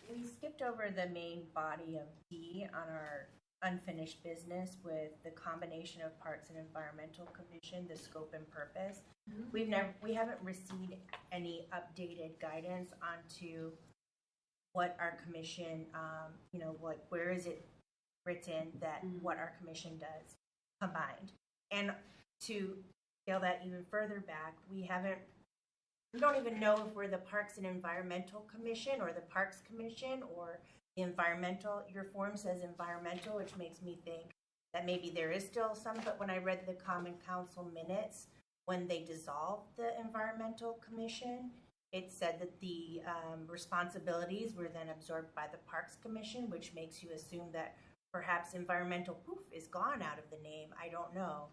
Speaker 12: We skipped over the main body of D on our unfinished business with the combination of Parks and Environmental Commission, the scope and purpose. We haven't received any updated guidance onto what our commission, where is it written that what our commission does combined. And to scale that even further back, we don't even know if we're the Parks and Environmental Commission or the Parks Commission or the environmental. Your form says environmental, which makes me think that maybe there is still some, but when I read the Common Council minutes, when they dissolved the Environmental Commission, it said that the responsibilities were then absorbed by the Parks Commission, which makes you assume that perhaps environmental poof is gone out of the name. I don't know.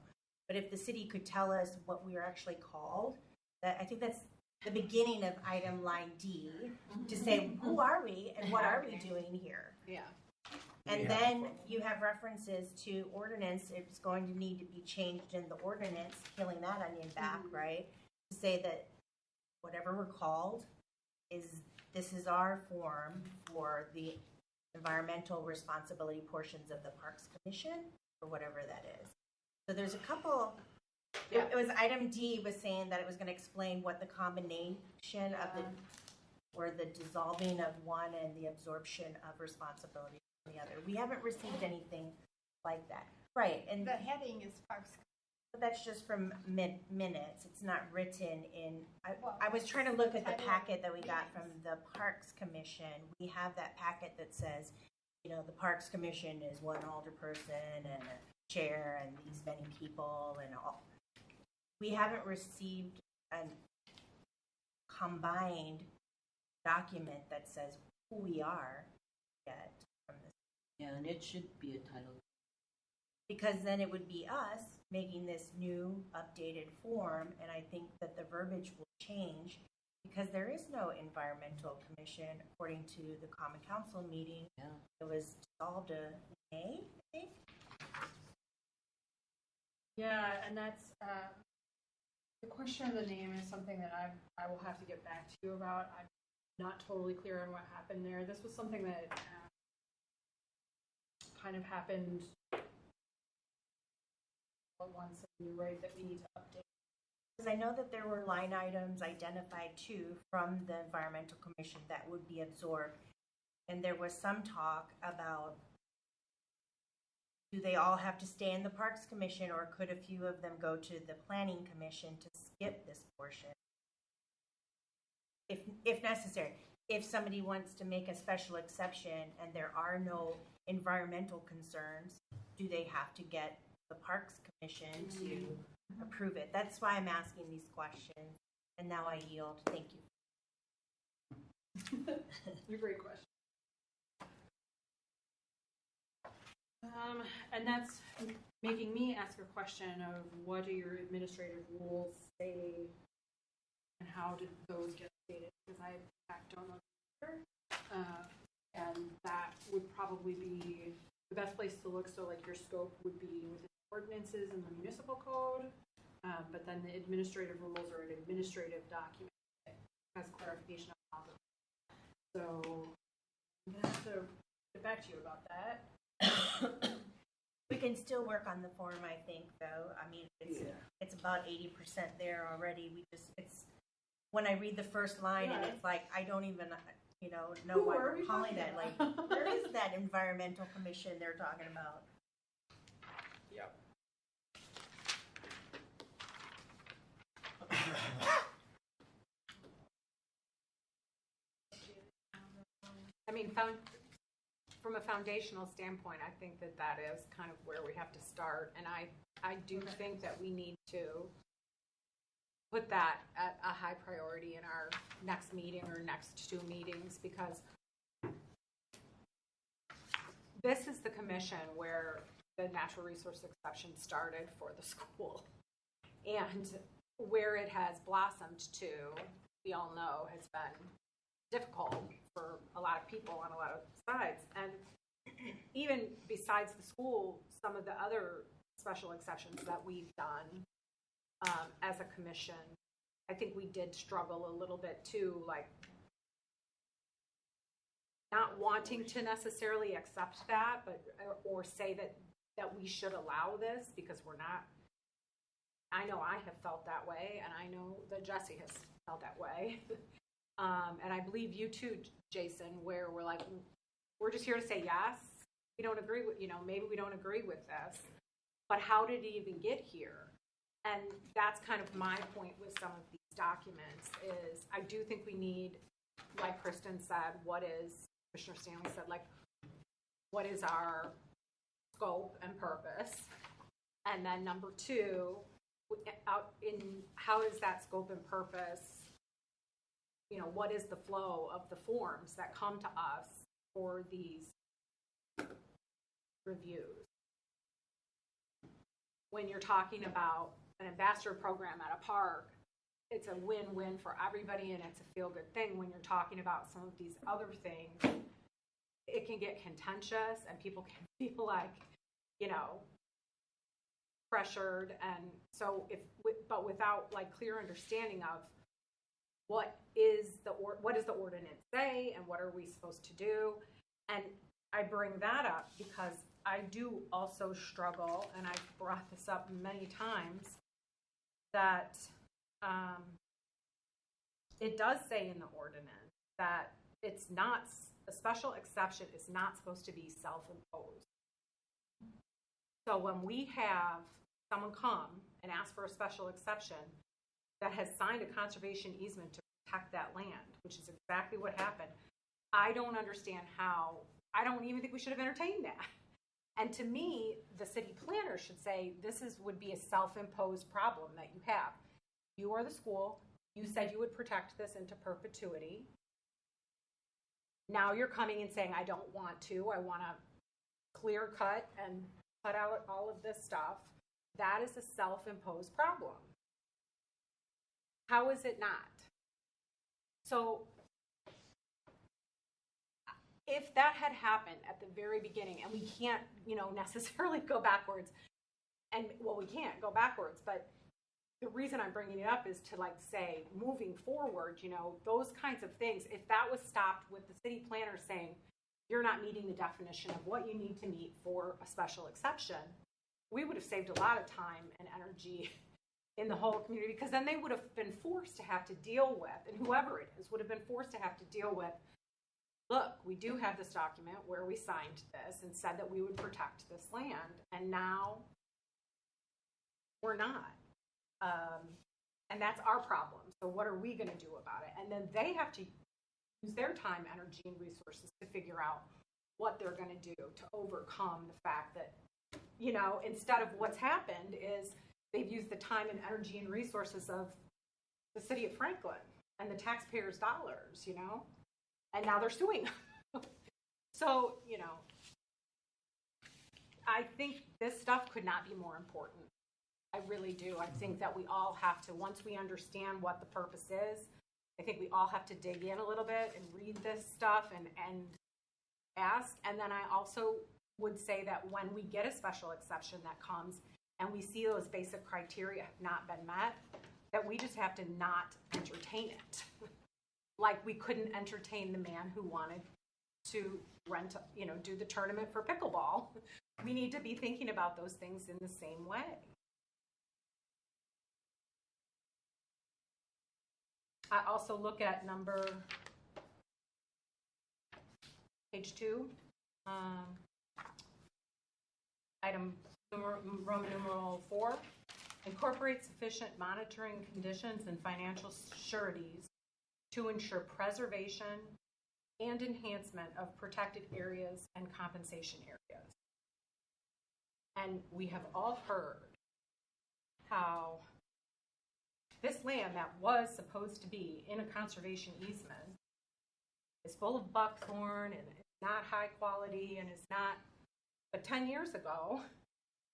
Speaker 12: But if the city could tell us what we are actually called, that I think that's the beginning of item line D, to say, who are we and what are we doing here?
Speaker 14: Yeah.
Speaker 12: And then you have references to ordinance. It's going to need to be changed in the ordinance, peeling that onion back, right? To say that whatever we're called this is our form for the environmental responsibility portions of the Parks Commission, or whatever that is. So there's a couple. It was item D was saying that it was going to explain what the combination of the dissolving of one and the absorption of responsibility from the other. We haven't received anything like that. Right. And
Speaker 5: The heading is Parks.
Speaker 12: but that's just from minutes. It's not written in. I was trying to look at the packet that we got from the Parks Commission. We have that packet that says, the Parks Commission is one alderperson and a chair and these many people and all. We haven't received a combined document that says who we are yet from this.
Speaker 2: Yeah, and it should be a title.
Speaker 12: Because then it would be us making this new updated form, and I think that the verbiage will change because there is no environmental commission according to the Common Council meeting.
Speaker 2: Yeah.
Speaker 12: It was dissolved in May, I think.
Speaker 4: Yeah, and that's the question of the name is something that I will have to get back to you about. I'm not totally clear on what happened there. This was something that kind of happened all at once, and you're right that we need to update.
Speaker 12: Because I know that there were line items identified too from the Environmental Commission that would be absorbed. And there was some talk about Do they all have to stay in the Parks Commission, or could a few of them go to the Planning Commission to skip this portion? If necessary. If somebody wants to make a special exception and there are no environmental concerns, do they have to get the Parks Commission to approve it? That's why I'm asking these questions. And now I yield. Thank you.
Speaker 4: You're a great question.
Speaker 14: And that's making me ask a question of what do your administrative rules say and how did those get stated? Because I, in fact, don't know the answer. And that would probably be the best place to look. So, like, your scope would be within ordinances and the municipal code, but then the administrative rules are an administrative document that has clarification of all of it. So, I'm going to have to get back to you about that.
Speaker 12: We can still work on the form, I think, though. I mean, it's about 80% there already. It's when I read the first line and it's like, I don't even, know what we're calling that. Like, where is that environmental commission they're talking about?
Speaker 14: Yep. I mean, from a foundational standpoint, I think that is kind of where we have to start. And I do think that we need to put that at a high priority in our next meeting or next two meetings, because this is the commission where the natural resource exception started for the school. And where it has blossomed to, we all know, has been difficult for a lot of people on a lot of sides. And even besides the school, some of the other special exceptions that we've done as a commission, I think we did struggle a little bit too, like not wanting to necessarily accept that, but or say that we should allow this because we're not. I know I have felt that way, and I know that Jesse has felt that way. And I believe you too, Jason, where we're like, we're just here to say yes. We don't agree with, maybe we don't agree with this, but how did it even get here? And that's kind of my point with some of these documents is I do think we need, like Kristen said, Commissioner Stanley said, like, what is our scope and purpose? And then number two, how is that scope and purpose? What is the flow of the forms that come to us for these reviews? When you're talking about an ambassador program at a park, it's a win-win for everybody and it's a feel-good thing. When you're talking about some of these other things, it can get contentious and people can feel like, pressured. And so but without like clear understanding of what does the ordinance say and what are we supposed to do? And I bring that up because I do also struggle, and I've brought this up many times, that it does say in the ordinance that it's not, a special exception is not supposed to be self-imposed. So when we have someone come and ask for a special exception that has signed a conservation easement to protect that land, which is exactly what happened, I don't understand how, I don't even think we should have entertained that. And to me, the city planner should say would be a self-imposed problem that you have. You are the school. You said you would protect this into perpetuity. Now you're coming and saying, I don't want to. I want to clear cut and cut out all of this stuff. That is a self-imposed problem. How is it not? So if that had happened at the very beginning, and we can't, necessarily go backwards, and well, we can't go backwards, but the reason I'm bringing it up is to say, moving forward, those kinds of things, if that was stopped with the city planner saying, you're not meeting the definition of what you need to meet for a special exception, we would have saved a lot of time and energy in the whole community, because then they would have been forced to have to deal with, and whoever it is would have been forced to have to deal with look, we do have this document where we signed this and said that we would protect this land, and now we're not. And that's our problem. So what are we going to do about it? And then they have to use their time, energy, and resources to figure out what they're going to do to overcome the fact that, you know, instead of what's happened is they've used the time and energy and resources of the city of Franklin and the taxpayers' dollars, you know, and now they're suing. So, you know, I think this stuff could not be more important. I really do. I think that we all have to, once we understand what the purpose is, I think we all have to dig in a little bit and read this stuff and ask. And then I also would say that when we get a special exception that comes and we see those basic criteria have not been met, that we just have to not entertain it. Like we couldn't entertain the man who wanted to rent, you know, do the tournament for pickleball. We need to be thinking about those things in the same way. I also look at page 2, item Roman numeral 4, incorporate sufficient monitoring conditions and financial sureties to ensure preservation and enhancement of protected areas and compensation areas. And we have all heard how this land that was supposed to be in a conservation easement is full of buckthorn and it's not high quality and it's not, but 10 years ago,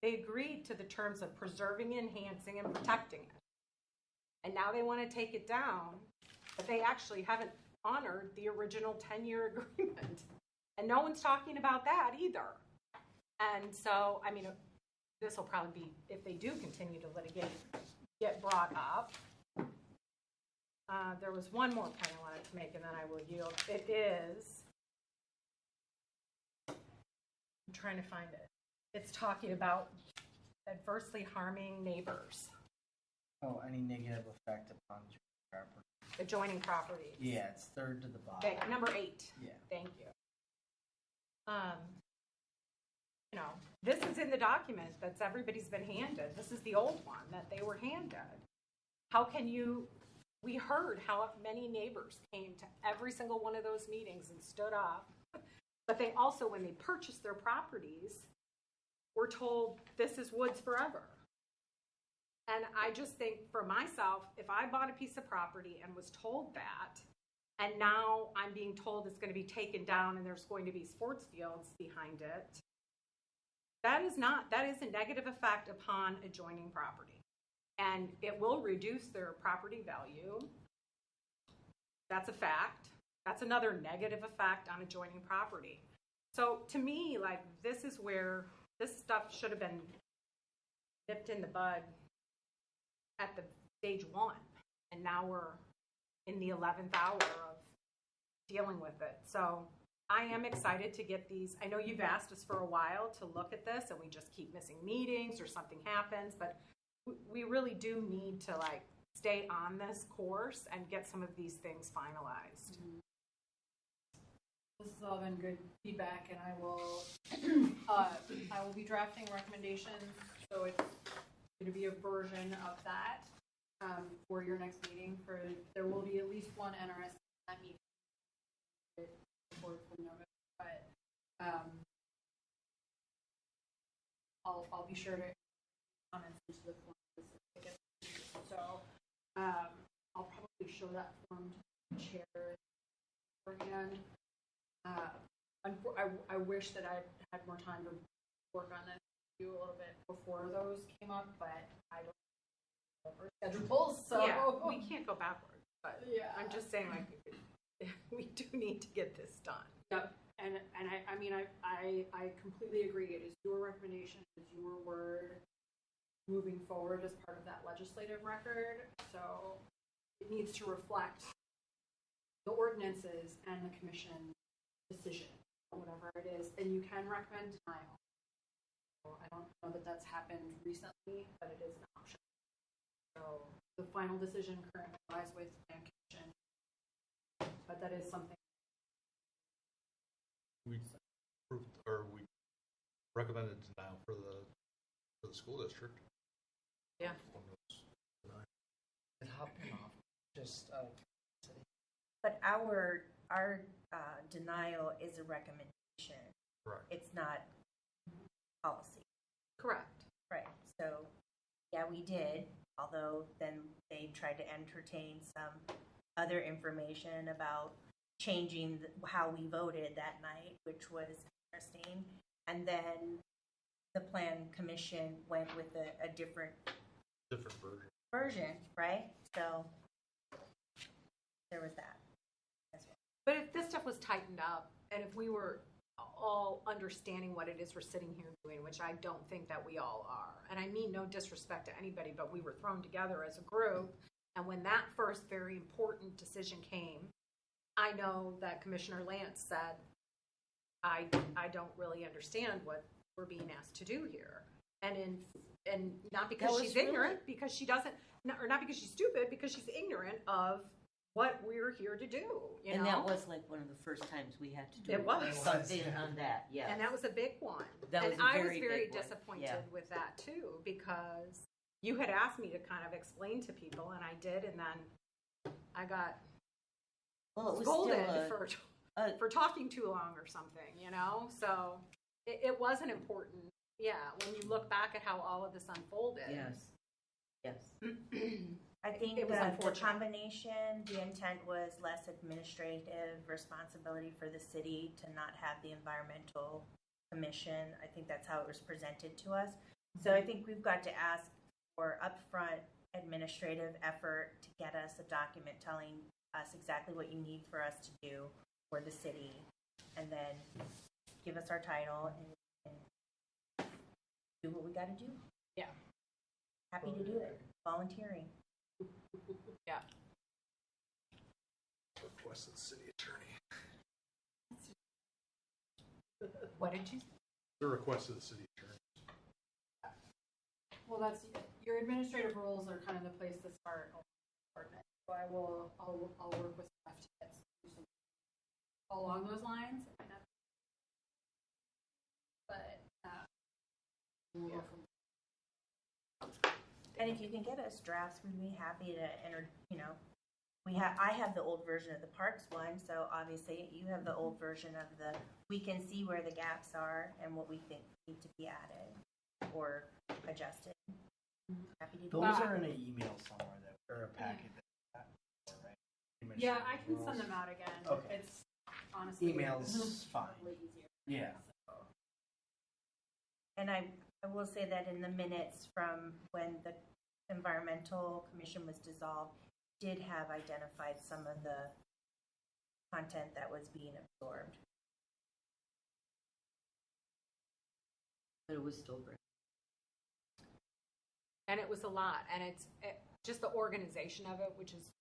Speaker 14: they agreed to the terms of preserving, enhancing, and protecting it. And now they want to take it down, but they actually haven't honored the original 10-year agreement. And no one's talking about that either. And so, I mean, this will probably be, if they do continue to litigate, get brought up. There was one more point I wanted to make, and then I will yield. It is, I'm trying to find it. It's talking about adversely harming neighbors.
Speaker 1: Oh, any negative effect upon property.
Speaker 14: Adjoining properties.
Speaker 1: Yeah, it's third to the bottom.
Speaker 14: Number 8.
Speaker 1: Yeah.
Speaker 14: Thank you. You know, this is in the document that's everybody's been handed. This is the old one that they were handed. How can you, we heard how many neighbors came to every single one of those meetings and stood up, but they also, when they purchased their properties, were told this is woods forever. And I just think for myself, if I bought a piece of property and was told that, and now I'm being told it's going to be taken down and there's going to be sports fields behind it, that is a negative effect upon adjoining property. And it will reduce their property value. That's a fact. That's another negative effect on adjoining property. So to me, like, this is where this stuff should have been nipped in the bud at the stage 1. And now we're in the 11th hour of dealing with it. So I am excited to get these. I know you've asked us for a while to look at this and we just keep missing meetings or something happens, but we really do need to like stay on this course and get some of these things finalized.
Speaker 4: Mm-hmm. This has all been good feedback, and I will be drafting recommendations. So it's going to be a version of that for your next meeting. There will be at least one NRS that meeting for notice, but I'll be sure to comments into the form. So I'll probably show that form to the chair again. I wish that I'd had more time to work on this a little bit before those came up, but I don't know our schedules, so
Speaker 14: yeah, we can't go backwards. But yeah, I'm just saying, like, we do need to get this done.
Speaker 4: Yep. And I mean I completely agree. It is your recommendation, it is your word moving forward as part of that legislative record. So it needs to reflect the ordinances and the commission decision, whatever it is. And you can recommend denial. So I don't know that that's happened recently, but it is an option. So the final decision currently lies with the commission, but that is something
Speaker 10: we approved, or we recommended denial for the school district.
Speaker 14: Yeah.
Speaker 1: It happened off, just,
Speaker 12: But our denial is a recommendation.
Speaker 10: Correct.
Speaker 12: It's not policy.
Speaker 14: Correct.
Speaker 12: Right. So, yeah, we did, although then they tried to entertain some other information about changing how we voted that night, which was interesting. And then the plan commission went with a different version, right? So there was that as well.
Speaker 14: But if this stuff was tightened up, and if we were all understanding what it is we're sitting here doing, which I don't think that we all are, and I mean no disrespect to anybody, but we were thrown together as a group, and when that first very important decision came, I know that Commissioner Lance said, I don't really understand what we're being asked to do here. And not because she's ignorant, because she doesn't, or not because she's stupid, because she's ignorant of what we're here to do. You
Speaker 2: and
Speaker 14: know?
Speaker 2: that was like one of the first times we had to do
Speaker 14: It was.
Speaker 2: something on that. Yeah,
Speaker 14: and that was a big one.
Speaker 2: That was
Speaker 14: and
Speaker 2: a
Speaker 14: I was
Speaker 2: very
Speaker 14: very
Speaker 2: big one.
Speaker 14: disappointed
Speaker 2: Yeah.
Speaker 14: with that too, because you had asked me to kind of explain to people, and I did, and then I got
Speaker 2: well, it was
Speaker 14: scolded
Speaker 2: still
Speaker 14: for talking too long or something, you know. So it was an important. Yeah, when you look back at how all of this unfolded.
Speaker 2: yes.
Speaker 12: I think
Speaker 14: It was
Speaker 12: the
Speaker 14: unfortunate.
Speaker 12: combination, the intent was less administrative responsibility for the city to not have the environmental commission. I think that's how it was presented to us. So I think we've got to ask for upfront administrative effort to get us a document telling us exactly what you need for us to do for the city, and then give us our title and do what we got to do.
Speaker 14: Yeah.
Speaker 12: Happy to do it. Volunteering.
Speaker 14: Yeah.
Speaker 10: Requested city attorney.
Speaker 14: What did you?
Speaker 10: The request of the city attorney.
Speaker 4: Well, that's, your administrative rules are kind of the place to start ordinance. So I'll work with staff to get some along those lines. It might not be- But, we'll go from
Speaker 12: And if you can get us drafts, we'd be happy to enter, you know, I have the old version of the parks one, so obviously you have the old version of we can see where the gaps are and what we think need to be added or adjusted. Happy to do
Speaker 1: those
Speaker 12: that.
Speaker 1: are in an email somewhere or a packet that, right?
Speaker 4: Yeah, I can send them out again.
Speaker 1: Okay.
Speaker 4: It's honestly
Speaker 1: Email's fine.
Speaker 4: probably easier.
Speaker 1: Yeah.
Speaker 12: And I will say that in the minutes from when the environmental commission was dissolved, did have identified some of the content that was being absorbed.
Speaker 2: But it was still great.
Speaker 14: And it was a lot, and it's just the organization of it, which is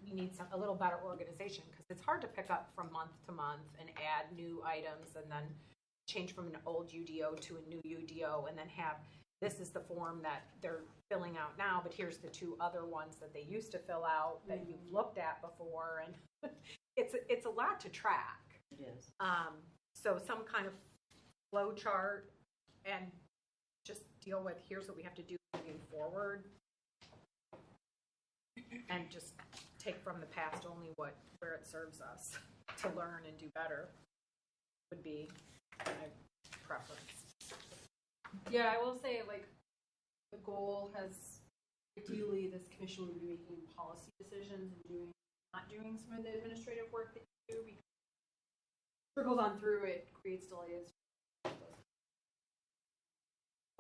Speaker 14: you need a little better organization, because it's hard to pick up from month to month and add new items and then change from an old UDO to a new UDO, and then have, this is the form that they're filling out now, but here's the two other ones that they used to fill out that you've looked at before, and it's a lot to track.
Speaker 2: It is.
Speaker 14: So some kind of flow chart, and just deal with, here's what we have to do moving forward, and just take from the past only where it serves us to learn and do better would be my preference.
Speaker 4: Yeah, I will say, like, the goal has, ideally, this commission would be making policy decisions and not doing some of the administrative work that you do, because it trickles on through, it creates delays.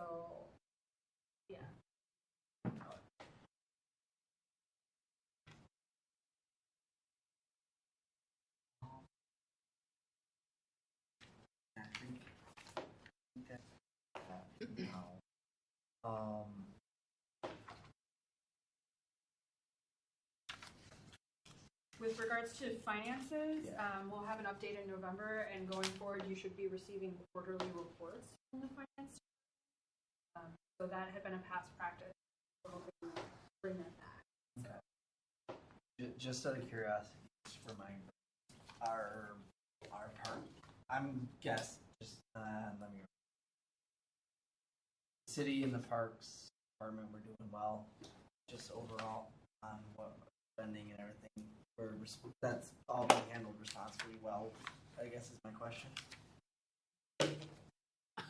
Speaker 4: So, yeah.
Speaker 1: I think that's now.
Speaker 4: With regards to finances,
Speaker 1: Yeah.
Speaker 4: we'll have an update in November, and going forward, you should be receiving quarterly reports from the finance. So that had been a past practice. We're hoping to bring that back.
Speaker 1: Just out of curiosity, just remind our I'm guess just let me. City and the parks department, we're doing well, just overall on what we're spending and everything. That's all being handled responsibly well, I guess is my question.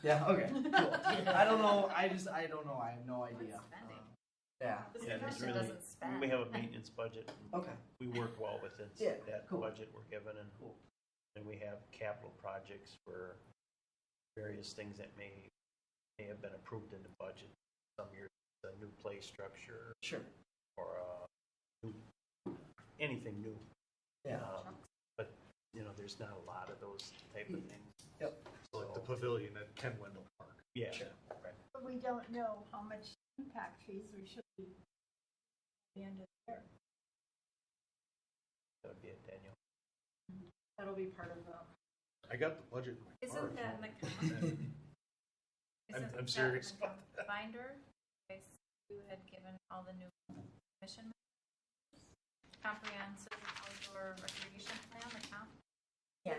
Speaker 1: Yeah. Okay. Cool. I don't know. I don't know. I have no idea.
Speaker 2: spending?
Speaker 1: Yeah.
Speaker 13: Yeah, there's
Speaker 11: It
Speaker 13: really,
Speaker 11: doesn't spend.
Speaker 13: we have a maintenance budget.
Speaker 1: Okay.
Speaker 13: We work well with it,
Speaker 1: Yeah,
Speaker 13: that
Speaker 1: cool.
Speaker 13: budget we're given, and
Speaker 1: Cool.
Speaker 13: and we have capital projects for various things that may have been approved in the budget. Some years, a new play structure,
Speaker 1: Sure.
Speaker 13: or anything new.
Speaker 1: Yeah.
Speaker 13: But, you know, there's not a lot of those type of things.
Speaker 1: Yep.
Speaker 10: So like the pavilion at Ken Wendell Park.
Speaker 13: Yeah.
Speaker 1: Sure.
Speaker 5: But we don't know how much impact fees we should be at the end of the year.
Speaker 13: That would be it, Daniel.
Speaker 4: That'll be part of the.
Speaker 10: I got the budget in my car.
Speaker 11: Isn't that in the calendar?
Speaker 10: I'm
Speaker 11: Isn't that
Speaker 10: serious
Speaker 11: in the
Speaker 10: about that.
Speaker 11: binder? Okay, so you had given all the new mission comprehensive outdoor recreation plan, the comp.
Speaker 12: Yeah.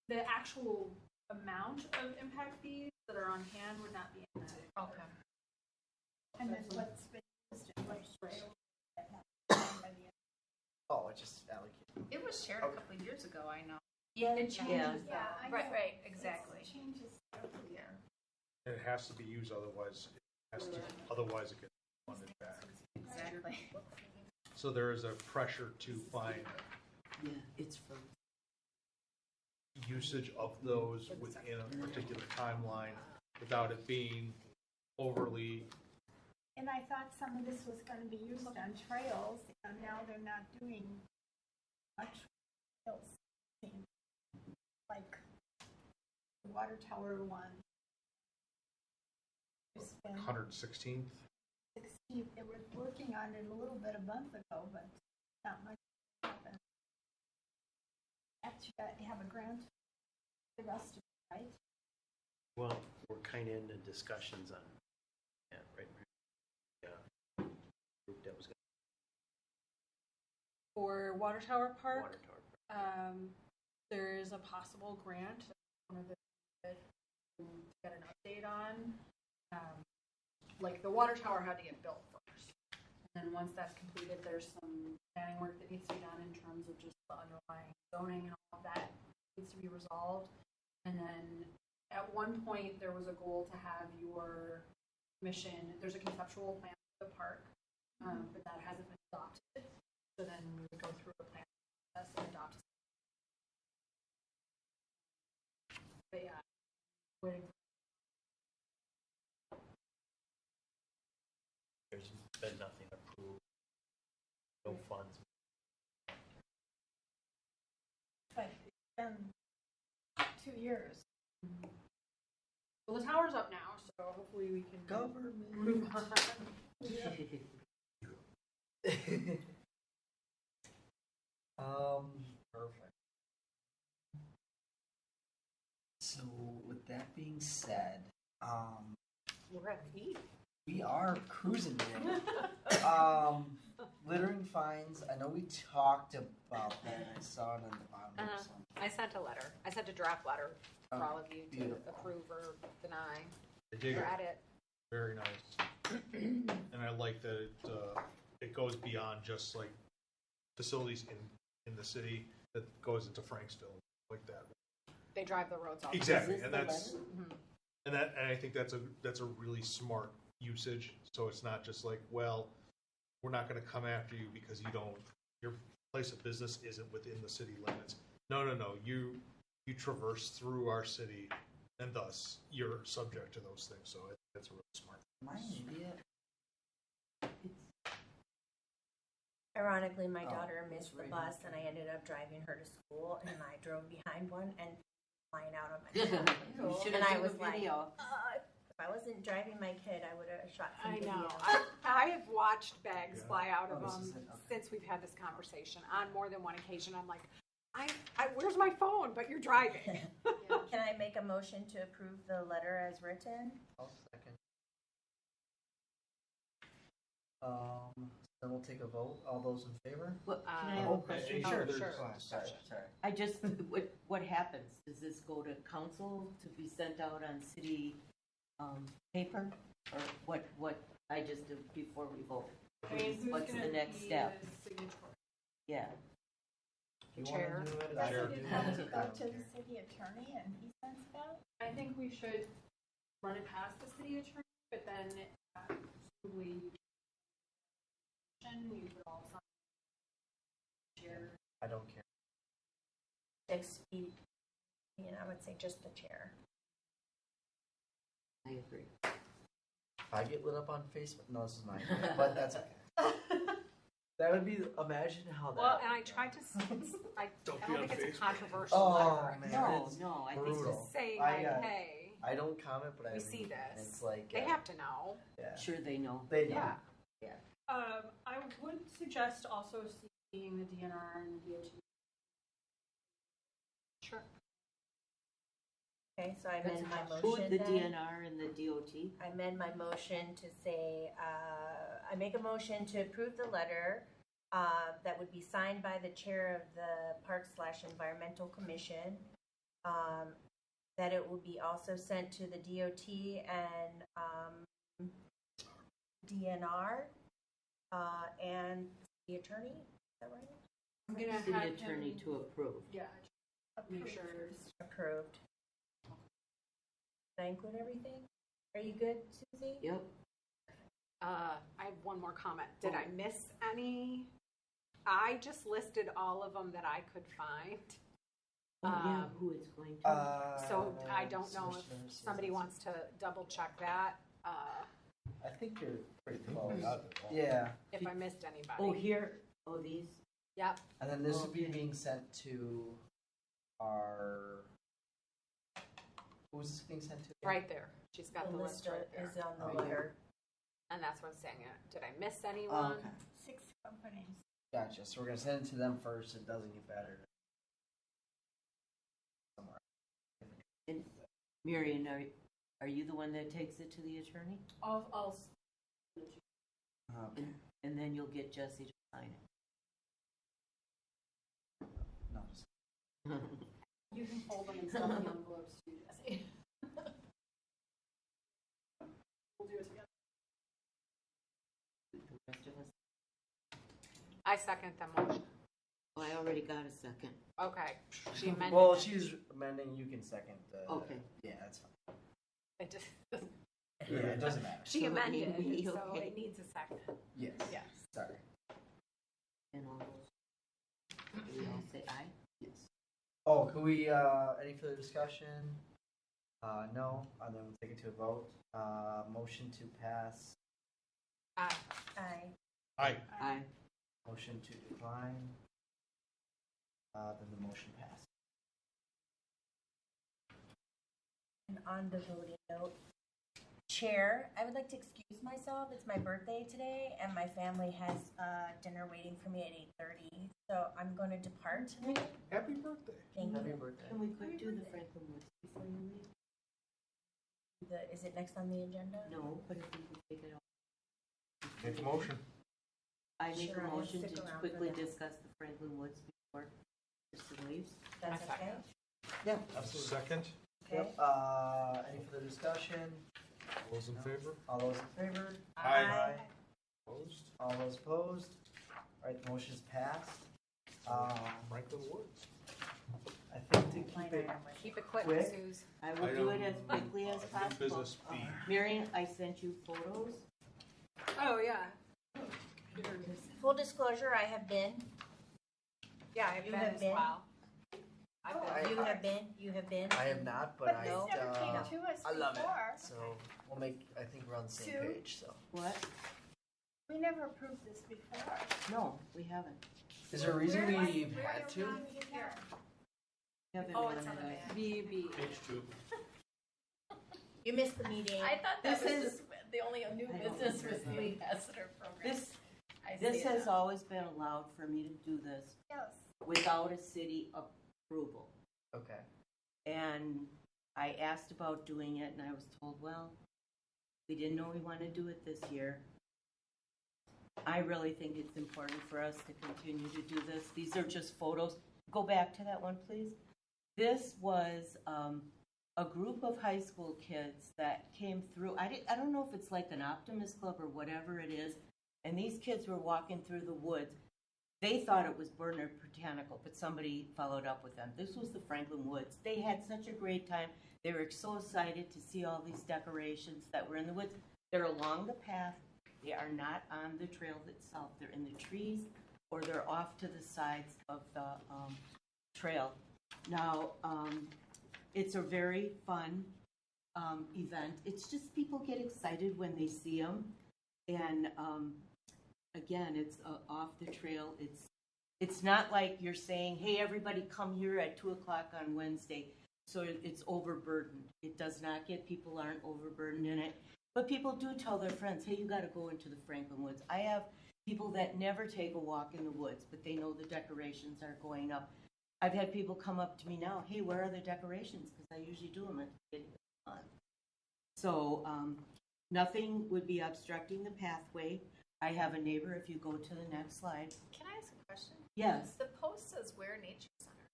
Speaker 4: The actual amount of impact fees that are on hand would not be in that.
Speaker 11: Okay.
Speaker 5: And then what's been listed, what's trail that happened by the end.
Speaker 1: Oh, it just allocated.
Speaker 11: It was shared a couple of years ago, I know.
Speaker 5: Yeah,
Speaker 11: It changes
Speaker 5: yeah,
Speaker 11: though.
Speaker 5: I
Speaker 11: Right,
Speaker 5: know.
Speaker 11: right,
Speaker 5: It's-
Speaker 11: exactly.
Speaker 5: it changes every year.
Speaker 10: And it has to be used, otherwise it gets funded back.
Speaker 11: Exactly.
Speaker 10: So there is a pressure to find
Speaker 2: Yeah, it's from.
Speaker 10: usage of those within a particular timeline without it being overly.
Speaker 5: And I thought some of this was gonna be used on trails, and now they're not doing much trails. Like the water tower one. It's been
Speaker 10: 116th.
Speaker 5: 16, they were working on it a little bit a month ago, but not much happened. After you got to have a grant, the rest of it, right?
Speaker 13: Well, we're kind of in the discussions on, yeah, right, group that was going
Speaker 4: For Water Tower
Speaker 13: to
Speaker 4: Park,
Speaker 13: water tower.
Speaker 4: there is a possible grant. One of the that we get an update on. Like the water tower had to get built first, and then once that's completed, there's some planning work that needs to be done in terms of just the underlying zoning and all of that needs to be resolved. And then at one point, there was a goal to have your mission. There's a conceptual plan for the park, but that hasn't been adopted. So then we would go through a plan process and adopt. But yeah, waiting.
Speaker 13: There's been nothing approved, no funds.
Speaker 5: But it's been 2 years.
Speaker 4: Well, the tower's up now, so hopefully we can
Speaker 1: Government.
Speaker 4: move on.
Speaker 1: Perfect. So with that being said,
Speaker 14: We're at the
Speaker 1: we are cruising today. Littering fines. I know we talked about that. I saw it on the bottom. of
Speaker 14: Uh-huh.
Speaker 1: some-
Speaker 14: I sent a letter. I sent a draft letter for all of you to
Speaker 1: Beautiful.
Speaker 14: approve or deny.
Speaker 10: They dig
Speaker 14: You're
Speaker 10: it.
Speaker 14: at it.
Speaker 10: Very nice. And I like that it goes beyond just like facilities in the city that goes into Franksville like that.
Speaker 14: They drive the roads all.
Speaker 10: Exactly,
Speaker 2: Is this
Speaker 10: and
Speaker 2: the
Speaker 10: that's
Speaker 2: letter?
Speaker 10: and I think that's a really smart usage. So it's not just like, well, we're not going to come after you because your place of business isn't within the city limits. No. You traverse through our city, and thus you're subject to those things. So I think that's a really smart.
Speaker 1: Am I an idiot?
Speaker 12: Ironically, my
Speaker 1: Oh,
Speaker 12: daughter
Speaker 1: it's
Speaker 12: missed the
Speaker 1: right
Speaker 12: bus,
Speaker 1: here.
Speaker 12: and I ended up driving her to school, and I drove behind one and flying out on my car.
Speaker 2: You should
Speaker 12: And
Speaker 2: have
Speaker 12: I
Speaker 2: done
Speaker 12: was
Speaker 2: a
Speaker 12: like,
Speaker 2: video.
Speaker 12: if I wasn't driving my kid, I would have shot some
Speaker 14: I
Speaker 12: video.
Speaker 14: know. I have watched bags
Speaker 10: Yeah.
Speaker 14: fly out
Speaker 1: Oh,
Speaker 14: of
Speaker 1: this
Speaker 14: them
Speaker 1: is it? Okay.
Speaker 14: since we've had this conversation on more than one occasion. I'm like, where's my phone? But you're driving.
Speaker 12: Can I make a motion to approve the letter as written?
Speaker 1: I'll second. Then we'll take a vote. All those in favor?
Speaker 2: What, can I have
Speaker 10: Oh,
Speaker 2: a question?
Speaker 10: sure.
Speaker 1: There's-
Speaker 14: sure.
Speaker 1: Sorry, sorry.
Speaker 2: I just, what happens? Does this go to council to be sent out on city paper? Or what I just did before we vote?
Speaker 4: I mean, who's
Speaker 2: What's
Speaker 4: gonna
Speaker 2: the next
Speaker 4: be
Speaker 2: step?
Speaker 4: the signatory?
Speaker 2: Yeah.
Speaker 1: You
Speaker 14: Chair.
Speaker 1: want to do it?
Speaker 12: Does
Speaker 1: Sure.
Speaker 12: it
Speaker 1: I
Speaker 12: have to
Speaker 1: don't
Speaker 12: go to
Speaker 1: care.
Speaker 12: the city attorney and he sends it out?
Speaker 4: I think we should run it past the city attorney, but then we would all sign. Chair.
Speaker 1: I don't care.
Speaker 12: I would say just the chair.
Speaker 2: I agree.
Speaker 1: I get lit up on Facebook. No, this is mine. But that's okay. That would be, imagine how that.
Speaker 14: Well, and I tried to, I
Speaker 10: Don't
Speaker 14: don't
Speaker 10: be
Speaker 14: think
Speaker 10: on
Speaker 14: it's a
Speaker 10: Facebook.
Speaker 14: controversial
Speaker 1: Oh,
Speaker 14: letter.
Speaker 1: man.
Speaker 2: No,
Speaker 1: it's
Speaker 2: no, I think
Speaker 1: brutal.
Speaker 14: Just saying
Speaker 1: I
Speaker 14: like,
Speaker 1: got-
Speaker 14: hey,
Speaker 1: I don't comment, but I
Speaker 14: we
Speaker 1: read
Speaker 14: see
Speaker 1: it, and
Speaker 14: this.
Speaker 1: It's like
Speaker 14: They have to know.
Speaker 1: Yeah.
Speaker 2: sure they know.
Speaker 1: They know.
Speaker 14: Yeah.
Speaker 4: I would suggest also seeing the DNR and the DOT.
Speaker 14: Sure.
Speaker 12: Okay, so I amend my
Speaker 2: Who,
Speaker 12: motion
Speaker 2: the
Speaker 12: then.
Speaker 2: DNR and the DOT?
Speaker 12: I amend my motion to say, I make a motion to approve the letter that would be signed by the chair of the Park/Environmental Commission, that it will be also sent to the DOT and DNR and the attorney. Is that right?
Speaker 4: I'm gonna
Speaker 2: City
Speaker 4: have
Speaker 2: attorney
Speaker 4: him,
Speaker 2: to approve.
Speaker 4: yeah, make sure it's
Speaker 12: Approved. Did I include everything? Are you good, Susie?
Speaker 2: Yep.
Speaker 14: I have one more comment. Did I miss any? I just listed all of them that I could find.
Speaker 2: Oh, yeah, who it's going to.
Speaker 14: So I don't know if somebody wants to double check that,
Speaker 1: I think you're pretty close.
Speaker 10: Got it all.
Speaker 1: Yeah.
Speaker 14: if I missed anybody.
Speaker 2: Oh, here, oh, these?
Speaker 14: Yep.
Speaker 1: And then this would be
Speaker 2: Okay.
Speaker 1: being sent to our. Who's this being sent to?
Speaker 14: Right there. She's got the list right
Speaker 12: is
Speaker 14: there.
Speaker 12: on the
Speaker 1: Okay.
Speaker 12: letter.
Speaker 14: And that's what I'm saying. Did I miss anyone?
Speaker 1: Okay.
Speaker 12: 6 companies.
Speaker 1: Gotcha. So we're gonna send it to them first. It doesn't get better. Somewhere.
Speaker 2: And Marion, are you the one that takes it to the attorney?
Speaker 4: I'll
Speaker 1: Okay.
Speaker 2: And then you'll get Jesse to sign
Speaker 1: No, just-
Speaker 2: it.
Speaker 4: you can fold them and stuff the envelopes too, Jesse. We'll do it together.
Speaker 2: The rest of us.
Speaker 14: I second the motion.
Speaker 2: Oh, I already got a second.
Speaker 14: Okay. She amended
Speaker 1: Well,
Speaker 14: it.
Speaker 1: she's amending. You can second.
Speaker 2: Okay.
Speaker 1: Yeah, that's fine.
Speaker 14: It just,
Speaker 1: Yeah, it doesn't matter.
Speaker 14: she
Speaker 2: So
Speaker 14: amended
Speaker 2: we-
Speaker 14: it, so
Speaker 2: okay.
Speaker 14: it needs a second.
Speaker 1: Yes.
Speaker 14: Yes.
Speaker 1: Sorry.
Speaker 2: And all those. Do we all say aye?
Speaker 1: Yes. Oh, can we? Any further discussion? No. And then we'll take it to a vote. Motion to pass.
Speaker 14: Aye.
Speaker 12: Aye.
Speaker 10: Aye.
Speaker 2: Aye.
Speaker 1: Motion to decline. Then the motion passed.
Speaker 12: And on the voting note, Chair, I would like to excuse myself. It's my birthday today, and my family has dinner waiting for me at 8:30. So I'm going to depart tonight.
Speaker 10: Happy birthday.
Speaker 12: Thank
Speaker 1: Happy
Speaker 12: you.
Speaker 1: birthday.
Speaker 2: Can we quick do the Franklin Woods before you leave?
Speaker 12: Is it next on the agenda?
Speaker 2: No, but if we can take it off.
Speaker 10: Make a motion.
Speaker 2: I make
Speaker 12: Sure,
Speaker 2: a
Speaker 12: I'll
Speaker 2: motion
Speaker 12: stick
Speaker 2: to
Speaker 12: around for
Speaker 2: quickly
Speaker 12: that.
Speaker 2: discuss the Franklin Woods before Kristen leaves.
Speaker 12: That's
Speaker 14: I
Speaker 12: okay.
Speaker 14: second.
Speaker 1: Yeah, absolutely.
Speaker 10: Second.
Speaker 12: Okay.
Speaker 1: Yep. Any further discussion?
Speaker 10: All those in favor?
Speaker 1: All those in favor?
Speaker 10: Aye. Opposed?
Speaker 1: All those opposed? All right, the motion is passed.
Speaker 10: Franklin Woods.
Speaker 1: I think to keep it
Speaker 14: Keep it quick,
Speaker 1: Quick.
Speaker 14: Suze.
Speaker 2: I will do it as quickly as
Speaker 10: New
Speaker 2: possible.
Speaker 10: business B.
Speaker 2: Marion, I sent you photos.
Speaker 14: Oh, yeah.
Speaker 12: Full disclosure, I have been.
Speaker 14: Yeah, I've
Speaker 12: You
Speaker 14: been
Speaker 12: have
Speaker 14: as
Speaker 12: been?
Speaker 14: well. I've been.
Speaker 12: You have been. You have been.
Speaker 1: I have not, but I.
Speaker 12: this never came
Speaker 1: to
Speaker 12: us
Speaker 1: I love
Speaker 12: before.
Speaker 1: it. So we'll make. I think we're on the same
Speaker 12: Sue?
Speaker 1: page. So
Speaker 2: What?
Speaker 12: We never approved this before.
Speaker 2: No, we haven't.
Speaker 1: is there a reason we had to?
Speaker 2: Haven't
Speaker 4: Oh,
Speaker 2: on
Speaker 4: it's on the
Speaker 2: the-
Speaker 4: back.
Speaker 14: BB.
Speaker 9: Page 2.
Speaker 12: You missed the meeting.
Speaker 6: I thought
Speaker 2: This
Speaker 6: that was
Speaker 2: is-
Speaker 6: just the only new
Speaker 2: I don't
Speaker 6: business
Speaker 2: know.
Speaker 6: was the ambassador program.
Speaker 2: This,
Speaker 6: I see
Speaker 2: this
Speaker 6: it
Speaker 2: has
Speaker 6: now.
Speaker 2: always been allowed for me to do this
Speaker 12: Yes.
Speaker 2: without a city approval.
Speaker 1: Okay.
Speaker 2: And I asked about doing it and I was told, well, we didn't know we wanted to do it this year. I really think it's important for us to continue to do this. These are just photos. Go back to that one, please. This was a group of high school kids that came through. I don't know if it's like an Optimist Club or whatever it is, and these kids were walking through the woods. They thought it was Bernard Botanical, but somebody followed up with them. This was the Franklin Woods. They had such a great time. They were so excited to see all these decorations that were in the woods. They're along the path. They are not on the trail itself. They're in the trees, or they're off to the sides of the trail. Now, it's a very fun event. It's just people get excited when they see them. And again, it's off the trail. It's not like you're saying, hey, everybody come here at 2 o'clock on Wednesday. So it's overburdened. It does not get, people aren't overburdened in it. But people do tell their friends, hey, you got to go into the Franklin Woods. I have people that never take a walk in the woods, but they know the decorations are going up. I've had people come up to me now, hey, where are the decorations? Because I usually do them at the beginning of the month. So nothing would be obstructing the pathway. I have a neighbor, if you go to the next slide.
Speaker 11: Can I ask a question?
Speaker 2: Yes.
Speaker 11: The post says Ware Nature Center.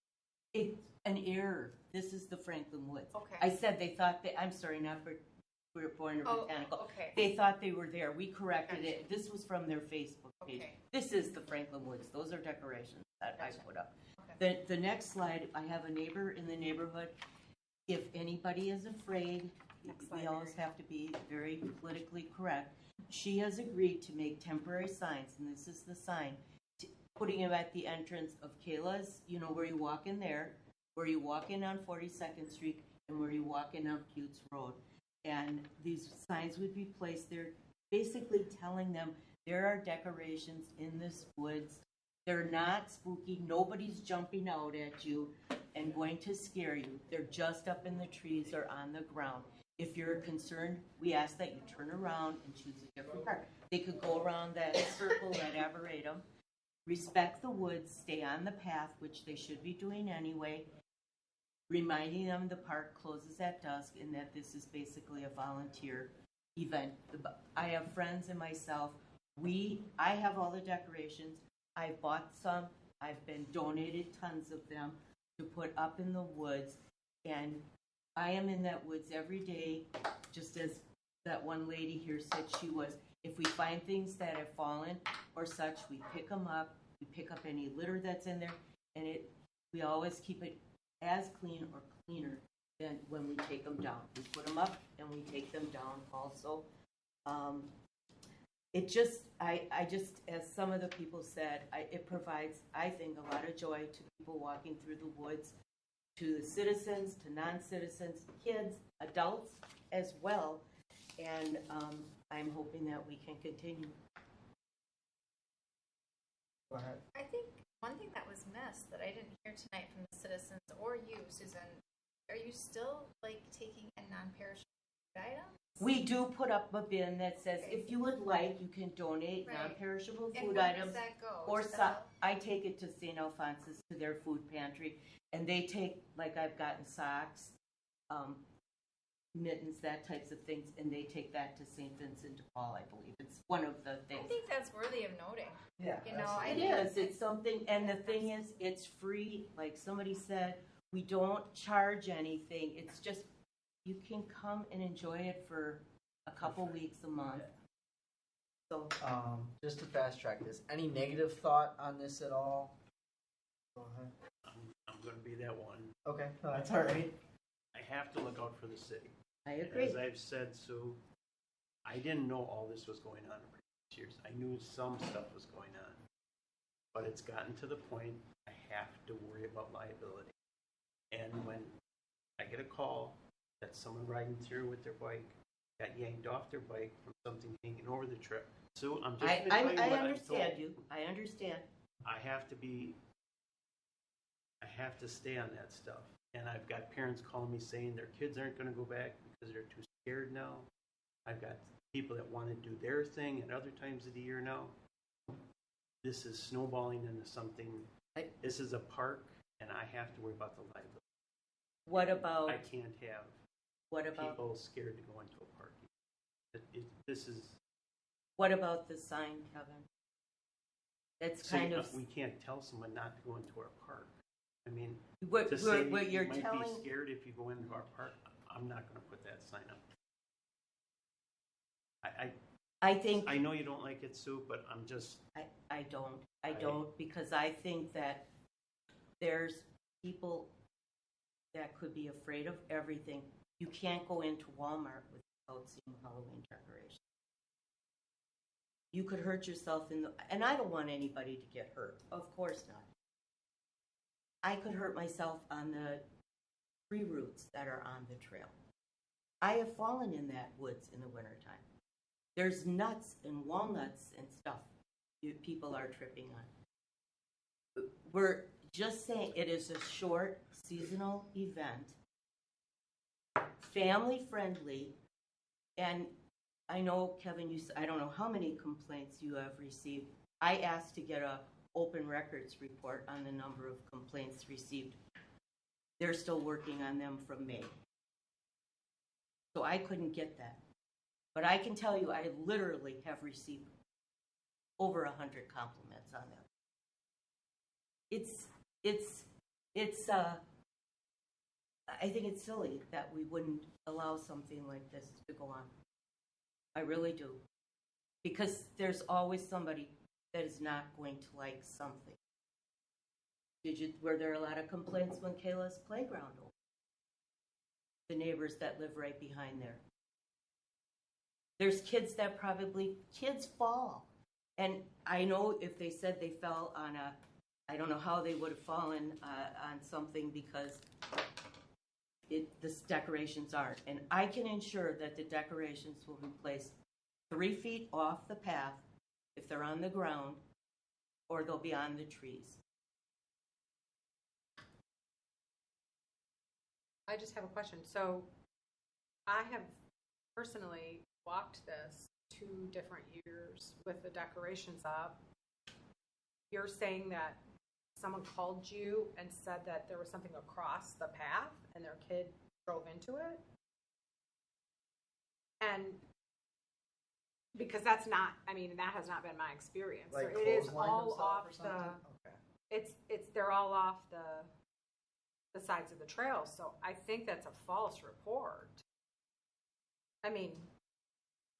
Speaker 2: It's an error. This is the Franklin Woods.
Speaker 11: Okay.
Speaker 2: I said they thought that, I'm sorry, not for Bernard Botanical.
Speaker 11: Okay.
Speaker 2: They thought they were there. We corrected it. This was from their Facebook page.
Speaker 11: Okay.
Speaker 2: This is the Franklin Woods. Those are decorations that
Speaker 11: Gotcha.
Speaker 2: I put up.
Speaker 11: Okay.
Speaker 2: The next slide, I have a neighbor in the neighborhood. If anybody is afraid,
Speaker 11: Next slide,
Speaker 2: we always
Speaker 11: Mary.
Speaker 2: have to be very politically correct. She has agreed to make temporary signs, and this is the sign, putting them at the entrance of Kayla's, you know, where you walk in there, where you walk in on 42nd Street, and where you walk in on Butts Road. And these signs would be placed there, basically telling them there are decorations in this woods. They're not spooky. Nobody's jumping out at you and going to scare you. They're just up in the trees or on the ground. If you're concerned, we ask that you turn around and choose a different part. They could go around that circle, that arboretum, respect the woods, stay on the path, which they should be doing anyway, reminding them the park closes at dusk and that this is basically a volunteer event. I have friends and myself. I have all the decorations. I've bought some. I've been donated tons of them to put up in the woods. And I am in that woods every day, just as that one lady here said she was. If we find things that have fallen or such, we pick them up. We pick up any litter that's in there, and we always keep it as clean or cleaner than when we take them down. We put them up and we take them down also. It just, I just, as some of the people said, it provides, I think, a lot of joy to people walking through the woods, to the citizens, to non-citizens, kids, adults as well. And I'm hoping that we can continue.
Speaker 1: Go ahead.
Speaker 11: I think one thing that was missed that I didn't hear tonight from the citizens or you, Susan, are you still like taking in non-perishable items?
Speaker 2: We do put up a bin that says, if you would like, you can donate
Speaker 11: Right.
Speaker 2: non-perishable
Speaker 11: And
Speaker 2: food
Speaker 11: where
Speaker 2: items.
Speaker 11: does that go?
Speaker 2: Or
Speaker 11: To
Speaker 2: so, I take it to St. Alphonsus, to their food pantry, and they take, like I've gotten socks, mittens, that types of things, and they take that to St. Vincent de Paul, I believe. It's one of the
Speaker 11: I
Speaker 2: things.
Speaker 11: think that's worthy of noting.
Speaker 1: Yeah.
Speaker 11: You know, I
Speaker 2: It is, it's something, and the thing is, it's free, like somebody said, we don't charge anything, it's just, you can come and enjoy it for a couple weeks, a month. So,
Speaker 1: Just to fast track this, any negative thought on this at all? Go ahead.
Speaker 13: I'm gonna be that one.
Speaker 1: Okay, no, that's all right.
Speaker 13: I have to look out for the city.
Speaker 2: I agree.
Speaker 13: As I've said, Sue, I didn't know all this was going on in previous years. I knew some stuff was going on. But it's gotten to the point I have to worry about liability. And when I get a call that someone riding through with their bike got yanked off their bike from something hanging over the trip. Sue, I'm just
Speaker 2: I
Speaker 13: gonna tell you what I'm
Speaker 2: understand
Speaker 13: told.
Speaker 2: you, I understand.
Speaker 13: I have to stay on that stuff. And I've got parents calling me saying their kids aren't going to go back because they're too scared now. I've got people that want to do their thing at other times of the year now. This is snowballing into something. This is a park, and I have to worry about the liability.
Speaker 2: What about,
Speaker 13: I can't have
Speaker 2: what about,
Speaker 13: people scared to go into a park. This is
Speaker 2: What about the sign, Kevin? That's kind of,
Speaker 13: We can't tell someone not to go into our park. I mean,
Speaker 2: what,
Speaker 13: to say
Speaker 2: what you're
Speaker 13: you might
Speaker 2: telling,
Speaker 13: be scared if you go into our park, I'm not gonna put that sign up.
Speaker 2: I think,
Speaker 13: I know you don't like it, Sue, but I'm just,
Speaker 2: I don't, because I think that there's people that could be afraid of everything. You can't go into Walmart without seeing Halloween decorations. You could hurt yourself and I don't want anybody to get hurt, of course not. I could hurt myself on the tree roots that are on the trail. I have fallen in that woods in the wintertime. There's nuts and walnuts and stuff people are tripping on. We're just saying it is a short seasonal event, family friendly, and I know, Kevin, I don't know how many complaints you have received. I asked to get a open records report on the number of complaints received. They're still working on them from May. So I couldn't get that. But I can tell you, I literally have received over 100 compliments on them. I think it's silly that we wouldn't allow something like this to go on. I really do. Because there's always somebody that is not going to like something. Were there a lot of complaints when Kayla's playground opened? The neighbors that live right behind there. There's kids fall. And I know if they said they fell on I don't know how they would have fallen on something because the decorations aren't. And I can ensure that the decorations will be placed 3 feet off the path if they're on the ground, or they'll be on the trees.
Speaker 14: I just have a question. So I have personally walked this 2 different years with the decorations up. You're saying that someone called you and said that there was something across the path and their kid drove into it? And because that's not, I mean, that has not been my experience.
Speaker 1: Like
Speaker 14: So it is
Speaker 1: clothesline
Speaker 14: all
Speaker 1: themselves
Speaker 14: off
Speaker 1: or something? Okay.
Speaker 14: they're all off the sides of the trail. So I think that's a false report. I mean,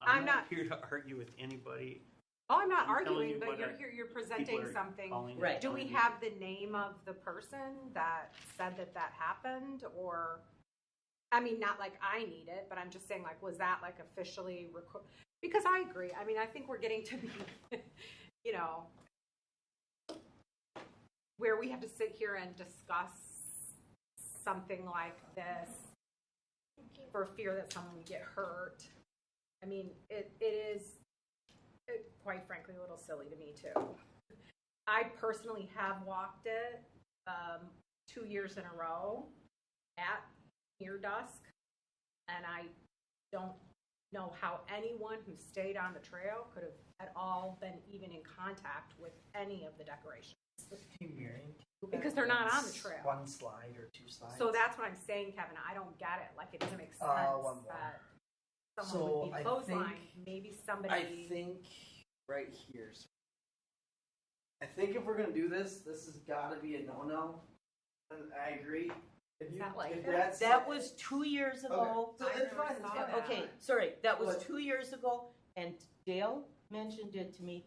Speaker 14: I'm not
Speaker 13: here to argue with anybody.
Speaker 14: Oh, I'm not
Speaker 13: I'm telling
Speaker 14: arguing,
Speaker 13: you
Speaker 14: but
Speaker 13: what
Speaker 14: you're presenting
Speaker 13: are
Speaker 14: something.
Speaker 13: calling
Speaker 2: Right.
Speaker 14: Do we have the name of the person that said that happened? Or, I mean, not like I need it, but I'm just saying, like, was that like officially because I agree. I mean, I think we're getting to be, you know, where we have to sit here and discuss something like this for fear that someone would get hurt. I mean, it is, quite frankly, a little silly to me too. I personally have walked it 2 years in a row at near dusk, and I don't know how anyone who stayed on the trail could have at all been even in contact with any of the decorations. Because they're not on the trail.
Speaker 1: One slide or 2 slides.
Speaker 14: So that's what I'm saying, Kevin. I don't get it. Like, it doesn't make sense
Speaker 1: one more.
Speaker 14: that someone
Speaker 1: So
Speaker 14: would be
Speaker 1: I
Speaker 14: clotheslined.
Speaker 1: think-
Speaker 14: Maybe somebody.
Speaker 1: I think right here. So I think if we're gonna do this, this has got to be a no-no. And I agree. If you,
Speaker 14: that like
Speaker 1: if
Speaker 14: that?
Speaker 2: That was 2 years ago.
Speaker 1: Okay. So it's fine. It's fine.
Speaker 2: Okay, sorry, that was
Speaker 1: What?
Speaker 2: 2 years ago, and Dale mentioned it to me.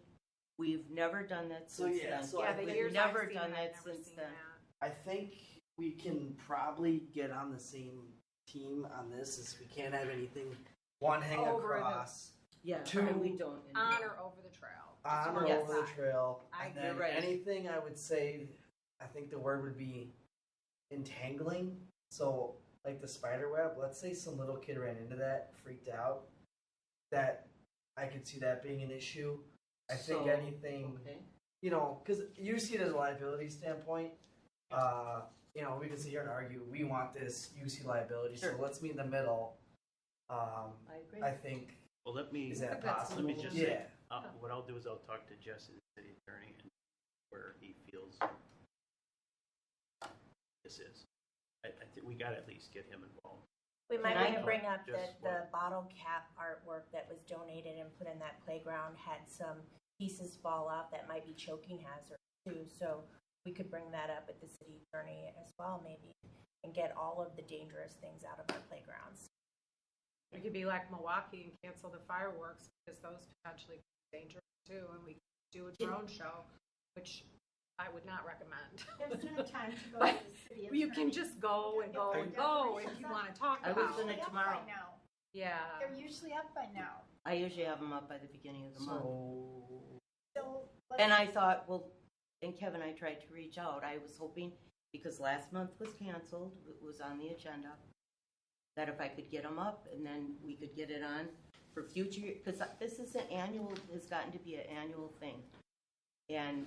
Speaker 2: We've never done that
Speaker 1: So,
Speaker 2: since
Speaker 1: yeah,
Speaker 2: then.
Speaker 1: so
Speaker 14: Yeah,
Speaker 1: I
Speaker 14: the
Speaker 1: think-
Speaker 14: years
Speaker 2: never
Speaker 14: I've seen
Speaker 2: done
Speaker 14: it,
Speaker 2: that
Speaker 14: I've never
Speaker 2: since
Speaker 14: seen
Speaker 2: then.
Speaker 14: that.
Speaker 1: I think we can probably get on the same team on this. Is we can't have anything one hang
Speaker 14: Over the-
Speaker 1: across,
Speaker 2: Yeah,
Speaker 1: Two-
Speaker 2: and we don't.
Speaker 14: On or over the trail.
Speaker 1: on or
Speaker 2: Yes.
Speaker 1: over the trail,
Speaker 14: I
Speaker 1: and
Speaker 14: agree.
Speaker 1: then
Speaker 2: Right.
Speaker 1: anything I would say, I think the word would be entangling. So like the spider web. Let's say some little kid ran into that, freaked out. That I could see that being an issue. I think
Speaker 2: So,
Speaker 1: anything.
Speaker 2: Okay.
Speaker 1: You know, because you see it as a liability standpoint. You know, we can sit here and argue, we want this, you see liability,
Speaker 2: Sure.
Speaker 1: so let's meet in the middle.
Speaker 2: I agree.
Speaker 1: I think,
Speaker 13: Well, let me,
Speaker 1: is that
Speaker 14: That's
Speaker 1: possible?
Speaker 13: let me just
Speaker 1: Yeah.
Speaker 13: say, what I'll do is I'll talk to Jesse, the city attorney, and where he feels this is. I think we got to at least get him involved.
Speaker 12: We might
Speaker 2: Can I-
Speaker 12: want to bring up
Speaker 13: Just
Speaker 12: that the bottle cap artwork that was donated and put in that playground had some pieces fall off that might be choking hazard too. So we could bring that up with the city attorney as well, maybe, and get all of the dangerous things out of our playgrounds.
Speaker 14: It could be like Milwaukee and cancel the fireworks because those potentially could be dangerous too, and we could do a drone show, which I would not recommend.
Speaker 6: There's no time to go
Speaker 14: But
Speaker 6: to the city
Speaker 14: you can
Speaker 6: attorney.
Speaker 14: just go and go and go if you want to talk
Speaker 2: I was
Speaker 14: about
Speaker 2: gonna
Speaker 14: it.
Speaker 2: tomorrow.
Speaker 14: Yeah.
Speaker 6: They're usually up by now.
Speaker 2: I usually have them up by the beginning of the month.
Speaker 6: So,
Speaker 2: And I thought, well, and Kevin, I tried to reach out. I was hoping, because last month was canceled, it was on the agenda, that if I could get them up and then we could get it on for future, because this is an annual, has gotten to be an annual thing. And,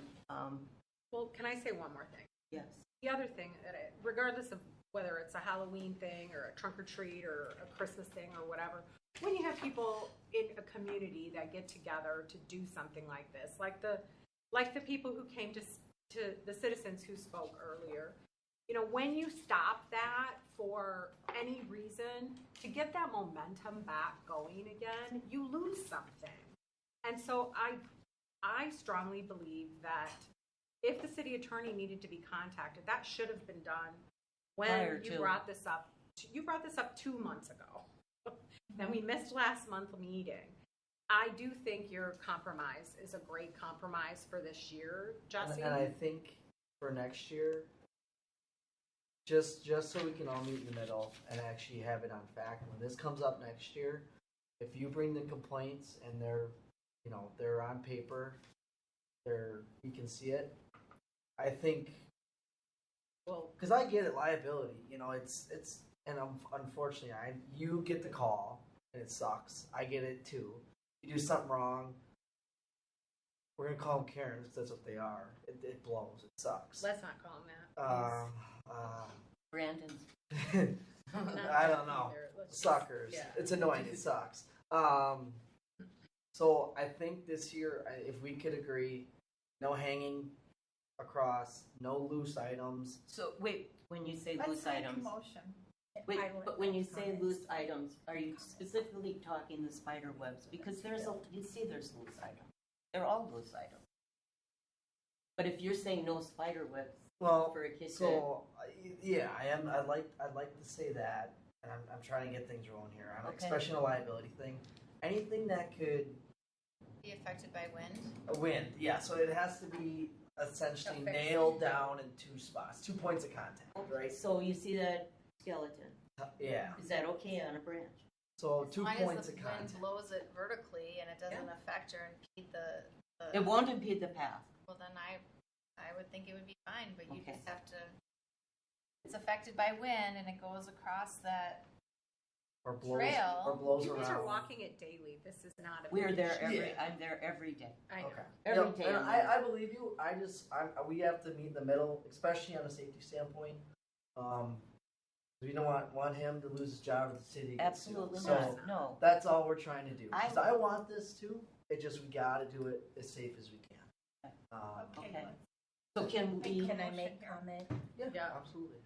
Speaker 14: Well, can I say one more thing?
Speaker 2: yes,
Speaker 14: The other thing, regardless of whether it's a Halloween thing or a trunk or treat or a Christmas thing or whatever, when you have people in a community that get together to do something like this, like the people who came to the citizens who spoke earlier, you know, when you stop that for any reason, to get that momentum back going again, you lose something. And so I strongly believe that if the city attorney needed to be contacted, that should have been done when
Speaker 2: Prior
Speaker 14: you
Speaker 2: to.
Speaker 14: brought this up. You brought this up 2 months ago. Then we missed last month's meeting. I do think your compromise is a great compromise for this year, Jesse.
Speaker 1: And I think for next year, just so we can all meet in the middle and actually have it on fact, when this comes up next year, if you bring the complaints and they're on paper, you can see it. I think,
Speaker 14: Well,
Speaker 1: because I get it, liability. And unfortunately, you get the call and it sucks. I get it too. You do something wrong, we're gonna call them Karens. That's what they are. It blows. It sucks.
Speaker 14: let's not call him that.
Speaker 2: Brandon's.
Speaker 1: I don't know. Suckers.
Speaker 14: Yeah.
Speaker 1: It's annoying. It sucks. So I think this year, if we could agree, no hanging across, no loose items.
Speaker 2: So, wait, when you say
Speaker 6: let's
Speaker 2: loose
Speaker 6: make a
Speaker 2: items,
Speaker 6: motion.
Speaker 2: wait,
Speaker 12: I would
Speaker 2: but when
Speaker 12: like
Speaker 2: you say
Speaker 12: comments.
Speaker 2: loose items, are you specifically talking the spider webs? Because there's there's loose items. They're all loose items. But if you're saying no spider webs
Speaker 1: Well,
Speaker 2: for a kid to,
Speaker 1: so yeah, I am. I'd like to say that, and I'm trying to get things rolling here.
Speaker 2: Okay.
Speaker 1: Especially on the liability thing. Anything that could
Speaker 5: Be affected by wind?
Speaker 1: wind, yeah. So it has to be essentially
Speaker 5: Affixed.
Speaker 1: nailed down in 2 spots, 2 points of contact, right?
Speaker 2: so you see that skeleton,
Speaker 1: Yeah.
Speaker 2: is that okay on a branch?
Speaker 1: So
Speaker 5: As
Speaker 1: 2
Speaker 5: long
Speaker 1: points
Speaker 5: as
Speaker 1: of
Speaker 5: the
Speaker 1: contact.
Speaker 5: wind blows it vertically and it doesn't affect or impede the
Speaker 2: It won't impede the path.
Speaker 5: well then I would think it would be fine, but you
Speaker 2: Okay.
Speaker 5: just have to, it's affected by wind and it goes across that,
Speaker 1: Or blows,
Speaker 5: trail.
Speaker 1: or blows
Speaker 14: You guys
Speaker 1: around.
Speaker 14: are walking it daily. This is not a
Speaker 2: We're
Speaker 14: big
Speaker 2: there
Speaker 14: issue.
Speaker 2: I'm there every day.
Speaker 14: I know.
Speaker 1: Okay.
Speaker 2: Every
Speaker 1: Yep,
Speaker 2: day
Speaker 1: and
Speaker 2: I'm
Speaker 1: I believe you. We have to meet in the middle, especially on a safety standpoint. We don't want him to lose his job at the city.
Speaker 2: Absolutely
Speaker 1: So
Speaker 2: not, no.
Speaker 1: that's all we're trying to do. 'Cause
Speaker 2: I-
Speaker 1: I want this too. It just we gotta do it as safe as we can.
Speaker 2: Okay. So can we,
Speaker 12: Can I make comment?
Speaker 14: Yeah.
Speaker 1: Absolutely.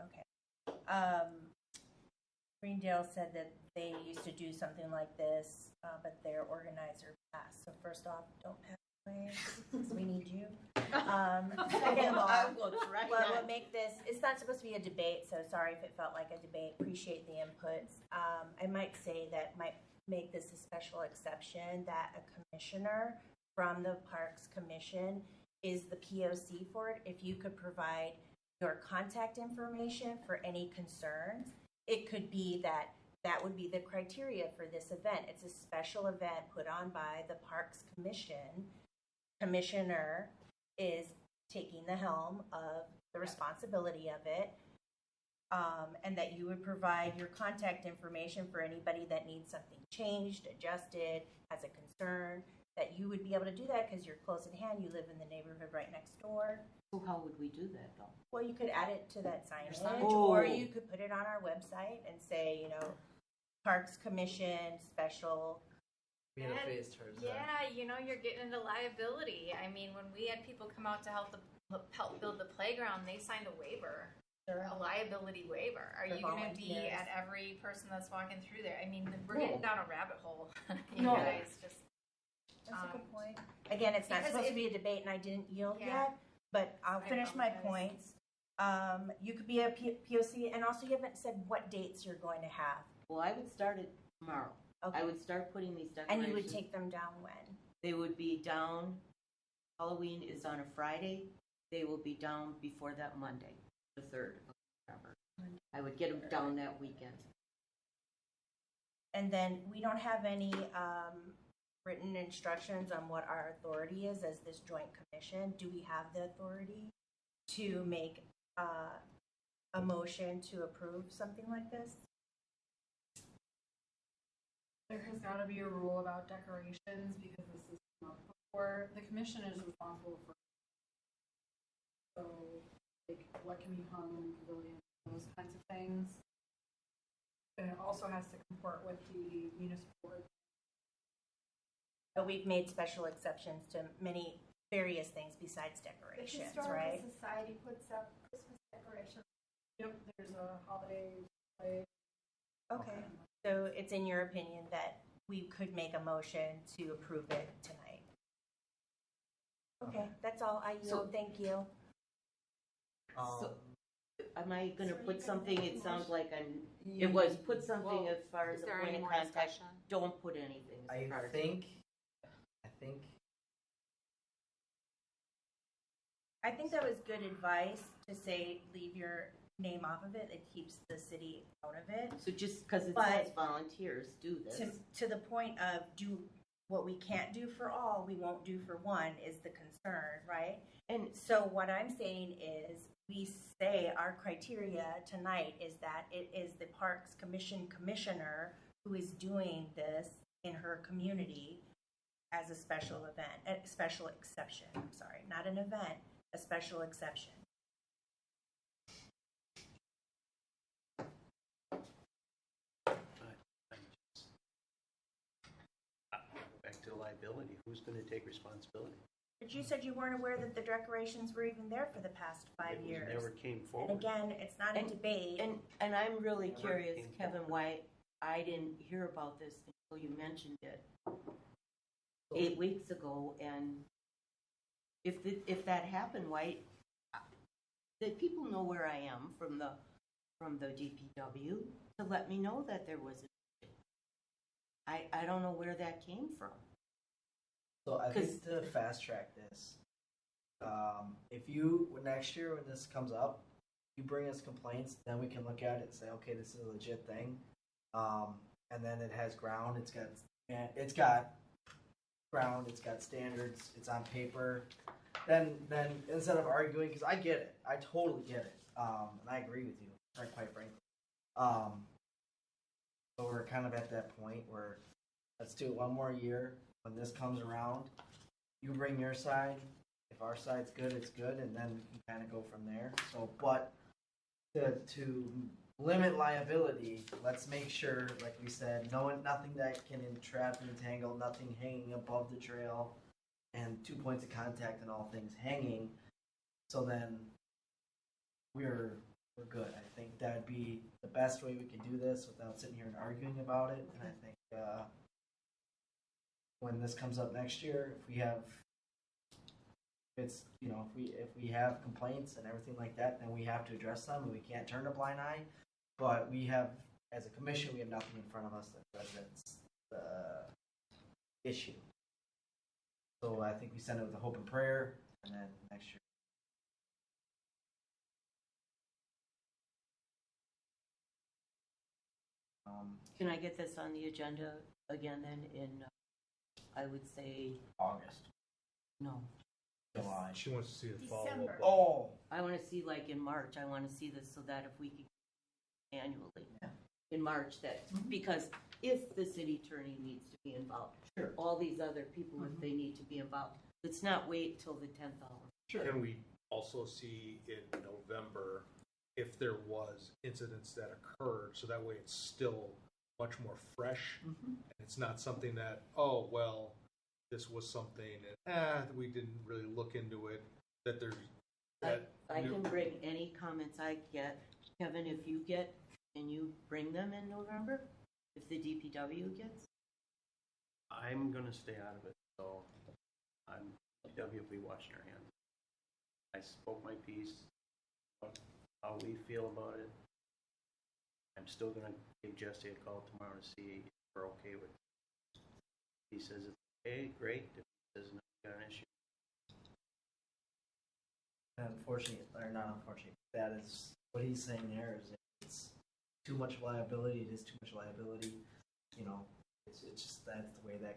Speaker 12: Greendale said that they used to do something like this, but their organizer passed. So first off, don't pass away, because we need you. Second of all,
Speaker 2: I will try
Speaker 12: we'll
Speaker 2: not.
Speaker 12: make this, it's not supposed to be a debate, so sorry if it felt like a debate. Appreciate the inputs. I might say that might make this a special exception, that a commissioner from the Parks Commission is the POC for it. If you could provide your contact information for any concerns, it could be that that would be the criteria for this event. It's a special event put on by the Parks Commission. Commissioner is taking the helm of the responsibility of it, and that you would provide your contact information for anybody that needs something changed, adjusted, has a concern, that you would be able to do that because you're close at hand, you live in the neighborhood right next door.
Speaker 2: So how would we do that though?
Speaker 12: Well, you could add it to that signage,
Speaker 2: signage?
Speaker 12: or
Speaker 2: Oh.
Speaker 12: you could put it on our website and say, Parks Commission special.
Speaker 1: Being a face towards that.
Speaker 5: yeah, you're getting into liability. I mean, when we had people come out to help build the playground, they signed a waiver.
Speaker 11: a liability waiver. Are
Speaker 12: For
Speaker 11: you going to be
Speaker 12: volunteers.
Speaker 11: at every person that's walking through there? I mean, we're
Speaker 1: No.
Speaker 11: getting down a rabbit hole. You
Speaker 1: No.
Speaker 11: guys just.
Speaker 12: That's a good point. Again, it's not
Speaker 11: Because
Speaker 12: supposed to
Speaker 11: if-
Speaker 12: be a debate, and I didn't yield
Speaker 11: Yeah.
Speaker 12: yet, but I'll
Speaker 11: I
Speaker 12: finish my
Speaker 11: apologize.
Speaker 12: points. You could be a POC, and also you haven't said what dates you're going to have.
Speaker 2: Well, I would start it tomorrow.
Speaker 12: Okay.
Speaker 2: I would start putting these
Speaker 12: And
Speaker 2: decorations.
Speaker 12: you would take them down when?
Speaker 2: They would be down, Halloween is on a Friday. They will be down before that Monday, the 3rd of November. I would get them down that weekend.
Speaker 12: And then we don't have any written instructions on what our authority is as this joint commission. Do we have the authority to make a motion to approve something like this?
Speaker 4: There has got to be a rule about decorations because this is come up before. The commission is responsible for, so like what can be hung in the pavilion, those kinds of things. And it also has to comport with the municipal ordinance.
Speaker 12: But we've made special exceptions to many various things besides decorations, right?
Speaker 11: Society puts up Christmas decorations.
Speaker 4: Yep, there's a holiday play.
Speaker 12: Okay. So it's in your opinion that we could make a motion to approve it tonight? Okay, that's all. I
Speaker 2: So-
Speaker 12: yield. Thank you.
Speaker 2: So, am I gonna put something, it sounds like it was, put something
Speaker 14: Well,
Speaker 2: as far as
Speaker 14: is
Speaker 2: a
Speaker 14: there
Speaker 2: point
Speaker 14: any
Speaker 2: of
Speaker 14: more
Speaker 2: contact.
Speaker 14: discussion?
Speaker 2: Don't put anything as far
Speaker 1: I
Speaker 2: as.
Speaker 1: think
Speaker 12: I think that was good advice to say leave your name off of it. It keeps the city out of it.
Speaker 2: So just because it
Speaker 12: But-
Speaker 2: says volunteers, do this.
Speaker 12: To the point of do what we can't do for all, we won't do for one is the concern, right?
Speaker 2: And
Speaker 12: So what I'm saying is we say our criteria tonight is that it is the Parks Commission commissioner who is doing this in her community as a special event, a special exception. I'm sorry, not an event, a special exception.
Speaker 13: Back to liability, who's gonna take responsibility?
Speaker 12: But you said you weren't aware that the decorations were even there for the past 5
Speaker 13: It
Speaker 12: years.
Speaker 13: never came
Speaker 12: And
Speaker 13: forward.
Speaker 12: again, it's not a debate.
Speaker 2: And I'm really
Speaker 13: Never
Speaker 2: curious,
Speaker 13: came
Speaker 2: Kevin,
Speaker 13: forward.
Speaker 2: why I didn't hear about this until you mentioned it 8 weeks ago. And if that happened, why, that people know where I am from the DPW to let me know that there was a. I don't know where that came from.
Speaker 1: so. I
Speaker 2: 'Cause-
Speaker 1: think to fast track this, if you next year when this comes up, you bring us complaints, then we can look at it and say, okay, this is a legit thing. And then it has ground. It's got ground. It's got standards. It's on paper. Then instead of arguing, because I get it, I totally get it, and I agree with you, quite frankly. So we're kind of at that point where let's do it one more year. When this comes around, you bring your side. If our side's good, it's good, and then we can kind of go from there. So, but to limit liability, let's make sure, like we said, nothing that can entrap, entangle, nothing hanging above the trail, and 2 points of contact and all things hanging. So then we're good. I think that'd be the best way we can do this without sitting here and arguing about it. And I think when this comes up next year, if we have, if we have complaints and everything like that, then we have to address them, and we can't turn a blind eye. But we have, as a commission, we have nothing in front of us that represents the issue. So I think we send it with a hope and prayer, and then next year.
Speaker 2: Can I get this on the agenda again then in, I would say,
Speaker 1: August,
Speaker 2: no.
Speaker 1: July.
Speaker 10: She wants to see the follow-up.
Speaker 11: December.
Speaker 1: Oh,
Speaker 2: I want to see like in March, I want to see this so that if we could annually in March that, because if the city attorney needs to be involved,
Speaker 1: Sure.
Speaker 2: all these other people, if they need to be involved, let's not wait till the 10th hour.
Speaker 10: Can we also see in November if there was incidents that occurred, so that way it's still much more fresh, and it's not something that, oh, well, this was something, and we didn't really look into it, that there's
Speaker 2: I can bring any comments I get. Kevin, if you get, can you bring them in November? If the DPW gets?
Speaker 13: I'm gonna stay out of it, so I'm WP washing our hands. I spoke my piece, about how we feel about it. I'm still gonna give Jesse a call tomorrow to see if we're okay with it. If he says it's okay, great. If he says no, we got an issue.
Speaker 1: Unfortunately, or not unfortunately, that is what he's saying there is it's too much liability. It is too much liability. You know, it's just that's the way that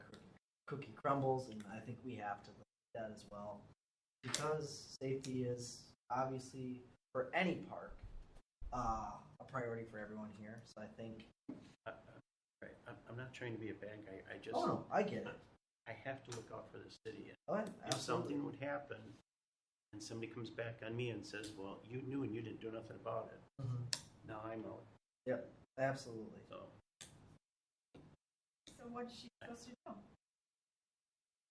Speaker 1: cookie crumbles, and I think we have to look at that as well, because safety is obviously for any park a priority for everyone here. So I think.
Speaker 13: Right. I'm not trying to be a bad guy. I just.
Speaker 1: Oh no, I get it.
Speaker 13: I have to look out for the city.
Speaker 1: Oh,
Speaker 13: If
Speaker 1: absolutely.
Speaker 13: something would happen, and somebody comes back on me and says, "Well, you knew and you didn't do nothing about it," now I'm out.
Speaker 1: Yep, absolutely.
Speaker 13: So.
Speaker 5: So what is she supposed to do?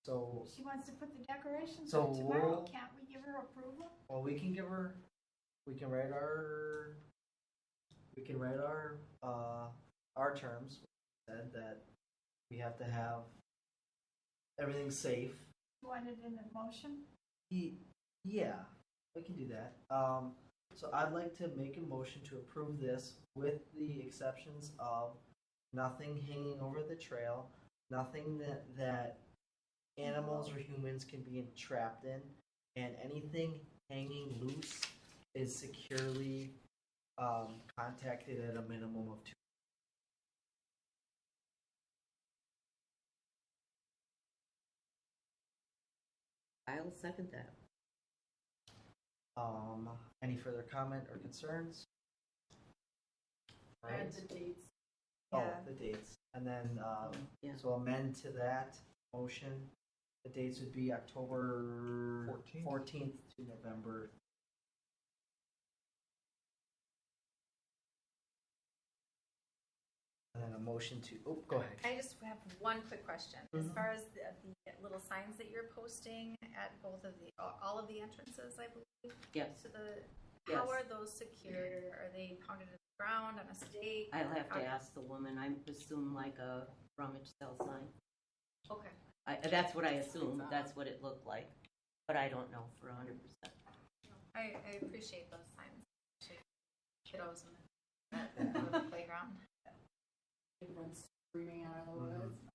Speaker 1: So,
Speaker 5: She wants to put the decorations
Speaker 1: So
Speaker 5: up tomorrow.
Speaker 1: we'll-
Speaker 5: Can't we give her approval?
Speaker 1: well, we can write our terms. Said that we have to have everything safe.
Speaker 5: You want it in a motion?
Speaker 1: Yeah, we can do that. So I'd like to make a motion to approve this with the exceptions of nothing hanging over the trail, nothing that animals or humans can be trapped in, and anything hanging loose is securely contacted at a minimum of 2.
Speaker 2: I'll second that.
Speaker 1: Any further comment or concerns?
Speaker 4: Add
Speaker 1: Right.
Speaker 4: the dates.
Speaker 1: Oh,
Speaker 12: Yeah.
Speaker 1: the dates. And then,
Speaker 2: Yeah.
Speaker 1: so amend to that motion. The dates would be October 14th to November. And then a motion to, oh, go ahead.
Speaker 11: I just have one quick question. As
Speaker 1: Mhm.
Speaker 11: far as the little signs that you're posting at both of all of the entrances, I believe,
Speaker 2: Yes.
Speaker 11: to the,
Speaker 2: Yes.
Speaker 11: how are those secured? Or are they pounded in the ground on a stake?
Speaker 2: I'll have
Speaker 11: How-
Speaker 2: to ask the woman. I assume like a rummage sale sign.
Speaker 11: Okay.
Speaker 2: That's what I assume. That's what it looked like. But I don't know for 100%.
Speaker 11: I appreciate those signs. Kiddos in the playground.
Speaker 4: Everyone's screaming out of the woods.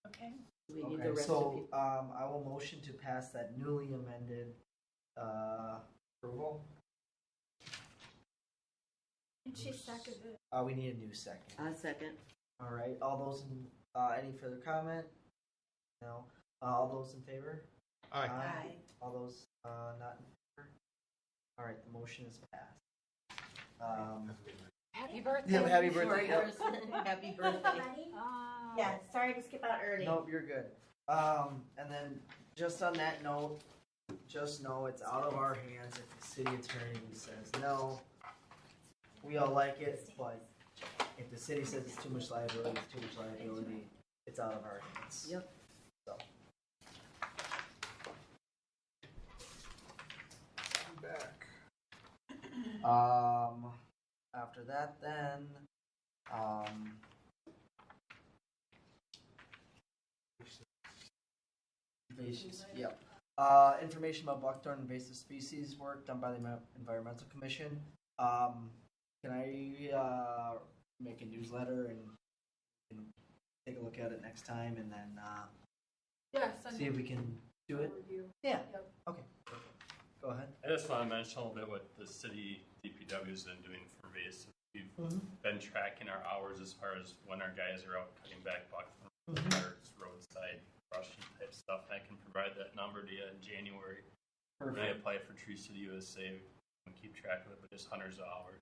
Speaker 5: Okay.
Speaker 2: Do we need the
Speaker 1: Okay,
Speaker 2: rest
Speaker 1: so
Speaker 2: of you?
Speaker 1: I will motion to pass that newly amended approval.
Speaker 5: And she seconded.
Speaker 1: We need a new second.
Speaker 2: A second.
Speaker 1: All right. All those in any further comment? No. All those in favor?
Speaker 10: Aye.
Speaker 12: Aye.
Speaker 1: All those not in favor? All right. The motion is passed.
Speaker 14: Happy birthday.
Speaker 1: Yeah, happy birthday.
Speaker 2: Sorry,
Speaker 1: Yep.
Speaker 2: Kristen. Happy birthday.
Speaker 14: Oh.
Speaker 12: Yeah, sorry to skip out early.
Speaker 1: Nope, you're good. And then just on that note, just know it's out of our hands if the city attorney says no. We all like it, but if the city says it's too much liability, it's too much liability. It's out of our hands.
Speaker 2: Yep.
Speaker 1: So.
Speaker 10: Back.
Speaker 1: After that, then, invasive, yep. Information about buckthorn invasive species work done by the Environmental Commission. Can I make a newsletter and take a look at it next time, and then
Speaker 4: Yes.
Speaker 1: see if we can do it?
Speaker 4: Review.
Speaker 1: Yeah.
Speaker 4: Yep.
Speaker 1: Okay. Go ahead.
Speaker 3: I just want to mention a little bit what the city DPW has been doing for invasive. We've been tracking our hours as far as when our guys are out cutting back buckthorn, parks, roadside, brushing type stuff. And I can provide that number to you in January. When I apply for Tree City USA, we keep track of it, but just hundreds of hours.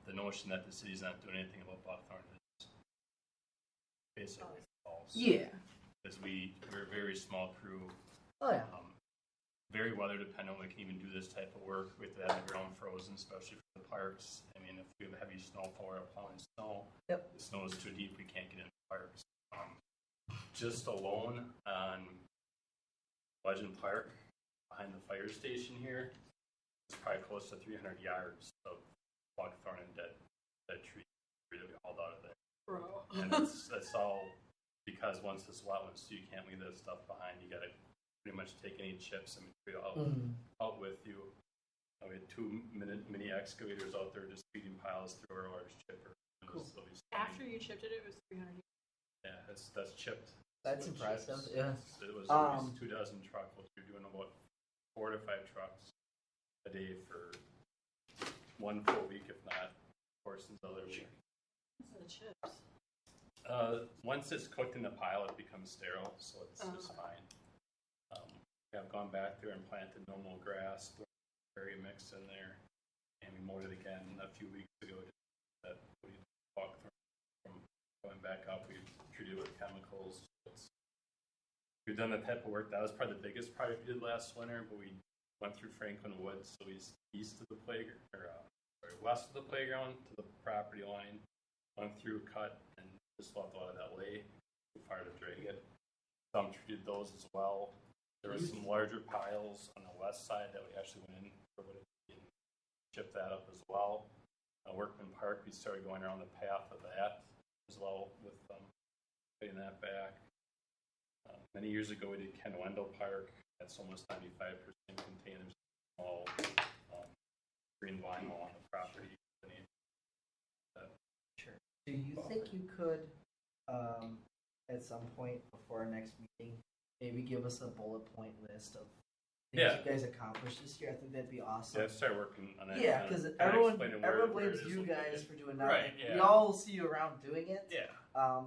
Speaker 3: The notion that the city's not doing anything about buckthorn is basically false.
Speaker 1: Yeah.
Speaker 3: Because we're a very small crew.
Speaker 1: Oh yeah.
Speaker 3: Very weather dependent. We can even do this type of work. We have to have the ground frozen, especially for the parks. I mean, if we have heavy snowfall or plowing snow,
Speaker 1: Yep.
Speaker 3: the snow is too deep, we can't get in parks. Just alone on Legend Park, behind the fire station here, it's probably close to 300 yards of buckthorn and dead tree that we hauled out of there.
Speaker 4: Bro.
Speaker 3: And that's all because once it's wetlands, so you can't leave that stuff behind. You gotta pretty much take any chips and material out with you. We had 2 mini excavators out there just feeding piles through our large chipper.
Speaker 4: Cool. After you chipped it, it was 300.
Speaker 3: Yeah, that's chipped.
Speaker 1: That's
Speaker 3: With
Speaker 1: impressive.
Speaker 3: chips.
Speaker 1: Yeah.
Speaker 3: It was at least 2 dozen truckloads. You're doing about 4 to 5 trucks a day for 1 full week, if not portions of the other week.
Speaker 4: So the chips.
Speaker 3: Once it's cooked in the pile, it becomes sterile, so it's fine. I've gone back there and planted normal grass, berry mix in there, and we mowed it again a few weeks ago. That we walked from going back up, we treated it with chemicals. We've done that type of work. That was probably the biggest project we did last winter, but we went through Franklin Woods, so he's east of the playground, west of the playground to the property line, went through, cut, and just left a lot of that lay. Too far to drag it. Some treated those as well. There were some larger piles on the west side that we actually went in for and chipped that up as well. Workman Park, we started going around the path of that as well with putting that back. Many years ago, we did Ken Wendell Park. That's almost 95% containers, all green vinyl on the property.
Speaker 1: Sure. Do you think you could, at some point before our next meeting, maybe give us a bullet point list of things you guys accomplished this year? I think that'd be awesome.
Speaker 3: Yeah, start working on it.
Speaker 1: Yeah, because everyone blames you guys for doing nothing.
Speaker 3: Right, yeah.
Speaker 1: We all see you around doing it.
Speaker 3: Yeah.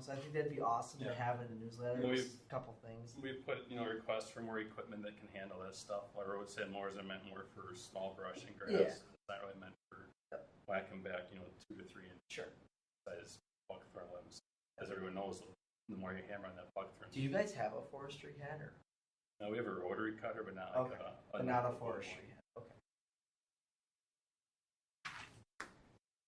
Speaker 1: So I think that'd be awesome to have in the newsletter.
Speaker 3: Well,
Speaker 1: Just a couple things.
Speaker 3: We put requests for more equipment that can handle that stuff. Our roadside mowers are meant more for small brush and grass.
Speaker 1: Yeah.
Speaker 3: It's not really meant for whacking back 2 to 3 inch size buckthorn limbs. As everyone knows, the more you hammer on that buckthorn.
Speaker 1: Do you guys have a forestry head or?
Speaker 3: No, we have a rotary cutter, but not like
Speaker 1: but not a forestry head. Okay.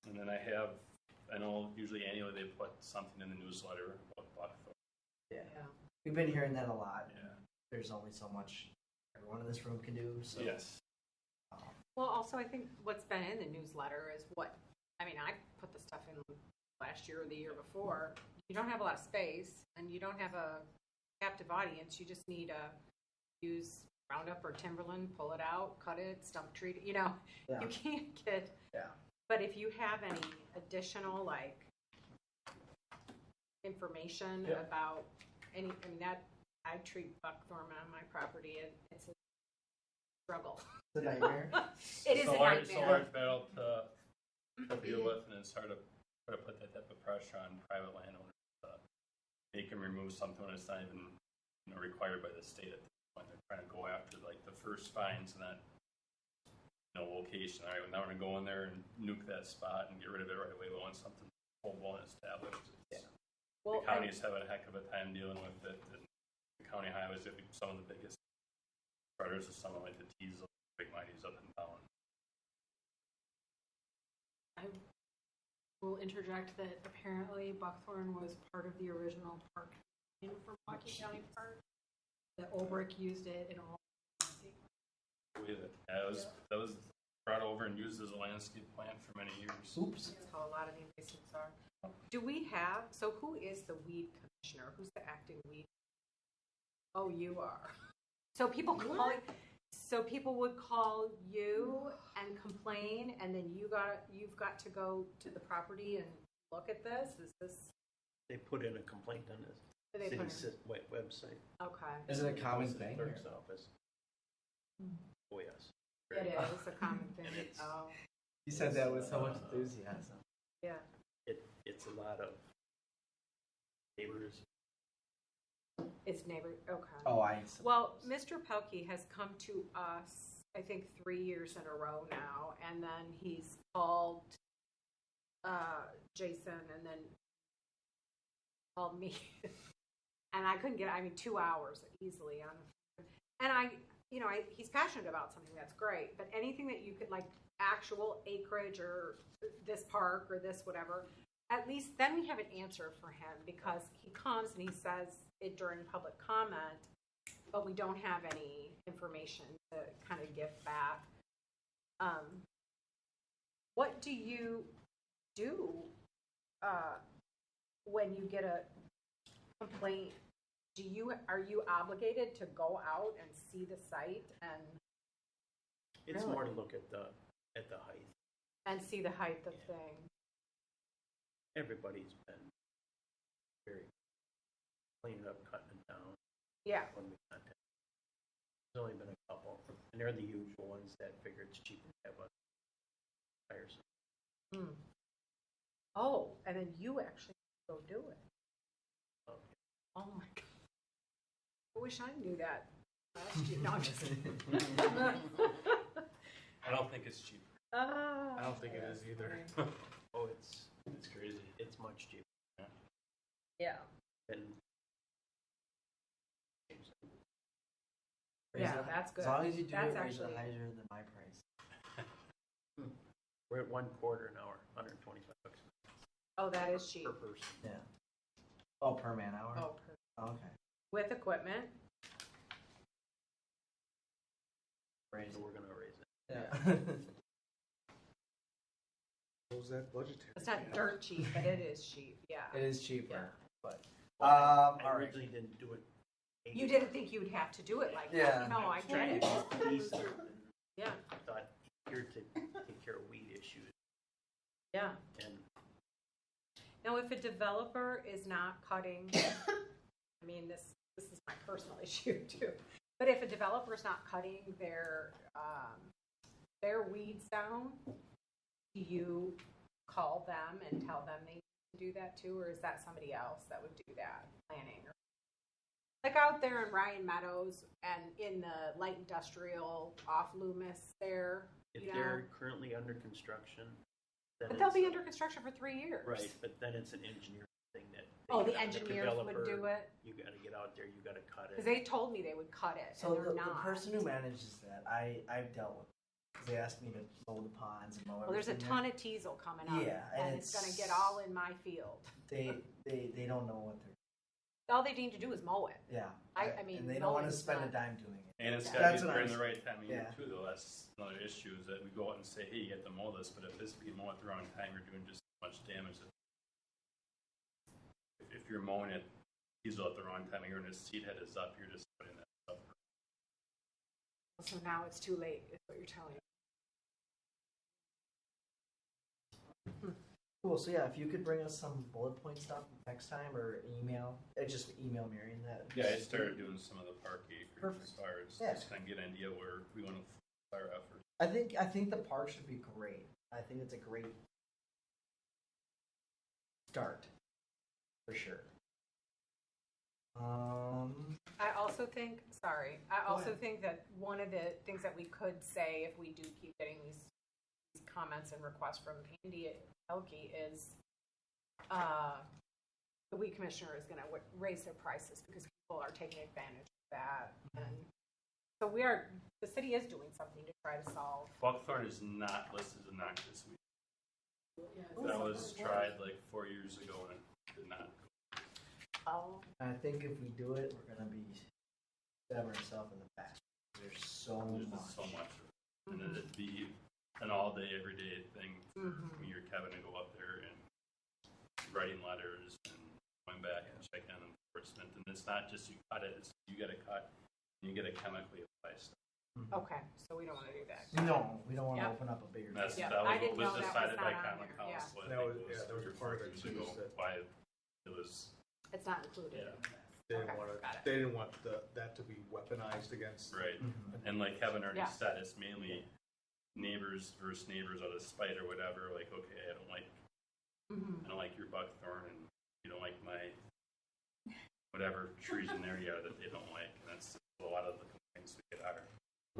Speaker 3: And then I know usually annually they put something in the newsletter about buckthorn.
Speaker 1: Yeah. We've been hearing that a lot.
Speaker 3: Yeah.
Speaker 1: There's only so much everyone in this room can do. So.
Speaker 3: Yes.
Speaker 14: Well, also, I think what's been in the newsletter is I put the stuff in last year or the year before. You don't have a lot of space, and you don't have a captive audience. You just need to use Roundup or Timberland, pull it out, cut it, stump treat it. You can't get.
Speaker 1: Yeah.
Speaker 14: But if you have any additional information about I treat buckthorn on my property. It's a struggle.
Speaker 1: It's a nightmare.
Speaker 14: It is a nightmare.
Speaker 3: It's a large battle to deal with, and it's hard to put that type of pressure on private landowners to make them remove something when it's not even required by the state at this point. They're trying to go after the first finds in that location. All right, now we're gonna go in there and nuke that spot and get rid of it right away. But once something's full blown established, the counties have a heck of a time dealing with it. And the county highways are some of the biggest spreaders of some of the Teasel, big mighties up and down.
Speaker 4: I will interject that apparently buckthorn was part of the original park for Milwaukee County Park. That Olbrich used it in all.
Speaker 3: That was brought over and used as a landscape plant for many years.
Speaker 1: Oops.
Speaker 14: That's how a lot of the invasives are. Do we have, so who is the weed commissioner? Who's the acting weed? Oh, you are. So people would call you and complain, and then you've got to go to the property and look at this? Is this?
Speaker 13: They put in a complaint on this city website.
Speaker 14: Okay.
Speaker 1: Is it a common thing?
Speaker 13: Clerk's office. Oh, yes.
Speaker 14: It is a common thing.
Speaker 1: You said that with so much enthusiasm.
Speaker 14: Yeah.
Speaker 13: It's a lot of neighbors.
Speaker 14: It's neighbor. Okay.
Speaker 1: Oh,
Speaker 14: Well, Mr. Pelkey has come to us, I think, 3 years in a row now, and then he's called Jason, and then called me, and I couldn't get. 2 hours easily on the phone. And he's passionate about something that's great, but anything that you could actual acreage or this park or this whatever, at least then we have an answer for him, because he comes and he says it during public comment, but we don't have any information to kind of give back. What do you do when you get a complaint? Are you obligated to go out and see the site and
Speaker 13: It's more to look at the height.
Speaker 14: see the height of thing?
Speaker 13: Everybody's been very cleaning up, cutting it down.
Speaker 14: Yeah.
Speaker 13: When we contact. There's only been a couple, and they're the usual ones that figure it's cheaper to have a tires.
Speaker 14: Oh, and then you actually go do it.
Speaker 13: Okay.
Speaker 14: Oh my God. I wish I knew that last year. No, I'm just kidding.
Speaker 3: I don't think it's cheaper.
Speaker 10: I don't think it is either.
Speaker 13: Oh, it's
Speaker 3: crazy.
Speaker 13: It's much cheaper.
Speaker 14: Yeah.
Speaker 13: And
Speaker 14: Yeah, that's good.
Speaker 1: As long as you do
Speaker 14: That's
Speaker 1: it, raise it
Speaker 14: actually-
Speaker 1: higher than my price.
Speaker 13: we're at $1.25 an hour, $125
Speaker 14: Oh, that is cheap.
Speaker 13: per person.
Speaker 1: Yeah. Oh, per man hour?
Speaker 14: Oh,
Speaker 1: Okay.
Speaker 14: with equipment.
Speaker 1: Raise
Speaker 13: So
Speaker 1: it.
Speaker 13: we're gonna raise it.
Speaker 1: Yeah.
Speaker 10: What was that budgetary?
Speaker 14: It's not dirt cheap, but it is cheap. Yeah.
Speaker 1: It is cheaper, but,
Speaker 13: I
Speaker 1: all right.
Speaker 13: originally didn't do it.
Speaker 14: You didn't think you would have to do it like
Speaker 1: Yeah.
Speaker 14: that. No, I dread it.
Speaker 13: Decent.
Speaker 14: Yeah.
Speaker 13: I thought here to take care of weed issues
Speaker 14: Yeah.
Speaker 13: and
Speaker 14: Now, if a developer is not cutting, I mean, this is my personal issue too. But if a developer is not cutting their weeds down, do you call them and tell them they need to do that too, or is that somebody else that would do that planning? Like out there in Ryan Meadows and in the light industrial off Loomis there,
Speaker 13: if
Speaker 14: you know.
Speaker 13: they're currently under construction, then
Speaker 14: But they'll
Speaker 13: it's
Speaker 14: be under construction for 3 years.
Speaker 13: right. But then it's an engineering thing that
Speaker 14: Oh, the
Speaker 13: the
Speaker 14: engineers would
Speaker 13: developer,
Speaker 14: do it?
Speaker 13: You got to get out there. You got to cut
Speaker 14: Because
Speaker 13: it.
Speaker 14: they told me they would cut it,
Speaker 1: So
Speaker 14: and they're
Speaker 1: the
Speaker 14: not.
Speaker 1: person who manages that, I've dealt with. They asked me to mow the ponds and mow
Speaker 14: Well, there's a
Speaker 1: everything
Speaker 14: ton of teasel coming up.
Speaker 1: Yeah,
Speaker 14: and
Speaker 1: and
Speaker 14: it's going to
Speaker 1: it's-
Speaker 14: get all in my field.
Speaker 1: there. They don't know what they're.
Speaker 14: All they need to do is mow it.
Speaker 1: Yeah.
Speaker 14: I mean,
Speaker 1: and they don't want to
Speaker 14: mowing's
Speaker 1: spend a
Speaker 14: not-
Speaker 1: dime doing it.
Speaker 3: And it's
Speaker 14: Yeah.
Speaker 3: got to
Speaker 1: That's
Speaker 3: be
Speaker 1: what I
Speaker 3: during
Speaker 1: was-
Speaker 3: the right time of year
Speaker 1: yeah.
Speaker 3: too, though. That's another issue is that we go out and say, hey, you have to mow this, but if this be mowed at the wrong time, you're doing just as much damage. If you're mowing it diesel at the wrong time of year and the seed head is up, you're just putting that stuff.
Speaker 14: So now it's too late, is what you're telling me.
Speaker 1: Cool. So yeah, if you could bring us some bullet point stuff next time, or email, just email Marion that.
Speaker 3: Yeah, I started doing some of the park acres
Speaker 1: Perfect.
Speaker 3: as far as
Speaker 1: Yeah.
Speaker 3: just kind of get an idea where we want to focus our effort.
Speaker 1: I think the park should be great. I think it's a great start, for sure.
Speaker 14: I also think, think that one of the things that we could say if we do keep getting these comments and requests from Andy Elke is the weed commissioner is going to raise their prices because people are taking advantage of that. And so the city is doing something to try to solve.
Speaker 3: Buckthorn is not listed as a noxious weed. That was tried like 4 years ago and it did not.
Speaker 14: Oh.
Speaker 1: I think if we do it, we're gonna be stabbing ourselves in the back. There's so
Speaker 3: There's
Speaker 1: much.
Speaker 3: just so much. And then it'd be an all day, every day thing.
Speaker 14: Mhm.
Speaker 3: Me or Kevin to go up there and writing letters and going back and checking on enforcement. And it's not just you cut it, it's you get a cut and you get a chemically applied stuff.
Speaker 14: Okay, so we don't want to do that.
Speaker 1: No, we don't want to
Speaker 14: Yep.
Speaker 1: open up a bigger.
Speaker 3: That's,
Speaker 14: Yeah,
Speaker 3: that
Speaker 14: I
Speaker 3: was
Speaker 14: didn't
Speaker 3: what
Speaker 14: know
Speaker 3: was
Speaker 14: that
Speaker 3: decided
Speaker 14: was
Speaker 3: by
Speaker 14: not on
Speaker 3: common
Speaker 14: there, yeah.
Speaker 3: council. I
Speaker 10: That
Speaker 3: think
Speaker 10: was-
Speaker 3: it
Speaker 10: yeah, that was
Speaker 3: 3 or
Speaker 10: part of
Speaker 3: 4
Speaker 10: it
Speaker 3: years
Speaker 10: too,
Speaker 3: ago,
Speaker 10: that-
Speaker 3: why it was,
Speaker 14: It's not included.
Speaker 3: yeah.
Speaker 10: They didn't
Speaker 14: Okay,
Speaker 10: want
Speaker 14: got
Speaker 10: to.
Speaker 14: it.
Speaker 10: They didn't want that to be weaponized against.
Speaker 3: Right.
Speaker 1: Mhm.
Speaker 3: And like Kevin already
Speaker 14: Yeah.
Speaker 3: said, it's mainly neighbors versus neighbors out of spite or whatever. Like, okay, I don't like your buckthorn, and you don't like my whatever trees in their yard that they don't like. And that's a lot of the complaints we get are.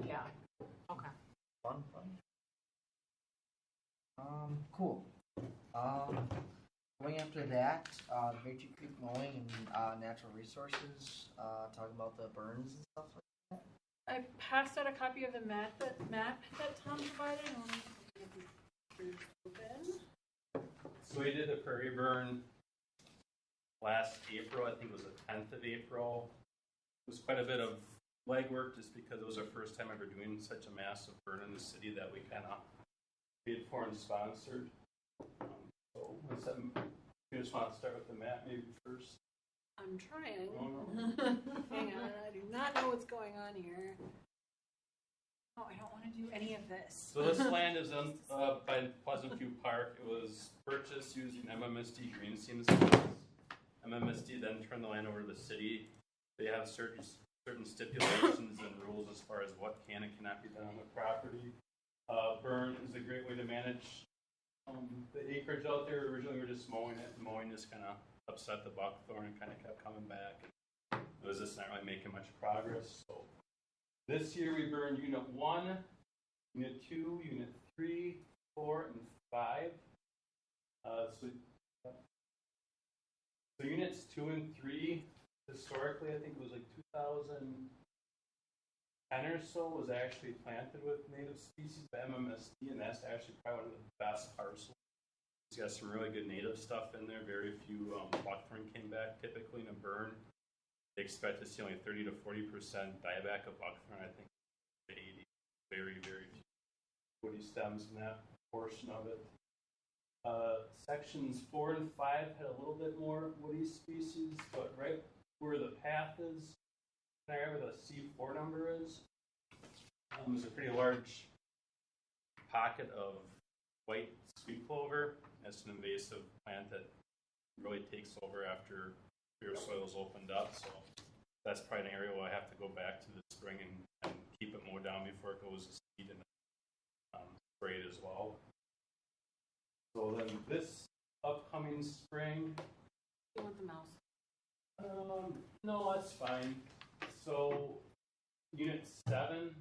Speaker 14: Yeah. Okay.
Speaker 1: Fun. Cool. Going after that, Victory Creek mowing and natural resources. Talking about the burns and stuff like that.
Speaker 4: I passed out a copy of the map that Tom provided. I don't know if it's open.
Speaker 3: So we did the prairie burn last April. I think it was the 10th of April. It was quite a bit of legwork just because it was our first time ever doing such a massive burn in the city that we kind of paid for and sponsored. So you just want to start with the map maybe first?
Speaker 4: I'm trying.
Speaker 3: Oh, no.
Speaker 4: Hang on, I do not know what's going on here. Oh, I don't want to do any of this.
Speaker 3: So this land is by Pleasant View Park. It was purchased using MMSD green seams. MMSD then turned the land over to the city. They have certain stipulations and rules as far as what can and cannot be done on the property. Burn is a great way to manage the acreage out there. Originally we were just mowing it. Mowing just kind of upset the buckthorn and kind of kept coming back. It was just not really making much progress. So this year we burned Unit 1, Unit 2, Unit 3, 4, and 5. So Units 2 and 3, historically, I think it was like 2010 or so, was actually planted with native species by MMSD, and that's actually probably one of the best parcels. It's got some really good native stuff in there. Very few buckthorn came back. Typically in a burn, they expect to see only 30 to 40% dieback of buckthorn. I think 80, very, very few woody stems in that portion of it. Sections 4 and 5 had a little bit more woody species, but right where the path is, where the C4 number is, there's a pretty large pocket of white sweet clover. That's an invasive plant that really takes over after your soil's opened up. So that's probably an area where I have to go back to the spring and keep it mowed down before it goes to seed and sprayed as well. So then this upcoming spring.
Speaker 4: You want the mouse?
Speaker 3: No, that's fine. So Unit 7,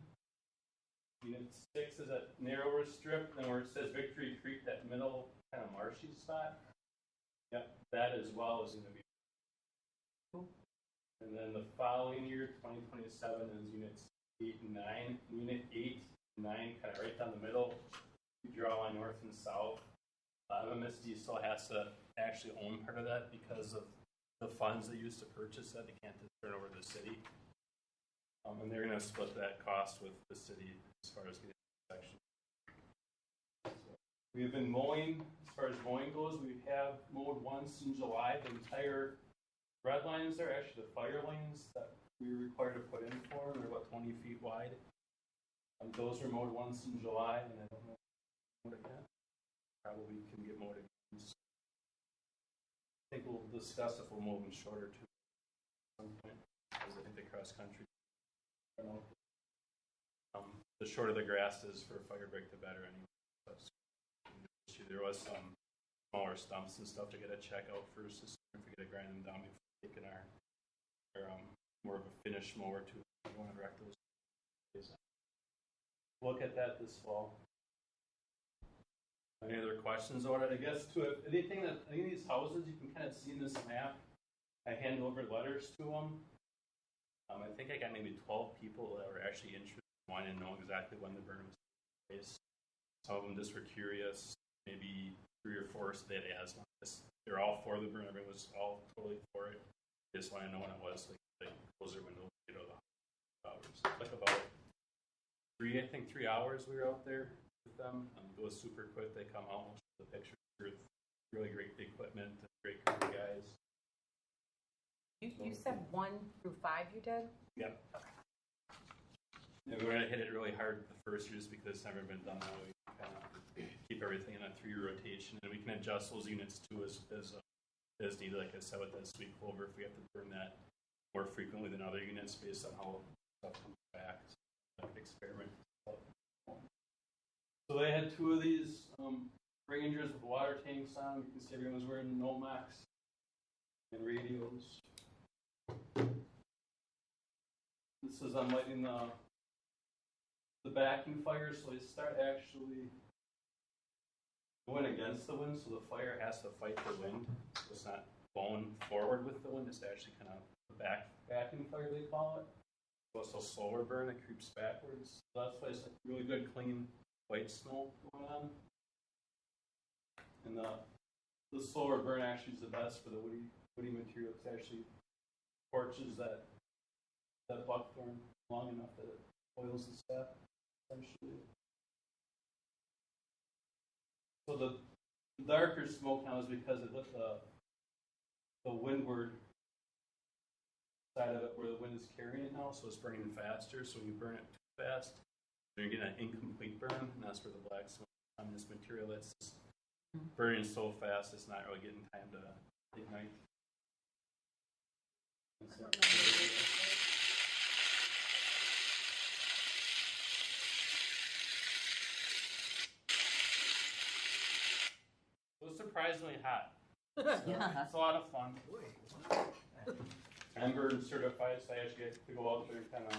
Speaker 3: Unit 6 is that narrower strip, and then where it says Victory Creek, that middle kind of marshy spot. Yep, that as well is going to be cool. And then the following year, 2027, is Units 8 and 9. Unit 8 and 9, kind of right down the middle. You draw a line north and south. MMSD still has to actually own part of that because of the funds they used to purchase that. They can't just turn over to the city. And they're going to split that cost with the city as far as getting the section. So we have been mowing, as far as mowing goes, we have mowed once in July. The entire red lines there, actually the fire lanes that we were required to put in for, they're about 20 feet wide. Those were mowed once in July, and I don't know what again. Probably can get mowed again. So I think we'll discuss if we'll mow them shorter too at some point, because I think the cross country. The shorter the grass is for fire break, the better anyway. There was some smaller stumps and stuff to get a check out first, to see if we get to grind them down before taking our more of a finish mower to want to direct those. Look at that this fall. Any other questions on it? I guess to anything that any of these houses you can kind of see in this map, I hand over letters to them. I think I got maybe 12 people that were actually interested in wanting to know exactly when the burn was taking place. Some of them just were curious. Maybe 3 or 4 said they had asthma. They're all for the burn. Everyone was all totally for it. They just want to know when it was. Like close their window, the hours. Like about 3 hours we were out there with them. It was super quick. They come out, we'll show the pictures with really great equipment, and great crew of guys.
Speaker 14: You said 1 through 5 you did?
Speaker 3: Yep. Okay. And we're going to hit it really hard the first year just because it's never been done that way. We kind of keep everything in a 3-year rotation, and we can adjust those units too as needed. Like I said, with that sweet clover, if we have to burn that more frequently than other units based on how stuff comes back. So like experiment. So they had 2 of these Rangers with water tanks on. You can see everyone was wearing Nomex and radios. This is on lighting the backing fire, so they start actually going against the wind, so the fire has to fight the wind. So it's not blowing forward with the wind, it's actually kind of the backing fire, they call it. So it's a slower burn, it creeps backwards. So that's why it's like really good, clean, white smoke going on. And the slower burn actually is the best for the woody material. It's actually torches that buckthorn long enough that it oils the sap, essentially. So the darker smoke now is because it lit the windward side of it where the wind is carrying it now, so it's burning faster. So when you burn it too fast, you're getting an incomplete burn, and that's where the black smoke on this material that's just burning so fast it's not really getting time to ignite. It was surprisingly hot.
Speaker 2: Yeah.
Speaker 3: It's a lot of fun. I'm bird certified, so I actually had to go out there and kind of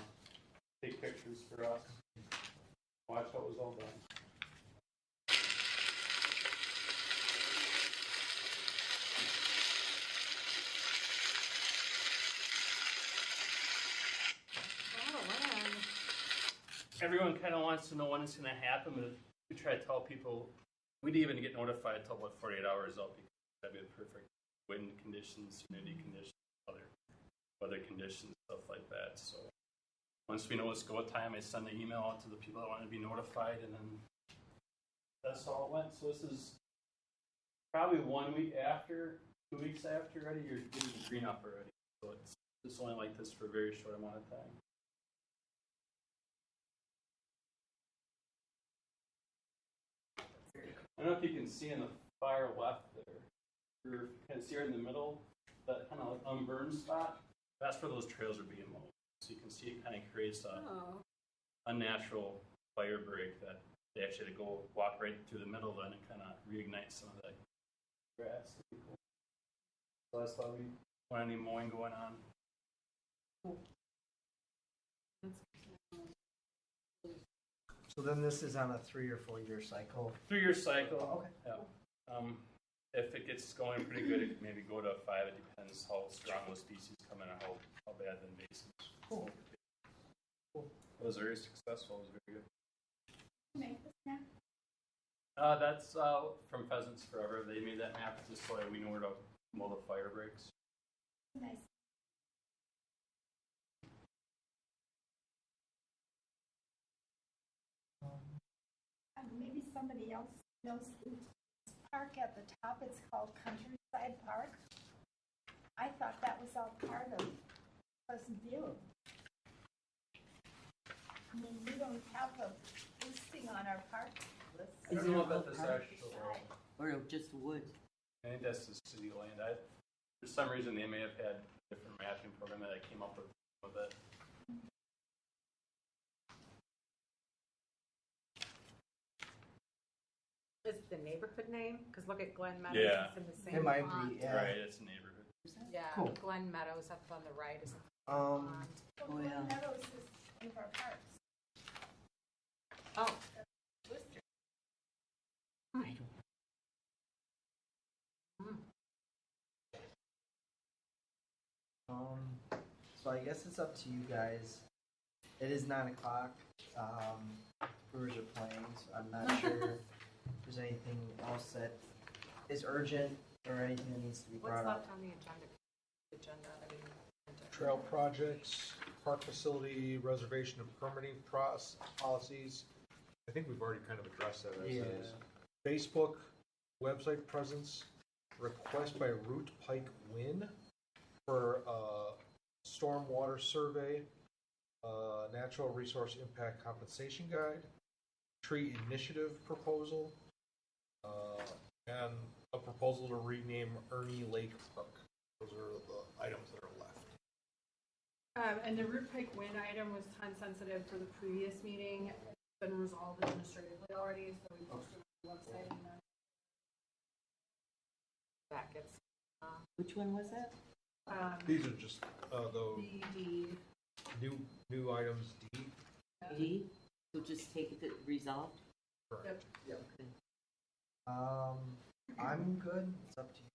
Speaker 3: take pictures for us. Watch how it was all done. Everyone kind of wants to know when it's going to happen, but we try to tell people we didn't even get notified until about 48 hours out because that'd be the perfect wind conditions, humidity conditions, other weather conditions, stuff like that. So once we know it's go time, I send an email out to the people that want to be notified, and then that's how it went. So this is probably 1 week after, 2 weeks after already, you're getting the green up already. So it's only like this for a very short amount of time. I don't know if you can see in the far left there, or if you can see right in the middle, that kind of like unburned spot. That's where those trails are being mowed. So you can see it kind of creates a unnatural fire break that they actually had to go walk right through the middle then and kind of reignite some of that grass. So that's why we don't want any mowing going on.
Speaker 1: So then this is on a 3 or 4 year cycle.
Speaker 3: 3-year cycle.
Speaker 1: Okay.
Speaker 3: Yeah. If it gets going pretty good, it could maybe go to 5. It depends how strong those species come in and how bad the invasive.
Speaker 1: Cool.
Speaker 3: It was very successful. It was very good.
Speaker 6: Make this map.
Speaker 3: That's from Pheasants Forever. They made that map just so we know where to mow the fire breaks.
Speaker 6: Nice.
Speaker 5: Maybe somebody else knows the park at the top. It's called Countryside Park. I thought that was all part of Pleasant View. I mean, we don't have a listing on our park list.
Speaker 3: I don't know about this actual.
Speaker 2: Or just wood.
Speaker 3: I think that's the city land. For some reason, they may have had a different mapping program that I came up with it.
Speaker 14: Is it the neighborhood name? Because look at Glen Meadows,
Speaker 3: Yeah.
Speaker 14: it's in the same
Speaker 1: It might
Speaker 14: font.
Speaker 1: be, yeah.
Speaker 3: Right, it's a neighborhood.
Speaker 14: Yeah,
Speaker 1: Cool.
Speaker 14: Glen Meadows up on the right is a
Speaker 1: Um,
Speaker 14: font.
Speaker 2: Oh, yeah.
Speaker 5: Meadows is one of our parks.
Speaker 14: Oh,
Speaker 5: Worcester.
Speaker 2: I don't.
Speaker 1: so I guess it's up to you guys. It is 9 o'clock. Brewers are playing, so I'm not sure if there's anything else that is urgent or anything that needs to be
Speaker 14: what's
Speaker 1: brought up.
Speaker 14: left on the agenda? I didn't.
Speaker 10: Trail projects, park facility, reservation and permitting policies. I think we've already kind of addressed that as
Speaker 1: Yeah.
Speaker 10: is. Facebook, website presence, request by Root Pike Win for stormwater survey, natural resource impact compensation guide, tree initiative proposal, and a proposal to rename Ernie Lake Park. Those are the items that are left.
Speaker 4: And the Root Pike Wind item was time sensitive for the previous meeting. It's been resolved administratively already, so we posted it on the website. And then,
Speaker 14: That gets,
Speaker 2: Which one was that?
Speaker 10: These are just the
Speaker 4: the
Speaker 10: new items D.
Speaker 2: D? So just take it to resolved?
Speaker 10: Correct.
Speaker 1: Yep. I'm good. It's up to you.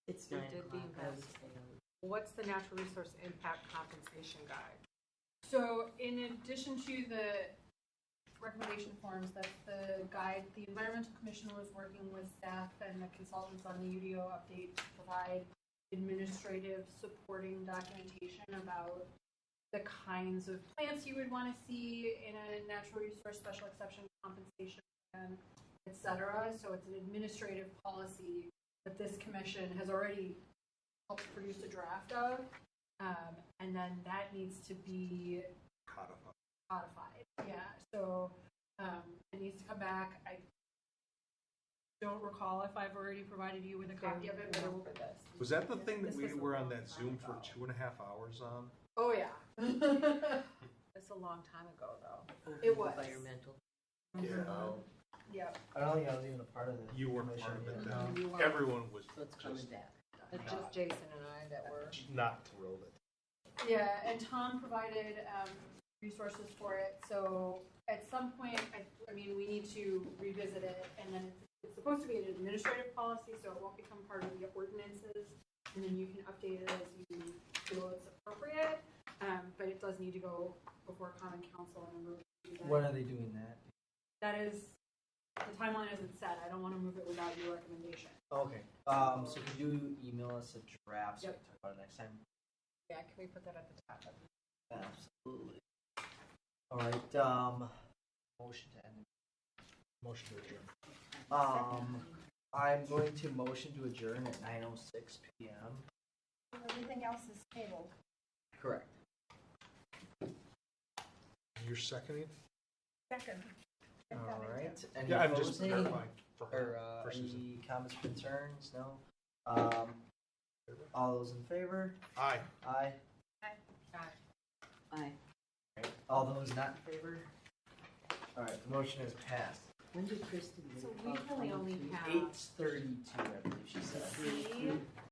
Speaker 2: It's
Speaker 14: We
Speaker 2: 9
Speaker 14: did the
Speaker 2: o'clock. I would
Speaker 14: invest.
Speaker 2: say I would-
Speaker 14: what's the natural resource impact compensation guide?
Speaker 4: So in addition to the recommendation forms, that's the guide. The Environmental Commission was working with staff and the consultants on the UDO update to provide administrative supporting documentation about the kinds of plants you would want to see in a natural resource special exception compensation plan, et cetera. So it's an administrative policy that this commission has already helped produce a draft of. And then that needs to be codified. Yeah, so it needs to come back. I don't recall if I've already provided you with a copy of it, but it will be this.
Speaker 10: Was that the thing that we were on that Zoom for 2.5 hours on?
Speaker 4: Oh, yeah.
Speaker 14: It's a long time ago, though.
Speaker 4: It was.
Speaker 2: Environmental.
Speaker 10: Yeah.
Speaker 2: Oh,
Speaker 4: Yeah.
Speaker 1: I don't think I was even a part of it.
Speaker 10: You weren't part of it
Speaker 1: Yeah.
Speaker 10: then.
Speaker 14: You weren't.
Speaker 10: Everyone was
Speaker 2: so it's coming
Speaker 10: just
Speaker 2: back.
Speaker 14: It's just Jason and I that were.
Speaker 10: not thrilled at it.
Speaker 4: Yeah, and Tom provided resources for it. So at some point, I mean, we need to revisit it, and then it's supposed to be an administrative policy, so it won't become part of the ordinances, and then you can update it as you feel it's appropriate. But it does need to go before Common Council, and we'll do that.
Speaker 1: When are they doing that?
Speaker 4: That is, the timeline isn't set. I don't want to move it without your recommendation.
Speaker 1: Okay. So could you email us a draft so we
Speaker 4: Yep.
Speaker 1: can talk about it next time?
Speaker 14: Yeah, can we put that at the top?
Speaker 1: Absolutely. All right. Motion to end.
Speaker 10: Motion to adjourn.
Speaker 1: I'm going to motion to adjourn at 9:06 p.m.
Speaker 12: Everything else is tabled.
Speaker 1: Correct.
Speaker 10: You're seconding?
Speaker 12: Second.
Speaker 1: All right. Any
Speaker 10: Yeah, I'm just
Speaker 1: opposing?
Speaker 10: verifying for
Speaker 1: Or
Speaker 10: her. For
Speaker 1: any
Speaker 10: Susan.
Speaker 1: comments, concerns? No. All those in favor?
Speaker 10: Aye.
Speaker 1: Aye.
Speaker 2: Aye.
Speaker 1: All those not in favor? All right. The motion is passed.
Speaker 2: When did Kristen?
Speaker 14: So we really only have.
Speaker 1: 8:32, I believe she said.
Speaker 14: C,